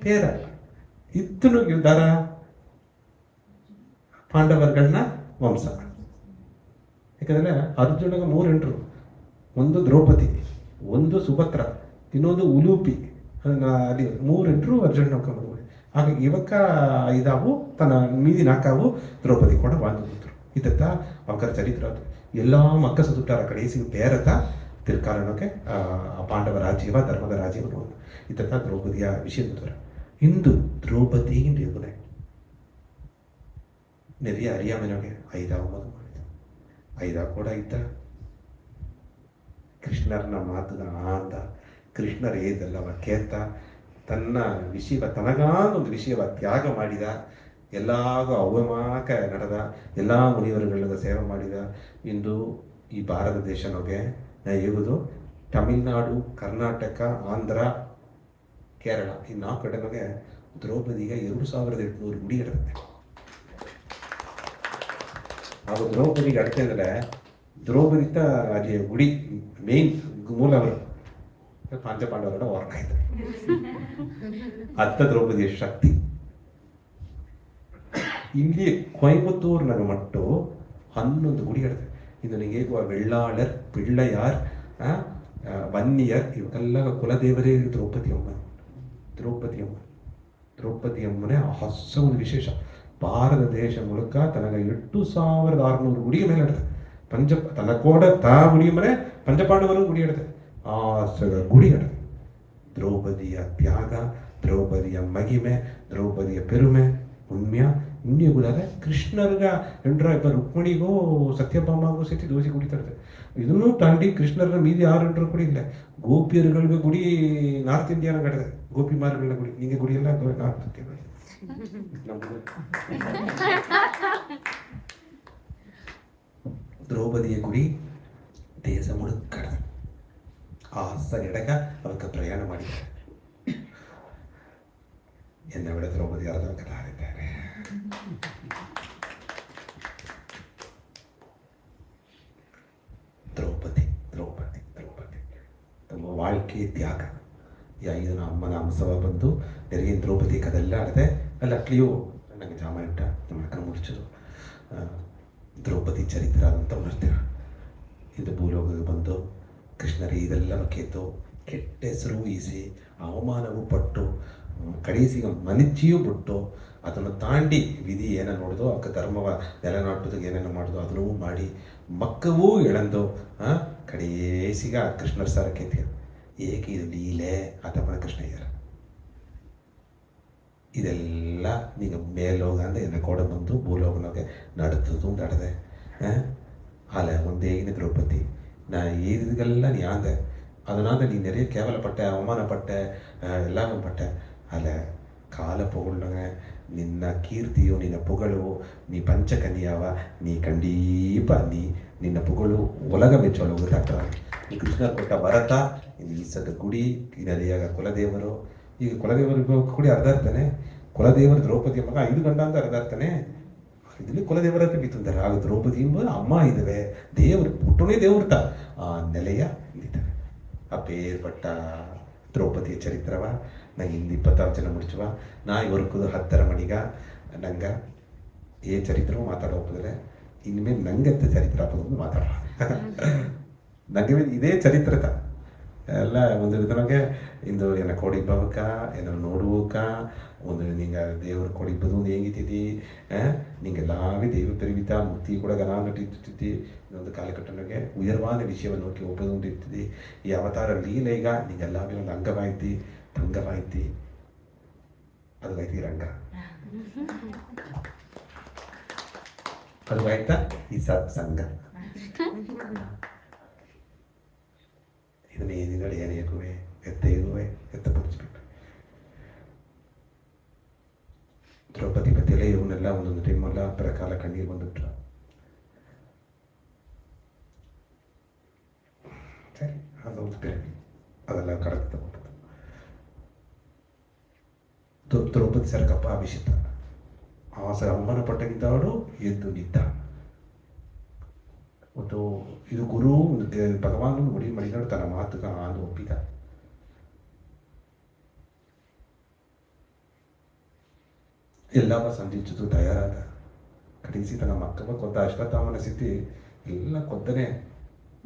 ಪೇರ ಇತ್ತನಿಗೆ ದಾರ ಪಾಂಡವರುಗಳನ್ನ ವಂಶ ಯಾಕಂದ್ರೆ ಅರ್ಜುನಗ 3 ಹೆಂಡ್ರು ಒಂದು ದ್ರೌಪದಿ ಒಂದು ಸುಭದ್ರ ಇನ್ನೊಂದು ಉಲೂಪಿ ಅಲ್ಲಿ 3 ಹೆಂಡ್ರು ಅರ್ಜುನ ನೋಡ್ಕೊಂಡು ಹಾಗೆ ಇವಕ್ಕ ಇದಾವು ತನ್ನ ಮೀದಿ 4 ದ್ರೌಪದಿ ಕೂಡ ಬಾಂಧವರು ಇದತ್ತ ಅವಕರ ಚರಿತ್ರ ಅದು ಎಲ್ಲ ಮಕ್ಕ ಸತ್ತುಟ್ಟಾರ ಕಡೆಸಿ ಬೇರತ ತಿರ್ಕಾಲನಕ್ಕೆ ಪಾಂಡವ ರಾಜ್ಯವ ಧರ್ಮದ ರಾಜ್ಯವ ನೋಡು ಇದತ್ತ ದ್ರೌಪದಿಯ ವಿಷಯ ಇಂದು ದ್ರೌಪದಿ ನಿರ್ಗುಣೆ ನೆರೆಯ ಅರಿಯಾಮನಿಗೆ ಐದಾವ ಮಗು ಮಾಡಿದ. ಐದಾವ ಕೂಡ ಇದ್ದ ಕೃಷ್ಣರನ್ನ ಮಾತುಗ ಆಂದ, ಕೃಷ್ಣರ ಏದಲ್ಲವ ಕೇತ, ತನ್ನ ವಿಷಯವ ತನಗಾದೊಂದು ವಿಷಯವ ತ್ಯಾಗ ಮಾಡಿದ, ಎಲ್ಲಾಗೂ ಅವಮಾಕ ನಡೆದ, ಎಲ್ಲ ಮುನಿವರುಗಳಿಂದ ಸೇವೆ ಮಾಡಿದ. ಇಂದು ಈ ಭಾರತ ದೇಶನೊಗೆ ಹೇಗುದು ತಮಿಳ್ನಾಡು, ಕರ್ನಾಟಕ, ಆಂಧ್ರ, ಕೇರಳ ಈ 4 ಕಡೆನೊಗೆ ದ್ರೌಪದಿಗೆ 2800 ಗುಡಿ ಇರುತ್ತೆ. ಹಾಗೂ ದ್ರೌಪದಿಗೆ ಅರ್ಥ ಅಂದರೆ ದ್ರೌಪದಿತ ಅದೇ ಗುಡಿ ಮೇನ್ ಮೂಲವರು ಪಂಚಪಾಂಡವರ ವರ್ಗ ಆಯ್ತು. ಅತ್ತ ದ್ರೌಪದಿಯ ಶಕ್ತಿ ಇಲ್ಲಿ ಕೊಯಮತ್ತೂರ್ನಾಗ ಮಟ್ಟು 11 ಗುಡಿ ಇರುತ್ತೆ. ಇದು ನನಗೆ ವೆಳ್ಳಾಳರ್, ಪಿಳ್ಳೆಯಾರ್, ವನ್ನಿಯರ್ ಇವಕ್ಕೆಲ್ಲ ಕುಲದೇವರೇ ದ್ರೌಪದಿ ಅಮ್ಮ. ದ್ರೌಪದಿ ಅಮ್ಮನೇ ಹೊಸ ಒಂದು ವಿಶೇಷ. ಭಾರತ ದೇಶ ಮೂಲಕ ತನಗ 8600 ಗುಡಿಯ ಮೇಲೆ ಇಡುತ್ತೆ. ತನ್ನ ಕೋಡ ತಾ ಗುಡಿಯ ಮನೆ ಪಂಚಪಾಂಡವರು ಗುಡಿ ಇಡುತ್ತೆ. ಆ ಗುಡಿ ಇಡುತ್ತೆ. ದ್ರೌಪದಿಯ ತ್ಯಾಗ, ದ್ರೌಪದಿಯ ಮಗಿಮೆ, ದ್ರೌಪದಿಯ ಪೆರುಮೆ ಪುಣ್ಯ ಇನ್ನೂ ಗುಡಾರೆ. ಕೃಷ್ಣರ್ಗ ಹೆಂಡ್ರ ರುಕ್ಮಿಣಿಗೂ ಸತ್ಯಭಾಮಗೂ ಸೇರಿ ದೋಸೆ ಕುಡಿತಾರೆ. ಇದನ್ನು ತಾಂಡಿ ಕೃಷ್ಣರ ಮೀದಿ 6 ಹೆಂಡ್ರು ಗುಡಿ ಇಲ್ಲ. ಗೋಪಿಯರುಗಳಿಗೆ ಗುಡಿ ನಾರ್ತ್ ಇಂಡಿಯಾನ ಕಡೆ ಗೋಪಿಮಾರ್ಗಳ ಗುಡಿ. ನಿಂಗೆ ಗುಡಿ ಎಲ್ಲ ನಾರ್ತ್ ಇಂಡಿಯಾ. ದ್ರೌಪದಿಯ ಗುಡಿ ದೇಶ ಮುಳುಕಡ ಆ ಎಡಗ ಅವಕ್ಕೆ ಪ್ರಯಾಣ ಮಾಡಿದ್ದಾರೆ. ಎನ್ನ ವಿಡ ದ್ರೌಪದಿ ಅರ್ಧ ಕಥಾರಿದ್ದಾರೆ. ದ್ರೌಪದಿ ದ್ರೌಪದಿ ದ್ರೌಪದಿ ತಮ್ಮ வாழ்க்கை ತ್ಯಾಗ. ಇದನ್ನು ಅಮ್ಮನ ಅಂಶವ ಬಂದು ನೆರೆಯ ದ್ರೌಪದಿ ಕದೆಲ್ಲ ಆಡದೆ ಅಲ್ಲ ಅಟ್ಲಿಯೂ ನನಗೆ ಜಾಮ ಇಟ್ಟ ನಮ್ಮ ಅಕ್ಕನ ಮುಡಿಸೋದು ದ್ರೌಪದಿ ಚರಿತ್ರ ಅಂತ ಬರ್ತೀರ. ಇದು ಭೂಲೋಕಕ್ಕೆ ಬಂದು ಕೃಷ್ಣರೇ ಇದೆಲ್ಲ ಕೇತು ಕೆಟ್ಟ ಹೆಸರು ಈಸಿ ಅವಮಾನವೂ ಪಟ್ಟು ಕಡೆಸಿಗೆ ಮನಚಿಯೂ ಬಿಟ್ಟು ಅದನ್ನು ತಾಂಡಿ ವಿಧಿ ಏನ ನೋಡಿದೋ ಅಕ್ಕ ಧರ್ಮವ ನೆಲೆನಾಟೋದಕ್ಕೆ ಏನೇನು ಮಾಡೋದು ಅದನ್ನೂ ಮಾಡಿ ಮಕ್ಕವೂ ಎಳೆದು ಕಡೆಸಿಗ ಕೃಷ್ಣರ ಸಾರ ಕೇತಿಯ ಏಕೆ ಇದು ಲೀಲೆ ಆತಮ್ಮನ ಕೃಷ್ಣಯ್ಯರ ಇದೆಲ್ಲ ನೀಗ ಮೇಲೋಗ ಅಂದರೆ ಎನ್ನ ಕೋಡ ಬಂದು ಭೂಲೋಕನೋಗೆ ನಡ್ತದು ನಡೆದೆ ಅಲ್ಲ ಒಂದೇಗಿನ ದ್ರೌಪದಿ ನಾ ಇದೆಲ್ಲ ನೀ ಆಂದೆ ಅದನ್ನಾಂದ ನೀ ನೆರೆಯ ಕೇವಲ ಪಟ್ಟೆ ಅವಮಾನ ಪಟ್ಟೆ ಎಲ್ಲನೂ ಪಟ್ಟೆ ಅಲ್ಲ ಕಾಲ ಪೊಗಳಾಗ ನಿನ್ನ ಕೀರ್ತಿಯು ನಿನ್ನ ಪುಗಳು ನೀ ಪಂಚಕನ್ಯಾವ ನೀ ಕಂಡೀಪ ನಿನ್ನ ಪುಗಳು ಒಲಗ ಮೆಚ್ಚೋಳು ಗೊತ್ತಾಗ್ತ. ಈ ಕೃಷ್ಣ ಕೊಟ್ಟ ಭರತ ಈ ಸದ ಗುಡಿ ನದಿಯಾಗ ಕುಲದೇವರು. ಈಗ ಕುಲದೇವರು ಕೂಡಿ ಅರ್ಧ ಇರ್ತಾನೆ. ಕುಲದೇವರು ದ್ರೌಪದಿ ಮಗ 5 ಗಂಡ ಅಂತ ಅರ್ಧ ಇರ್ತಾನೆ. ಇದರಲ್ಲಿ ಕುಲದೇವರ ಅಂತ ಬಿತ್ತಂತಾರೆ. ಆಗ ದ್ರೌಪದಿ ಎಂಬುದು ಅಮ್ಮ ಇದ್ದಾವೆ ದೇವರು ಪುಟ್ಟನೇ ದೇವ್ರತ ಆ ನೆಲೆಯ ಇದ್ದಾರೆ. ಆ ಪೇರ್ಪಟ್ಟ ದ್ರೌಪದಿಯ ಚರಿತ್ರವ ನಂಗೆ 26 ಜನ ಮುಡಿಸುವ ನಾ ಇವರ್ಕುದು 10ರ ಮಣಿಗ ನಂಗೆ ಏ ಚರಿತ್ರವೂ ಮಾತಾಡೋದ್ರೆ ಇನ್ಮೇಲೆ ನಂಗಂತ ಚರಿತ್ರ ಹಾಕೋದು ಮಾತಾಡ ನಂಗೆ ಇದೇ ಚರಿತ್ರತ ಎಲ್ಲ ಒಂದು ಇದರೊಳಗೆ ಇಂದು ಏನ ಕೊಡಿಬ್ಬವಕ್ಕ ಏನೋ ನೋಡುವಕ್ಕ ಒಂದು ನಿಂಗೆ ದೇವ್ರ ಕೊಡಿಬ್ಬದು ಒಂದು ಹೆಂಗಿತ್ತಿದ್ದಿ ನಿಂಗೆಲ್ಲಾವೇ ದೇವ ಪರಿವಿತ ಮುಕ್ತಿ ಕೂಡ ಗನಾಗಟ್ಟಿರ್ತಿದ್ದಿ. ಇನ್ನೊಂದು ಕಾಲಘಟ್ಟನಾಗೆ ಉಯರ್ವಾದ ವಿಷಯವನ್ನು ನೋಕಿ ಒಬ್ಬದು ಒಂದು ಇರ್ತಿದ್ದಿ. ಈ ಅವತಾರ ಲೀಲೆ ಈಗ ನಿಂಗೆಲ್ಲಾವೇ ಒಂದು ಅಂಗವಾಯ್ತಿ ತಂಗವಾಯ್ತಿ ಅದು ಆಯ್ತಿ ರಂಗ ಅದು ಆಯ್ತಾ ಈ ಸತ್ಸಂಗ. ಇದನ್ನ ಏನಿಗಳು ಏನೇಗುವೆ ಎತ್ತೇಗುವೆ ಎತ್ತ ಪಡಿಸ್ಬಿಟ್ಟು ದ್ರೌಪದಿ ಪತಿಯಲ್ಲೇ ಇವನ್ನೆಲ್ಲ ಒಂದೊಂದು ಟೈಮೆಲ್ಲ ಪ್ರಕಾಲ ಕಣ್ಣೀರು ಬಂದುಬಿಟ್ರು. ಸರಿ ಅದೊಂದು ಬೇರೆ ಅದೆಲ್ಲ ಕರೆಕ್ಟ್ ತಗೊಂಡು ದ್ರೌಪದಿ ಸರಕಪ್ಪ ಅಭಿಷಿತ ಆ ಅವಮಾನ ಪಟ್ಟಗಿದ್ದವಳು ಎದ್ದು ನಿದ್ದ. ಮತ್ತು ಇದು ಗುರು ಭಗವಾನ್ ಗುಡಿ ಮಡಿಗಳು ತನ್ನ ಮಾತುಗ ಆದು ಒಪ್ಪಿದ. ಎಲ್ಲವ ಸಂಧಿಸಿದ್ದು ತಯಾರಾದ. ಕಡಿಸಿ ತನ್ನ ಮಕ್ಕಳ ಕೊದ್ದ ಅಶ್ವತ್ಥಾಮನ ಸ್ಥಿತಿ ಎಲ್ಲ ಕೊದ್ದನೆ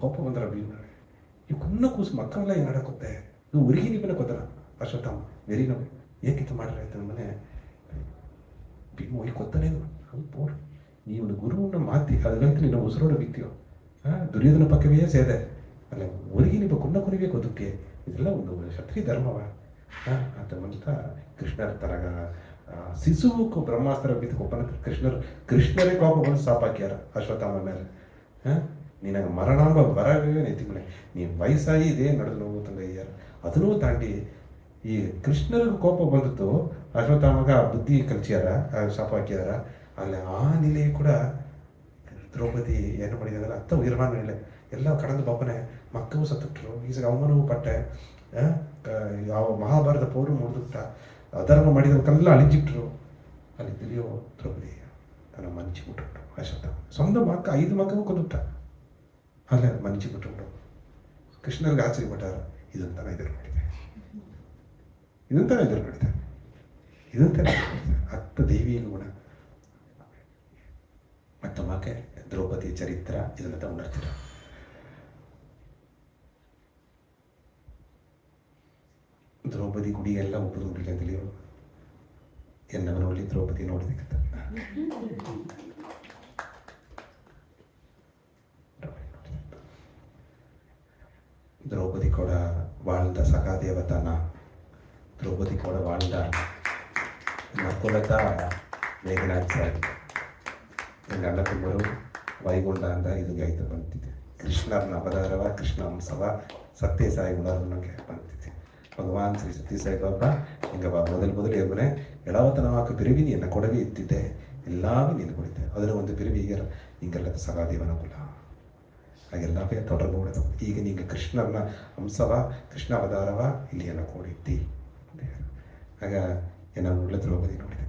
ಕೋಪ ಬಂದ್ರ ಭೀಮ ಈ ಕುನ್ನ ಕೂಸು ಮಕ್ಕಳೆಲ್ಲ ಏನಾಡ ಕೊದ್ದೆ ಇದು ಉರುಗಿ ನಿಮ್ಮನೆ ಕೊದ್ದನ ಅಶ್ವತ್ಥಾಮ ವೆರಿ ನಾವು ಏಕಿತ್ತು ಮಾಡ್ರಾಯ್ತು ನಮ್ಮನೆ ಭೀಮ ಹೋಗಿ ಕೊತ್ತನೇ ಸ್ವಲ್ಪ ನೀವು ಗುರುವನ್ನ ಮಾತಿ ಅದಂತ ನೀನು ಉಸಿರೋಡ ಬಿತ್ತೀಯೋ ದುರ್ಯೋಧನ ಪಕ್ಕವೇ ಸೇದೆ ಅಲ್ಲ ಒರಿಗೆ ನೀವು ಕುನ್ನ ಕೊನಿಗೆ ಕೊದಕ್ಕೆ ಇದೆಲ್ಲ ಒಂದು ಕ್ಷತ್ರಿಯ ಧರ್ಮವ ಅಂತ ಕೃಷ್ಣರ ತರಗ ಶಿಶುವುಕ್ಕೂ ಬ್ರಹ್ಮಾಸ್ತ್ರ ಬಿದ್ದು ಕೊಪ್ಪನ ಕೃಷ್ಣರೇ ಕೋಪ ಬಂದು ಸಾಪಾಕ್ಯಾರ ಅಶ್ವತ್ಥಾಮ ಮೇಲೆ. ನಿನಗೆ ಮರಣಾಂಬ ಬರವೇ ನೆತ್ತಿಮನೆ, ನೀನು ವಯಸ್ಸಾಗಿ ಇದೇ ನಡೆದು ಹೋಗುತ್ತಂಗ ಅಯ್ಯಾರ. ಅದನ್ನೂ ತಾಂಡಿ ಈ ಕೃಷ್ಣರಿಗೂ ಕೋಪ ಬಂದಿತ್ತು, ಅಶ್ವತ್ಥಾಮಗ ಬುದ್ಧಿ ಕಲ್ಚ್ಯಾರ, ಶಾಪ ಹಾಕ್ಯಾರ. ಅಲ್ಲಿ ಆ ನಿಲೆ ಕೂಡ ದ್ರೌಪದಿ ಏನು ಮಾಡಿದಾಗಲ್ಲ ಅತ್ತ ನಿರ್ಮಾಣ ಇಲ್ಲ ಎಲ್ಲ ಕಡಂದು ಪಾಪನೆ ಮಕ್ಕಳು ಸತ್ತುಟ್ರು, ಈಗ ಅವಮಾನವೂ ಪಟ್ಟೆ. ಯಾವ ಮಹಾಭಾರತ ಪೌರು ಮುರಿದುಬಿಟ್ಟ, ಅಧರ್ಮ ಮಾಡಿದವಕ್ಕೆಲ್ಲ ಅಳಿಜಿಟ್ರು. ಅಲ್ಲಿ ತಿಳಿಯೋ ದ್ರೌಪದಿ ತನ್ನ ಮನ್ಚಿ ಬಿಟ್ಟು ಅಶ್ವತ್ಥಾಮ ಸ್ವಂತ ಮಕ್ಕ 5 ಮಕ್ಕಳು ಕೊಂದುಬಿಟ್ಟ. ಅಲ್ಲೇ ಮನ್ಚಿ ಬಿಟ್ಟು ಕೃಷ್ಣರಿಗೆ ಆಶ್ಚರ್ಯಪಟ್ಟಾರ. ಇದಂತಾನೆ ಎದುರು ಮಾಡಿದೆ, ಇದಂತಾನೆ ಎದುರು ಮಾಡಿದೆ, ಇದಂತಾನೆ ಅತ್ತ ದೈವಿಕ ಗುಣ. ಮತ್ತೊಮ್ಮಕ್ಕೆ ದ್ರೌಪದಿ ಚರಿತ್ರ ಇದನ್ನ ತಗೊಂಡಿರ್ತೀರ. ದ್ರೌಪದಿ ಗುಡಿಗೆಲ್ಲ ಒಬ್ಬರು ಗುಡಿಗೆ ಅಂತೇಳಿ എന്നവനൊള്ളി ദ്രൗപദി ನೋಡಿದಕ್ಕೆ ದ್ರೌಪದಿ ಕೂಡ வாழ்ந்த சகாதேவதான, ದ್ರೌಪದಿ ಕೂಡ வாழ்ந்த ನಕುಲತಾ ಮೇಘನಾಚಾರ್ಯ ಗಂಡ ತುಂಬರು ವೈಗುಂಡ ಅಂತ ಇದು ಗೈತು ಬಂತಿದೆ. ಕೃಷ್ಣನ ಅವತಾರವ ಕೃಷ್ಣ ಅಂಶವ ಸತ್ಯ ಸಾಯಿ ಗುಣಕ್ಕೆ ಬಂತಿದೆ. ಭಗವಾನ್ ಶ್ರೀ ಸತ್ಯ ಸಾಯಿ ಬಾಬಾ ಹಿಂಗ ಮೊದಲು ಹೇಗನೆ ಎಳವತನವಾಕ ಬಿರಿವಿ ನಿನ್ನ ಕೊಡವಿ ಇತ್ತಿದ್ದೆ, ಎಲ್ಲವೂ ನೀನು ಕೊಡಿದ್ದೆ. ಅದರ ಒಂದು ಬಿರಿವಿ ಈಗ ಹಿಂಗೆಲ್ಲ ಸಗಾದೇವನ ಕುಲ ಹಾಗೆಲ್ಲವೇ ತೊಡರ್ಬೋದು. ಈಗ ನಿಂಗೆ ಕೃಷ್ಣನ ಅಂಶವ ಕೃಷ್ಣ ಅವತಾರವ ಇಲ್ಲಿ ಎಲ್ಲ ಕೊಡಿದ್ದಿ ಆಗ ಏನೋ ಒಳ್ಳೆ ದ್ರೌಪದಿ ನೋಡಿದೆ.